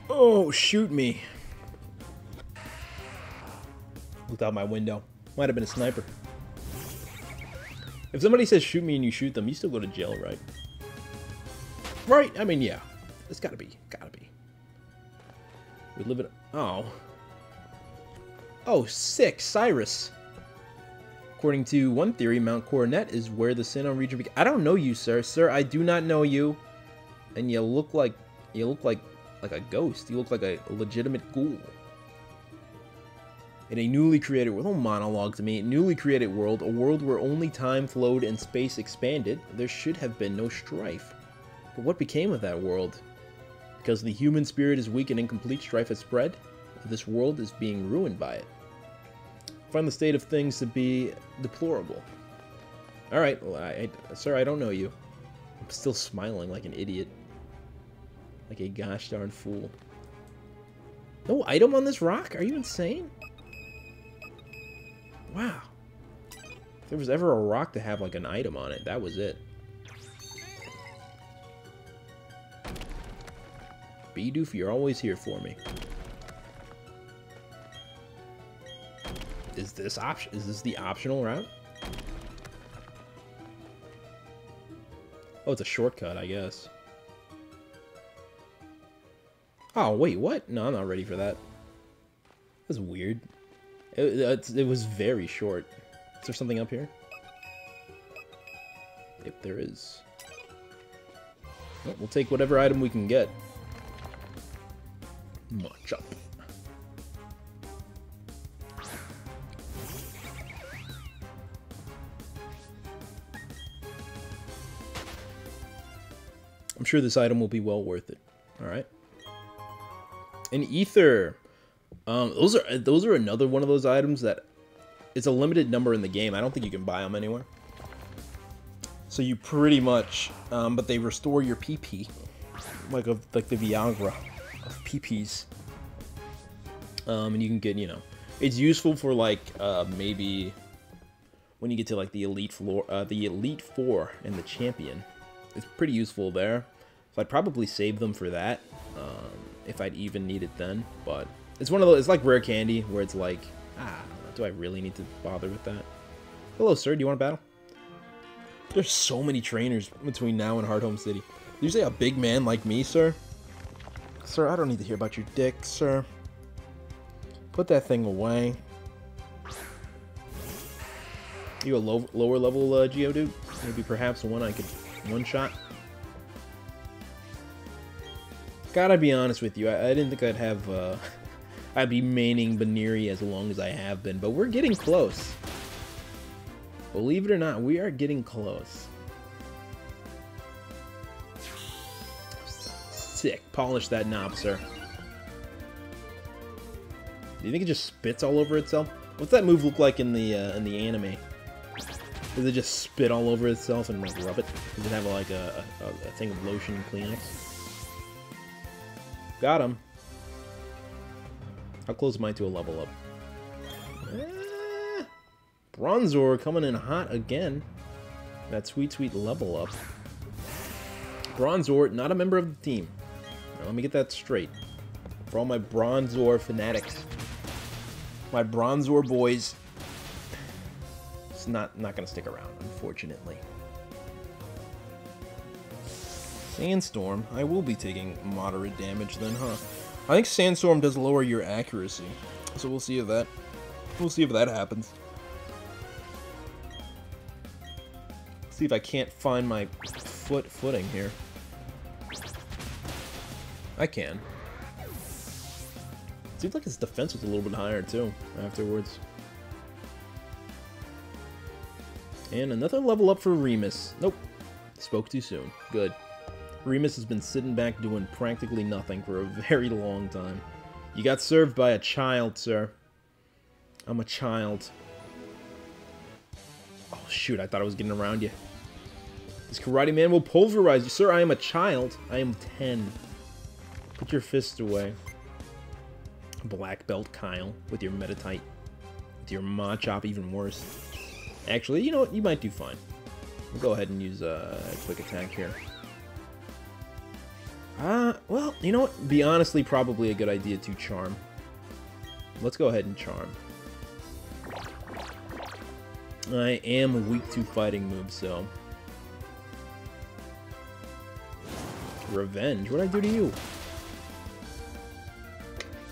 Oh, shoot me. Looked out my window. Might have been a sniper. If somebody says shoot me and you shoot them, you still go to jail, right? Right? I mean, yeah. It's gotta be. Gotta be. We live in... Oh. Oh, sick. Cyrus. According to one theory, Mount Coronet is where the Sinnoh region begins. I don't know you, sir. Sir, I do not know you. And you look like a ghost. You look like a legitimate ghoul. In a newly created world, don't monologue to me, newly created world, a world where only time flowed and space expanded, there should have been no strife. But what became of that world? Because the human spirit is weak and incomplete, strife has spread, this world is being ruined by it. I find the state of things to be deplorable. Alright, well, sir, I don't know you. I'm still smiling like an idiot. Like a gosh darn fool. No item on this rock? Are you insane? Wow. If there was ever a rock to have like an item on it, that was it. Bidoof, you're always here for me. Is this the optional route? Oh, it's a shortcut, I guess. Oh, wait, what? No, I'm not ready for that. That's weird. It was very short. Is there something up here? If there is. Well, we'll take whatever item we can get. Much up. I'm sure this item will be well worth it. Alright. An ether. Those are another one of those items that it's a limited number in the game. I don't think you can buy them anywhere. So you pretty much, but they restore your PP, like the Viagra of PPs. And you can get, you know, it's useful for like maybe when you get to like the Elite Four and the Champion. It's pretty useful there. So I'd probably save them for that if I'd even need it then, but. It's one of those, it's like rare candy, where it's like, do I really need to bother with that? Hello, sir, do you want to battle? There's so many trainers between now and Hardhome City. Did you say a big man like me, sir? Sir, I don't need to hear about your dick, sir. Put that thing away. You a lower level Geodude? Maybe perhaps one I could one-shot? Gotta be honest with you, I didn't think I'd have, I'd be maining Baneri as long as I have been, but we're getting close. Believe it or not, we are getting close. Sick. Polish that knob, sir. Do you think it just spits all over itself? What's that move look like in the anime? Does it just spit all over itself and like rub it? Does it have like a thing of lotion and Kleenex? Got him. How close am I to a level up? Bronzor coming in hot again. That sweet, sweet level up. Bronzor, not a member of the team. Now, let me get that straight. For all my Bronzor fanatics. My Bronzor boys. It's not going to stick around, unfortunately. Sandstorm. I will be taking moderate damage then, huh? I think Sandstorm does lower your accuracy, so we'll see if that happens. See if I can't find my footing here. I can. Seems like his defense was a little bit higher too afterwards. And another level up for Remus. Nope. Spoke too soon. Good. Remus has been sitting back doing practically nothing for a very long time. You got served by a child, sir. I'm a child. Oh, shoot. I thought I was getting around you. This karate man will pulverize you. Sir, I am a child. I am 10. Put your fist away. Black Belt Kyle with your Meditite. With your Machop, even worse. Actually, you know what? You might do fine. We'll go ahead and use a quick attack here. Well, you know what? Be honestly probably a good idea to Charm. Let's go ahead and Charm. I am weak to fighting moves, so... Revenge? What'd I do to you?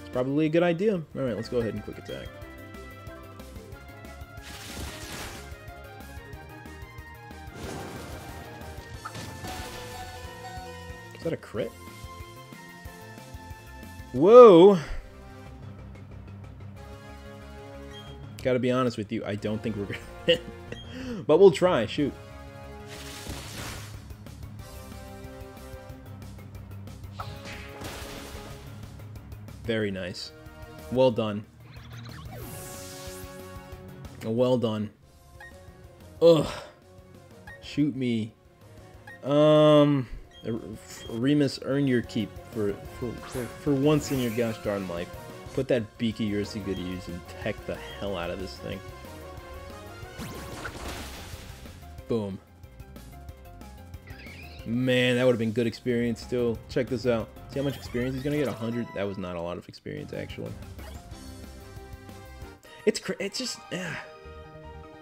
It's probably a good idea. Alright, let's go ahead and quick attack. Is that a crit? Whoa! Gotta be honest with you, I don't think we're gonna win. But we'll try, shoot. Very nice. Well done. Well done. Ugh. Shoot me. Remus, earn your keep for once in your gosh darn life. Put that beak of yours to good use and tech the hell out of this thing. Boom. Man, that would have been good experience still. Check this out. See how much experience he's gonna get? 100? That was not a lot of experience, actually. It's just...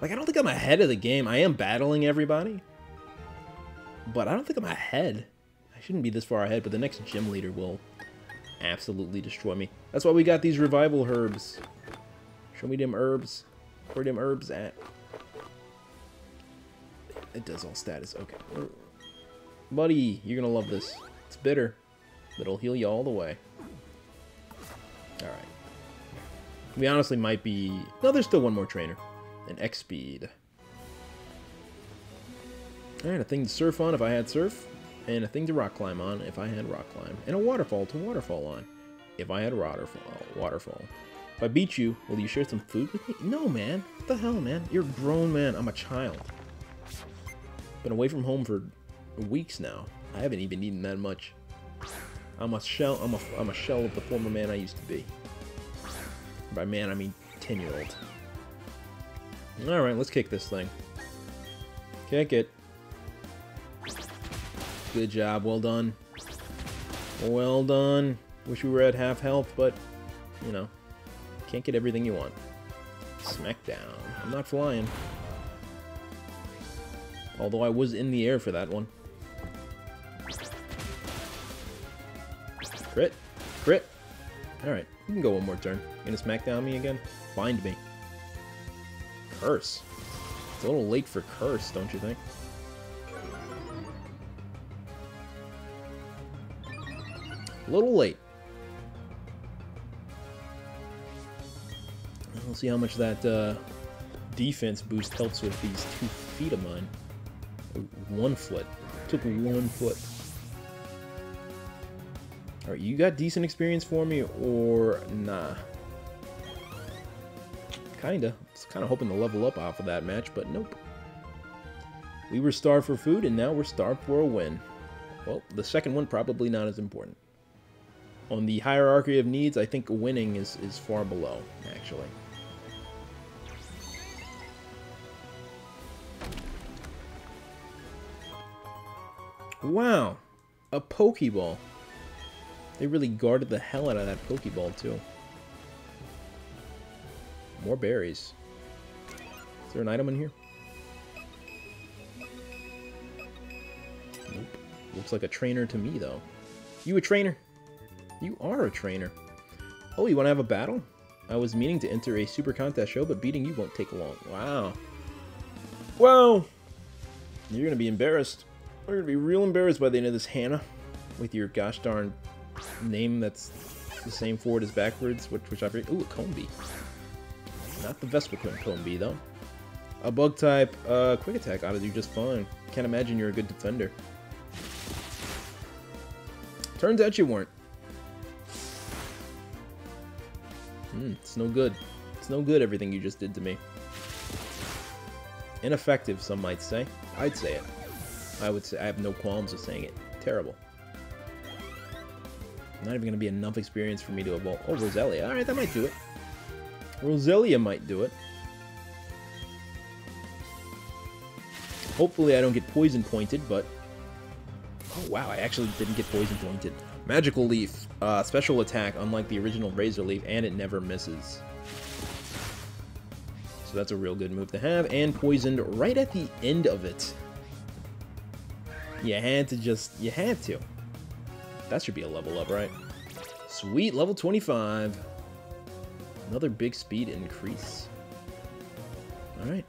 Like, I don't think I'm ahead of the game. I am battling everybody. But I don't think I'm ahead. I shouldn't be this far ahead, but the next gym leader will absolutely destroy me. That's why we got these revival herbs. Show me them herbs. Where them herbs at? It does all status. Okay. Buddy, you're gonna love this. It's bitter, but it'll heal you all the way. Alright. We honestly might be... No, there's still one more trainer. An X-Speed. Alright, a thing to surf on if I had surf. And a thing to rock climb on if I had rock climb. And a waterfall to waterfall on if I had waterfall. If I beat you, will you share some food with me? No, man. What the hell, man? You're a grown man. I'm a child. Been away from home for weeks now. I haven't even eaten that much. I'm a shell. I'm a shell of the former man I used to be. By man, I mean 10-year-old. All right, let's kick this thing. Kick it. Good job. Well done. Well done. Wish we were at half health, but you know, can't get everything you want. Smackdown. I'm not flying. Although I was in the air for that one. Crit. Crit. Alright, you can go one more turn. You gonna smackdown me again? Bind me. Curse. It's a little late for curse, don't you think? A little late. We'll see how much that defense boost helps with these 2 feet of mine. 1 foot. Took 1 foot. Alright, you got decent experience for me, or nah? Kinda. I was kinda hoping to level up off of that match, but nope. We were starved for food, and now we're starved for a win. Well, the second one probably not as important. On the hierarchy of needs, I think winning is far below, actually. Wow, a Pokeball. They really guarded the hell out of that Pokeball, too. More berries. Is there an item in here? Nope. Looks like a trainer to me, though. You a trainer? You are a trainer. Oh, you want to have a battle? I was meaning to enter a super contest show, but beating you won't take long. Wow. Wow. You're going to be embarrassed. We're going to be real embarrassed by the end of this, Hannah. With your gosh darn name that's the same forward as backwards, which I forget. Ooh, a Combi. Not the Vespa Combi, though. A bug type, quick attack ought to do just fine. Can't imagine you're a good defender. Turns out you weren't. It's no good. It's no good, everything you just did to me. Ineffective, some might say. I'd say it. I would say I have no qualms with saying it. Terrible. Not even going to be enough experience for me to evolve. Oh, Roselia. Alright, that might do it. Roselia might do it. Hopefully I don't get poison pointed, but... Oh, wow, I actually didn't get poison pointed. Magical Leaf. Special attack, unlike the original Razor Leaf, and it never misses. So that's a real good move to have, and poisoned right at the end of it. You had to. That should be a level up, right? Sweet, level 25. Another big speed increase. Alright.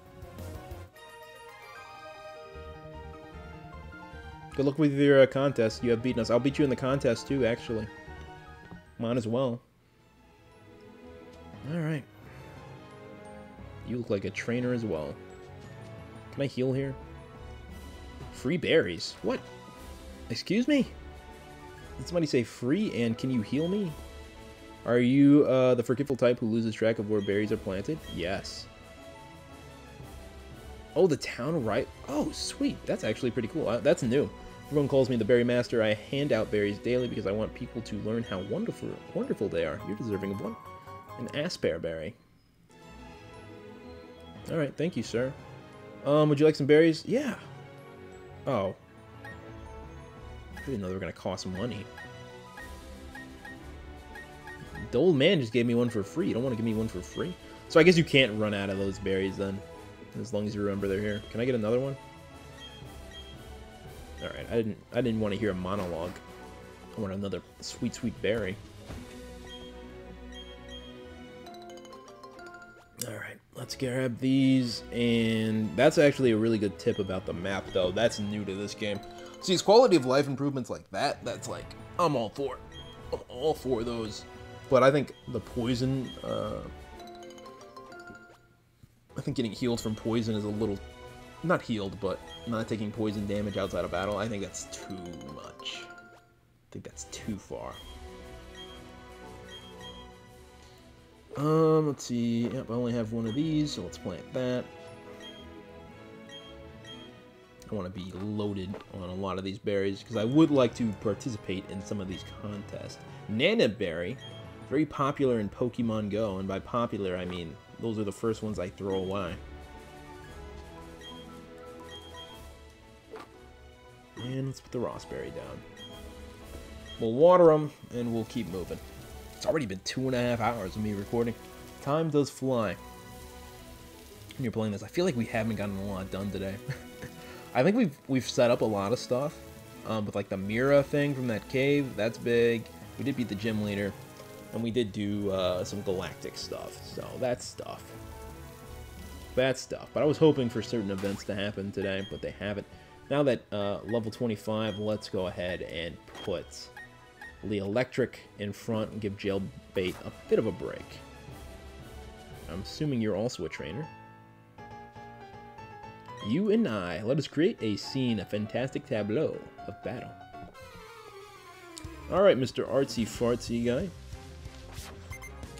Good luck with your contest. You have beaten us. I'll beat you in the contest too, actually. Might as well. Alright. You look like a trainer as well. Can I heal here? Free berries? What? Excuse me? Did somebody say free and can you heal me? Are you the forgetful type who loses track of where berries are planted? Yes. Oh, the town right... Oh, sweet. That's actually pretty cool. That's new. Everyone calls me the Berry Master. I hand out berries daily because I want people to learn how wonderful they are. You're deserving of one. An Aspear berry. Alright, thank you, sir. Would you like some berries? Yeah. Oh. I didn't know they were going to cost money. The old man just gave me one for free. You don't want to give me one for free? So I guess you can't run out of those berries then. As long as you remember they're here. Can I get another one? Alright, I didn't want to hear a monologue. I want another sweet, sweet berry. Alright, let's grab these. And that's actually a really good tip about the map, though. That's new to this game. See, it's quality of life improvements like that. That's like, I'm all for it. I'm all for those. But I think the poison... I think getting healed from poison is a little... Not healed, but not taking poison damage outside of battle. I think that's too much. I think that's too far. Let's see. Yep, I only have one of these, so let's plant that. I want to be loaded on a lot of these berries, because I would like to participate in some of these contests. Nana Berry, very popular in Pokemon Go, and by popular I mean those are the first ones I throw away. And let's put the Rossberry down. We'll water them, and we'll keep moving. It's already been 2.5 hours of me recording. Time does fly. When you're playing this, I feel like we haven't gotten a lot done today. I think we've set up a lot of stuff. With like the Mira thing from that cave, that's big. We did beat the gym leader. And we did do some galactic stuff. So that's stuff. That's stuff. But I was hoping for certain events to happen today, but they haven't. Now that level 25, let's go ahead and put the electric in front and give Jailbait a bit of a break. I'm assuming you're also a trainer. You and I, let us create a scene, a fantastic tableau of battle. Alright, Mr. Artsy Fartsy guy.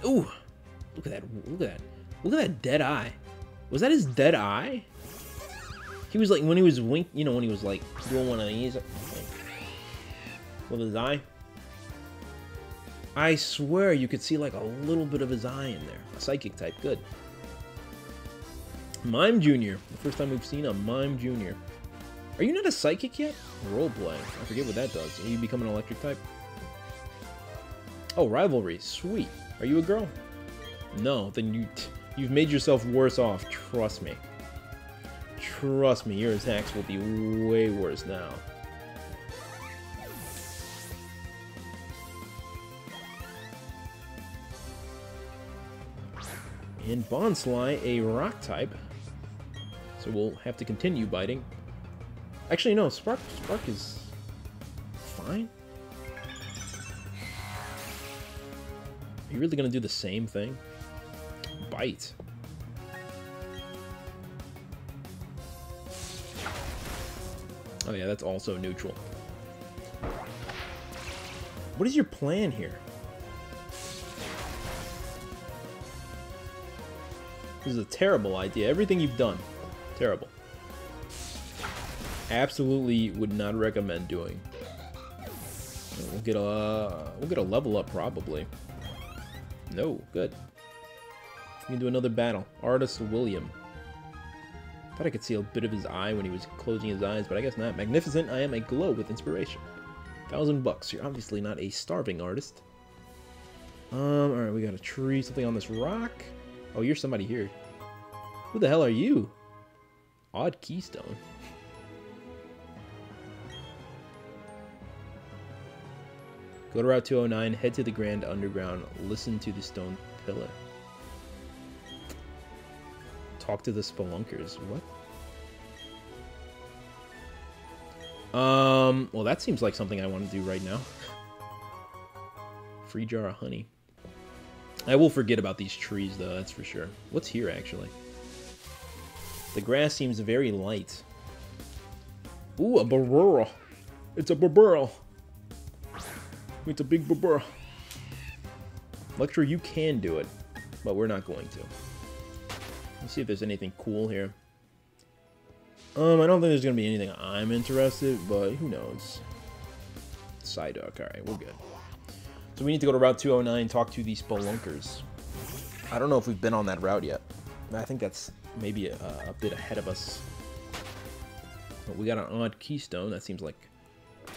Ooh! Look at that, look at that. Look at that dead eye. Was that his dead eye? He was like, when he was you know, when he was like doing one of these, like, with his eye. I swear you could see like a little bit of his eye in there. A psychic type, good. Mime Jr. The first time we've seen a Mime Jr. Are you not a psychic yet? Roleplay. I forget what that does. You become an electric type? Oh, rivalry. Sweet. Are you a girl? No, then you've made yourself worse off. Trust me. Trust me, your attacks will be way worse now. And Bonsly, a rock type. So we'll have to continue biting. Actually, no, Spark is fine. Are you really gonna do the same thing? Bite. Oh yeah, that's also neutral. What is your plan here? This is a terrible idea. Everything you've done, terrible. Absolutely would not recommend doing. We'll get a level up probably. No, good. We can do another battle. Artist William. Thought I could see a bit of his eye when he was closing his eyes, but I guess not. Magnificent, I am aglow with inspiration. $1,000. You're obviously not a starving artist. Alright, we got a tree, something on this rock. Oh, you're somebody here. Who the hell are you? Odd keystone. Go to Route 209, head to the Grand Underground, listen to the stone pillar. Talk to the spelunkers. What? Well, that seems like something I want to do right now. Free jar of honey. I will forget about these trees, though, that's for sure. What's here, actually? The grass seems very light. Ooh, a burl. It's a burl. It's a big burl. Lecture, you can do it, but we're not going to. Let's see if there's anything cool here. I don't think there's going to be anything I'm interested, but who knows. Psyduck, alright, we're good. So we need to go to Route 209, talk to the spelunkers. I don't know if we've been on that route yet. I think that's maybe a bit ahead of us. But we got an odd keystone. That seems like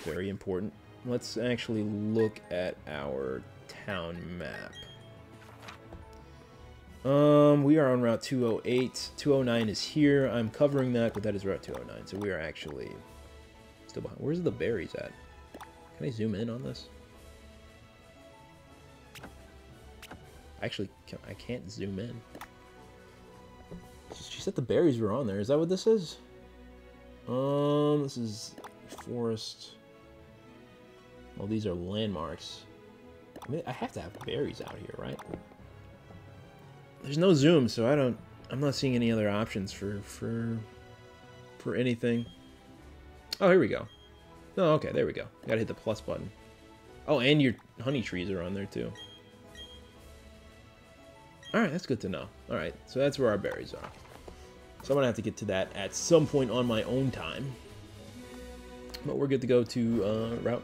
very important. Let's actually look at our town map. We are on Route 208. 209 is here. I'm covering that, but that is Route 209. So we are actually still behind. Where's the berries at? Can I zoom in on this? Actually, I can't zoom in. She said the berries were on there. Is that what this is? This is forest. Well, these are landmarks. I mean, I have to have berries out here, right? There's no zoom, so I'm not seeing any other options for anything. Oh, here we go. Oh, okay, there we go. Gotta hit the plus button. Oh, and your honey trees are on there too. Alright, that's good to know. Alright, so that's where our berries are. So I'm gonna have to get to that at some point on my own time. But we're good to go to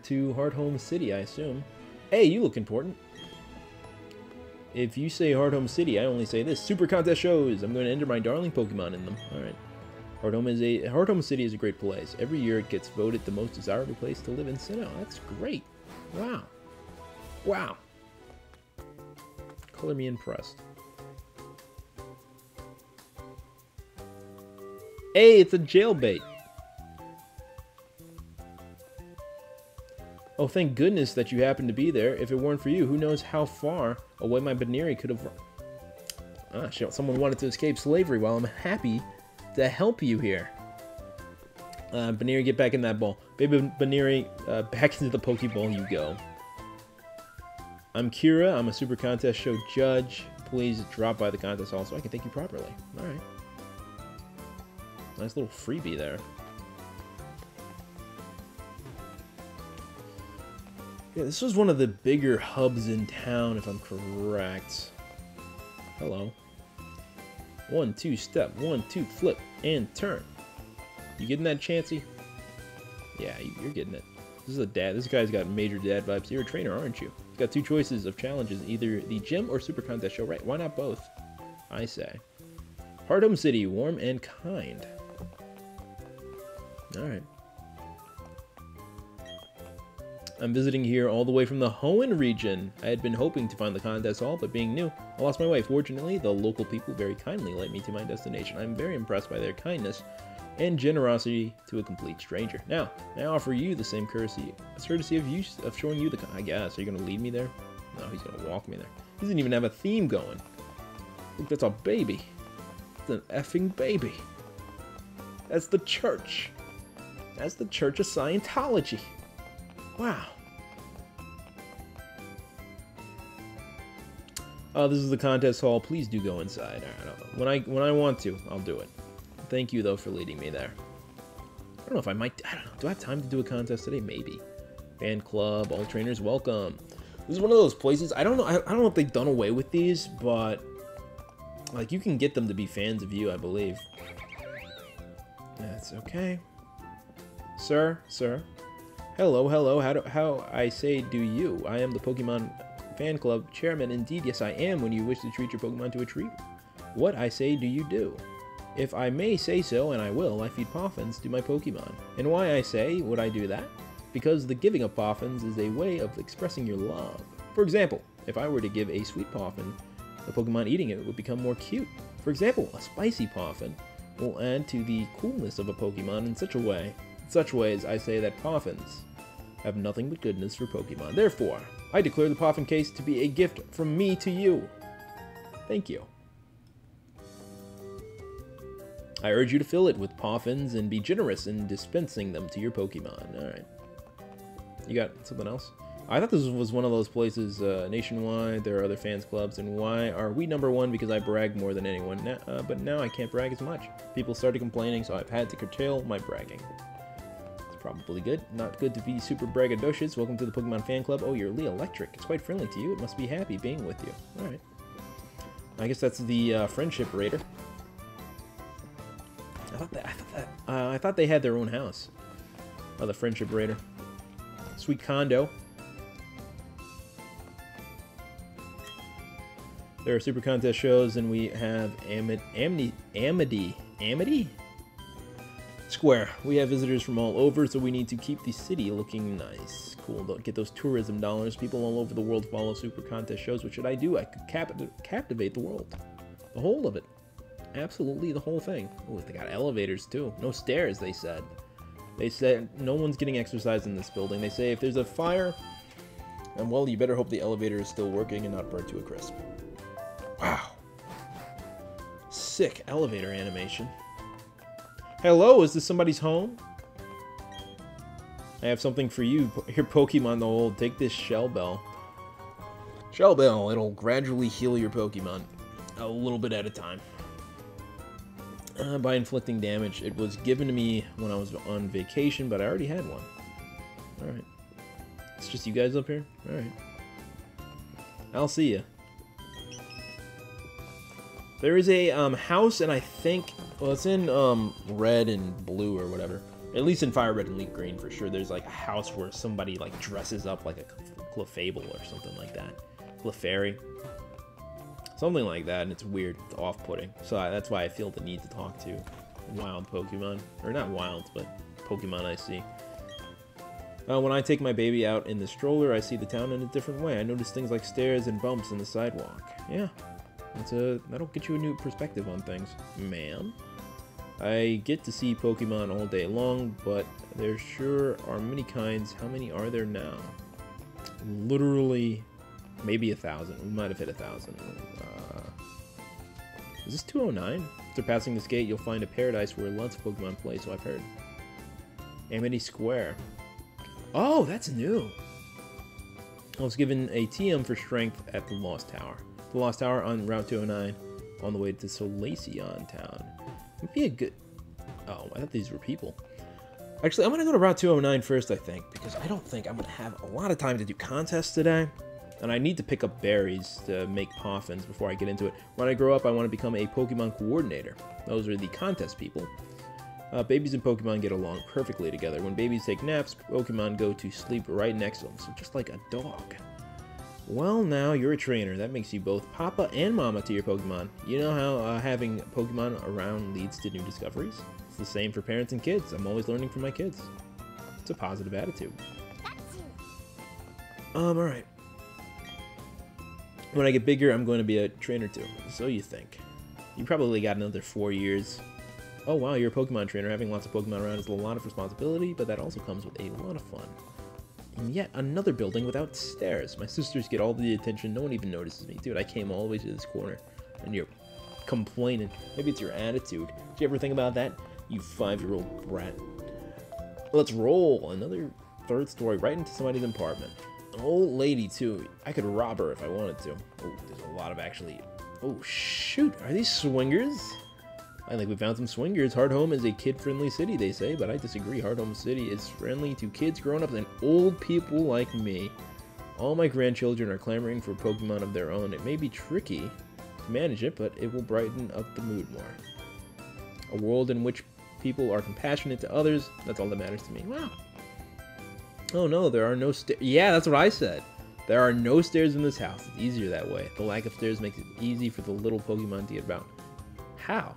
to Hardhome City, I assume. Hey, you look important. If you say Hardhome City, I only say this. Super contest shows. I'm going to enter my darling Pokemon in them. Alright. Hardhome City is a great place. Every year it gets voted the most desirable place to live in Sinnoh. That's great. Wow. Wow. Color me impressed. Hey, it's a jailbait. Oh, thank goodness that you happened to be there. If it weren't for you, who knows how far away my Baneri could have... Ah, shit, someone wanted to escape slavery while I'm happy to help you here. Baneri, get back in that ball. Baby Baneri, back into the Pokeball you go. I'm Kira. I'm a Super Contest Show judge. Please drop by the contest hall so I can thank you properly. Alright. Nice little freebie there. Yeah, this was one of the bigger hubs in town, if I'm correct. Hello. 1, 2, step. 1, 2, flip, and turn. You getting that, Chansey? Yeah, you're getting it. This is a dad. This guy's got major dad vibes. You're a trainer, aren't you? You've got 2 choices of challenges, either the gym or Super Contest Show. Right, why not both? I say. Hardhome City, warm and kind. Alright. I'm visiting here all the way from the Hoenn region. I had been hoping to find the contest hall, but being new, I lost my way. Fortunately, the local people very kindly led me to my destination. I'm very impressed by their kindness and generosity to a complete stranger. Now, I offer you the same courtesy of showing you the... I guess. Are you going to lead me there? No, he's going to walk me there. He doesn't even have a theme going. Look, that's a baby. It's an effing baby. That's the church. That's the Church of Scientology. Wow. Oh, this is the contest hall. Please do go inside. Right, when I want to, I'll do it. Thank you though for leading me there. I don't know if I might. I don't know. Do I have time to do a contest today? Maybe. Fan club. All trainers welcome. This is one of those places. I don't know. I don't know if they've done away with these, but like you can get them to be fans of you, I believe. That's okay. Sir. Hello, hello, how I say do you? I am the Pokemon Fan Club Chairman. Indeed, yes I am when you wish to treat your Pokemon to a treat. What I say do you do? If I may say so, and I will, I feed Poffins to my Pokemon. And why I say would I do that? Because the giving of Poffins is a way of expressing your love. For example, if I were to give a sweet Poffin, the Pokemon eating it would become more cute. For example, a spicy Poffin will add to the coolness of a Pokemon in such ways I say that Poffins have nothing but goodness for Pokemon. Therefore, I declare the Poffin case to be a gift from me to you. Thank you. I urge you to fill it with Poffins and be generous in dispensing them to your Pokemon. Alright. You got something else? I thought this was one of those places nationwide. There are other fans clubs, and why are we #1? Because I brag more than anyone. But now I can't brag as much. People started complaining, so I've had to curtail my bragging. It's probably good. Not good to be super braggadocious. Welcome to the Pokemon Fan Club. Oh, you're Lee Electric. It's quite friendly to you. It must be happy being with you. Alright. I guess that's the Friendship Raider. I thought they had their own house. Oh, the Friendship Raider. Sweet condo. There are super contest shows, and we have Amity Square. We have visitors from all over, so we need to keep the city looking nice. Cool. Don't get those tourism dollars. People all over the world follow super contest shows. What should I do? I could captivate the world. The whole of it. Absolutely the whole thing. Oh, they got elevators too. No stairs, they said. They said no one's getting exercise in this building. They say if there's a fire, and well, you better hope the elevator is still working and not burnt to a crisp. Wow. Sick elevator animation. Hello, is this somebody's home? I have something for you. Your Pokemon the hold. Take this Shell Bell. Shell Bell, it'll gradually heal your Pokemon. A little bit at a time. By inflicting damage. It was given to me when I was on vacation, but I already had one. Alright. It's just you guys up here? Alright. I'll see ya. There is a house, and I think... Well, it's in red and blue or whatever. At least in Fire Red and Leaf Green, for sure. There's like a house where somebody like dresses up like a Clefable or something like that. Clefairy. Something like that, and it's weird. It's off-putting. So that's why I feel the need to talk to wild Pokemon. Or not wild, but Pokemon I see. When I take my baby out in the stroller, I see the town in a different way. I notice things like stairs and bumps in the sidewalk. Yeah. That'll get you a new perspective on things. Ma'am? I get to see Pokemon all day long, but there sure are many kinds. How many are there now? Literally, maybe 1,000. We might have hit 1,000. Is this 209? After passing this gate, you'll find a paradise where lots of Pokemon play, so I've heard. Amity Square. Oh, that's new. I was given a TM for strength at the Lost Tower. The Lost Tower on Route 209 on the way to Solaceon Town. Would be a good... Oh, I thought these were people. Actually, I'm going to go to Route 209 first, I think, because I don't think I'm going to have a lot of time to do contests today. And I need to pick up berries to make Poffins before I get into it. When I grow up, I want to become a Pokemon coordinator. Those are the contest people. Babies and Pokemon get along perfectly together. When babies take naps, Pokemon go to sleep right next to them, so just like a dog. Well, now you're a trainer. That makes you both Papa and Mama to your Pokemon. You know how having Pokemon around leads to new discoveries? It's the same for parents and kids. I'm always learning from my kids. It's a positive attitude. Alright. When I get bigger, I'm going to be a trainer too. So you think. You probably got another 4 years. Oh wow, you're a Pokemon trainer. Having lots of Pokemon around is a lot of responsibility, but that also comes with a lot of fun. And yet another building without stairs. My sisters get all the attention. No one even notices me. Dude, I came all the way to this corner, and you're complaining. Maybe it's your attitude. Did you ever think about that? You 5-year-old brat. Let's roll. Another third story right into somebody's apartment. An old lady, too. I could rob her if I wanted to. Oh, there's a lot of actually... Oh, shoot. Are these swingers? I think we found some swingers. Hard Home is a kid-friendly city, they say, but I disagree. Hard Home City is friendly to kids, grown-ups, and old people like me. All my grandchildren are clamoring for Pokemon of their own. It may be tricky to manage it, but it will brighten up the mood more. A world in which people are compassionate to others, that's all that matters to me. Wow. Oh no, there are no stairs. Yeah, that's what I said. There are no stairs in this house. It's easier that way. The lack of stairs makes it easy for the little Pokemon to get around. How?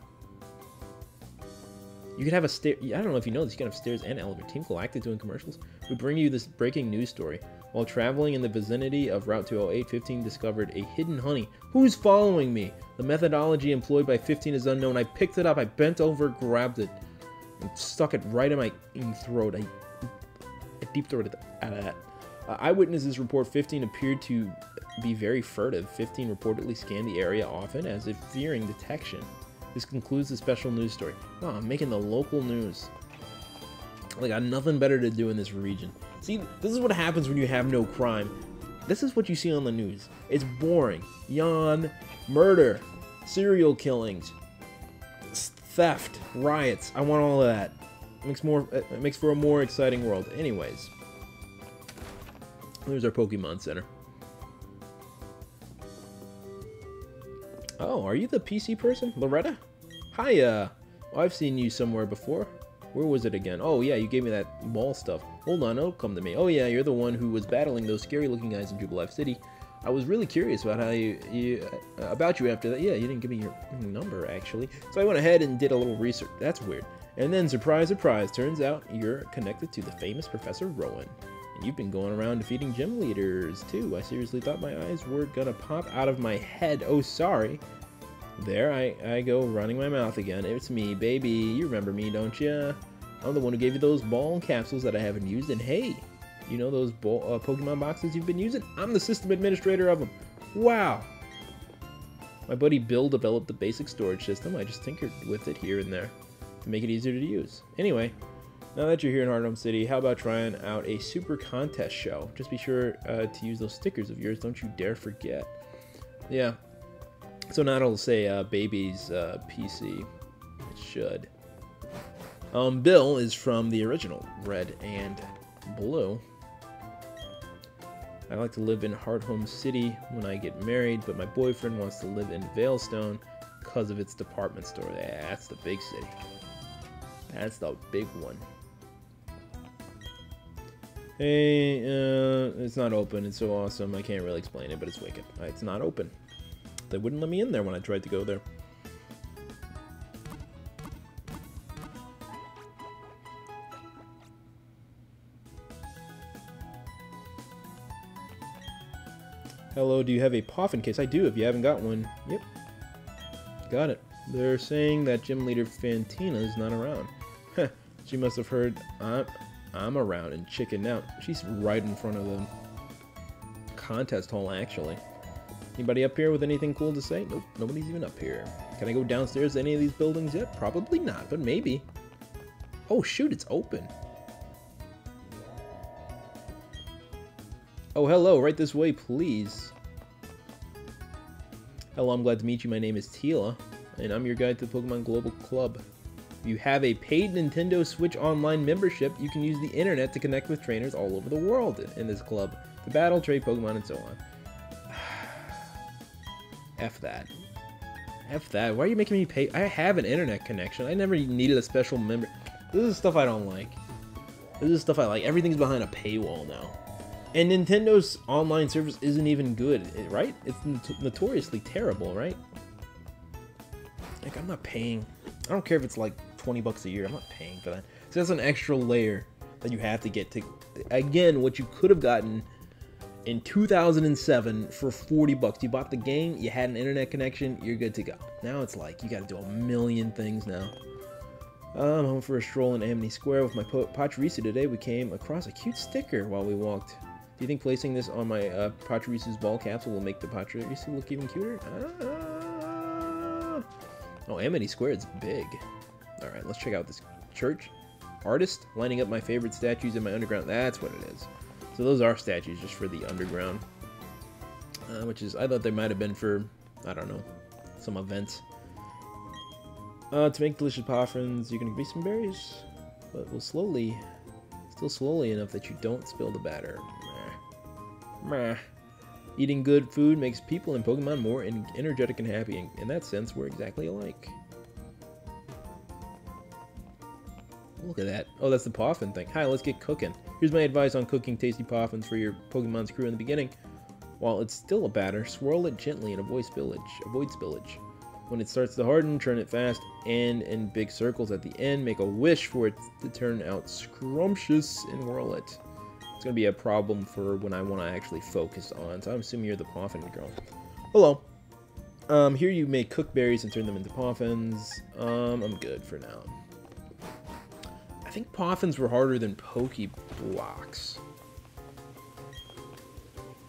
You could have a stair. I don't know if you know this. You can have stairs and elevator. Team Galactic doing commercials. We bring you this breaking news story. While traveling in the vicinity of Route 208, 15 discovered a hidden honey. Who's following me? The methodology employed by 15 is unknown. I picked it up. I bent over, grabbed it, and stuck it right in my throat. I deep throated out of that. Eyewitnesses report 15 appeared to be very furtive. 15 reportedly scanned the area often as if fearing detection. This concludes the special news story. Wow, I'm making the local news. I got nothing better to do in this region. See, this is what happens when you have no crime. This is what you see on the news. It's boring. Yawn, murder, serial killings, theft, riots. I want all of that. It makes for a more exciting world. Anyways, there's our Pokemon Center. Oh, are you the PC person? Loretta? Hiya! Oh, I've seen you somewhere before. Where was it again? Oh yeah, you gave me that ball stuff. Hold on, it'll come to me. Oh yeah, you're the one who was battling those scary looking guys in Jubilife City. I was really curious about how about you after that. Yeah, you didn't give me your number actually. So I went ahead and did a little research. That's weird. And then surprise, surprise, turns out you're connected to the famous Professor Rowan. And you've been going around defeating gym leaders too. I seriously thought my eyes were gonna pop out of my head. Oh, sorry. There I go running my mouth again. It's me, baby. You remember me, don't ya? I'm the one who gave you those ball capsules that I haven't used. And hey, you know those Pokemon boxes you've been using? I'm the system administrator of them. Wow. My buddy Bill developed the basic storage system. I just tinkered with it here and there to make it easier to use. Anyway, now that you're here in Hearthome City, how about trying out a super contest show? Just be sure to use those stickers of yours. Don't you dare forget. Yeah. So now it'll say baby's PC. It should. Bill is from the original Red and Blue. I like to live in Hearthome City when I get married, but my boyfriend wants to live in Veilstone because of its department store. Yeah, that's the big city. That's the big one. Hey, it's not open. It's so awesome. I can't really explain it, but it's wicked. It's not open. They wouldn't let me in there when I tried to go there. Hello, do you have a Poffin case? I do, if you haven't got one. Yep. Got it. They're saying that gym leader Fantina is not around. Heh, she must have heard I'm around and chickened out. She's right in front of the contest hall, actually. Anybody up here with anything cool to say? Nope, nobody's even up here. Can I go downstairs to any of these buildings yet? Probably not, but maybe. Oh shoot, it's open. Oh, hello, right this way, please. Hello, I'm glad to meet you. My name is Tila, and I'm your guide to the Pokemon Global Club. If you have a paid Nintendo Switch Online membership, you can use the internet to connect with trainers all over the world in this club to battle, trade Pokemon, and so on. F that. F that. Why are you making me pay? I have an internet connection. I never needed a special member. This is stuff I don't like. This is stuff I like. Everything's behind a paywall now. And Nintendo's online service isn't even good, right? It's notoriously terrible, right? Like, I'm not paying. I don't care if it's like 20 bucks a year. I'm not paying for that. So that's an extra layer that you have to get to. Again, what you could have gotten in 2007 for 40 bucks. You bought the game, you had an internet connection, you're good to go. Now it's like, you gotta do a million things now. I'm home for a stroll in Amity Square with my Pachirisu today. We came across a cute sticker while we walked. Do you think placing this on my Pachirisu's ball capsule will make the Pachirisu look even cuter? Oh, Amity Square is big. Alright, let's check out this church. Artist, lining up my favorite statues in my underground. That's what it is. So those are statues just for the underground. Which is, I thought they might have been for, I don't know, some events. To make delicious poffins, you can give me some berries. But we'll slowly, still slowly enough that you don't spill the batter. Meh. Eating good food makes people in Pokemon more energetic and happy. In that sense, we're exactly alike. Look at that. Oh, that's the Poffin thing. Hi, let's get cooking. Here's my advice on cooking tasty Poffins for your Pokemon's crew in the beginning. While it's still a batter, swirl it gently and avoid spillage. When it starts to harden, churn it fast and in big circles at the end. Make a wish for it to turn out scrumptious and whirl it. It's going to be a problem for when I want to actually focus on. So I'm assuming you're the Poffin girl. Hello. Here you make cooked berries and turn them into Poffins. I'm good for now. I think Poffins were harder than Pokeblocks.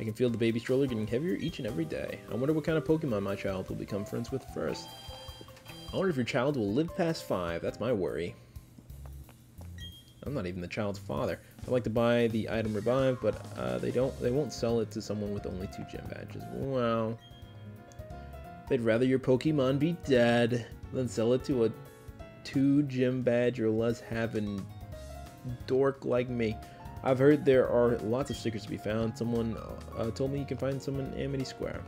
I can feel the baby stroller getting heavier each and every day. I wonder what kind of Pokemon my child will become friends with first. I wonder if your child will live past 5. That's my worry. I'm not even the child's father. I'd like to buy the item Revive, but they won't sell it to someone with only 2 gym badges. Wow. They'd rather your Pokemon be dead than sell it to a 2 gym badge or less having dork like me. I've heard there are lots of stickers to be found. Someone told me you can find some in Amity Square.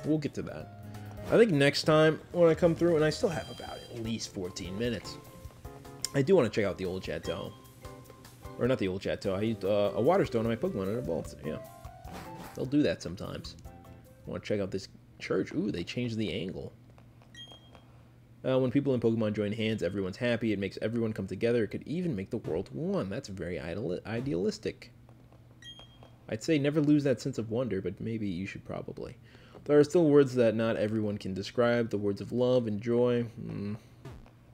We'll get to that. I think next time when I come through, and I still have about at least 14 minutes, I do want to check out the old chateau. Or not the old chateau. I used a water stone on my Pokemon and it evolved. Yeah. They'll do that sometimes. I want to check out this church. Ooh, they changed the angle. When people in Pokemon join hands, everyone's happy. It makes everyone come together. It could even make the world one. That's very idealistic. I'd say never lose that sense of wonder, but maybe you should probably. There are still words that not everyone can describe. The words of love and joy.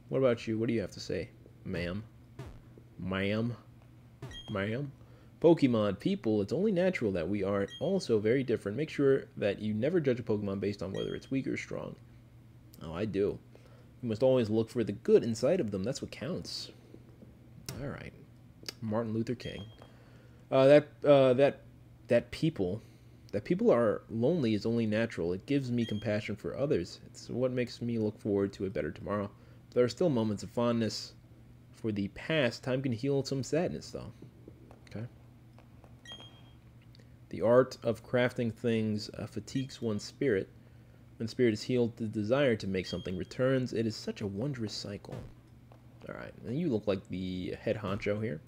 What about you? What do you have to say, ma'am? Ma'am? Ma'am? Pokemon, people, it's only natural that we are also very different. Make sure that you never judge a Pokemon based on whether it's weak or strong. Oh, I do. You must always look for the good inside of them. That's what counts. All right. Martin Luther King. That people are lonely is only natural. It gives me compassion for others. It's what makes me look forward to a better tomorrow. There are still moments of fondness for the past. Time can heal some sadness, though. Okay. The art of crafting things fatigues one's spirit. When spirit is healed, the desire to make something returns. It is such a wondrous cycle. Alright, and you look like the head honcho here.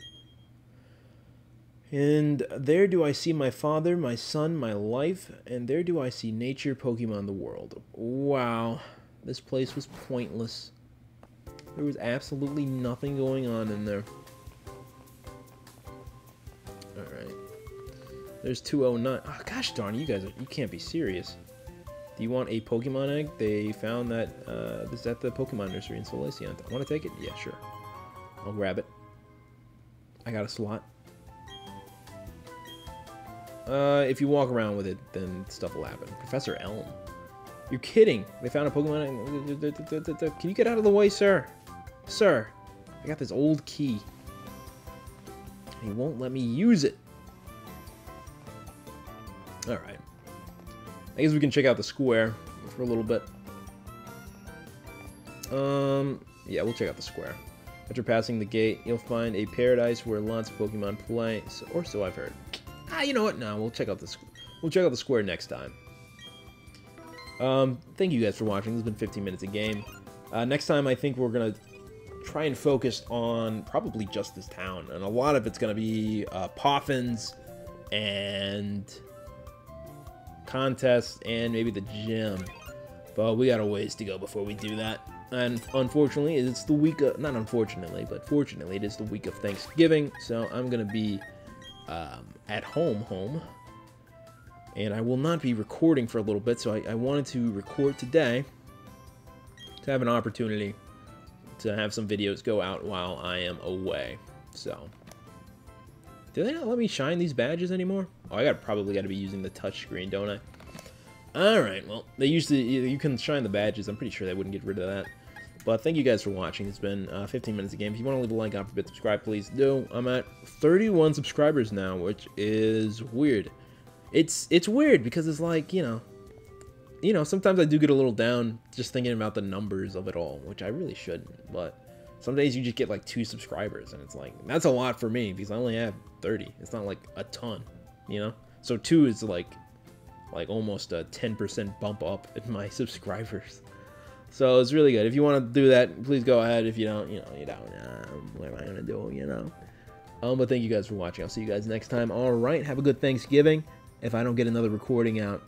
And there do I see my father, my son, my life, and there do I see nature, Pokemon, the world. Wow, this place was pointless. There was absolutely nothing going on in there. Alright. There's 209. Oh, gosh darn, you guys, you can't be serious. Do you want a Pokemon egg? They found that this is at the Pokemon Nursery in Solaceon. I want to take it? Yeah, sure. I'll grab it. I got a slot. If you walk around with it, then stuff will happen. Professor Elm. You're kidding. They found a Pokemon egg. Can you get out of the way, sir? Sir, I got this old key. He won't let me use it. Alright. I guess we can check out the square for a little bit. Yeah, we'll check out the square. After passing the gate, you'll find a paradise where lots of Pokemon play, or so I've heard. You know what? No, we'll check out the square next time. Thank you guys for watching. This has been 15 minutes a game. Next time, I think we're gonna try and focus on probably just this town, and a lot of it's gonna be Poffins and contest and maybe the gym, but we got a ways to go before we do that. And unfortunately, it's the week of, not unfortunately, but fortunately, it is the week of Thanksgiving, so I'm gonna be at home, and I will not be recording for a little bit. So I wanted to record today to have an opportunity to have some videos go out while I am away. So do they not let me shine these badges anymore? Oh, I probably got to be using the touch screen, don't I? Alright, well, they used to, you can shine the badges. I'm pretty sure they wouldn't get rid of that. But thank you guys for watching. It's been 15 minutes of game. If you want to leave a like, don't forget to subscribe, please do. I'm at 31 subscribers now, which is weird. It's weird because it's like, you know, sometimes I do get a little down just thinking about the numbers of it all, which I really shouldn't. But some days you just get like 2 subscribers, and it's like, that's a lot for me because I only have 30. It's not like a ton, you know? So 2 is like almost a 10% bump up in my subscribers. So it's really good. If you want to do that, please go ahead. If you don't, you don't. What am I gonna do? But thank you guys for watching. I'll see you guys next time. All right, have a good Thanksgiving. If I don't get another recording out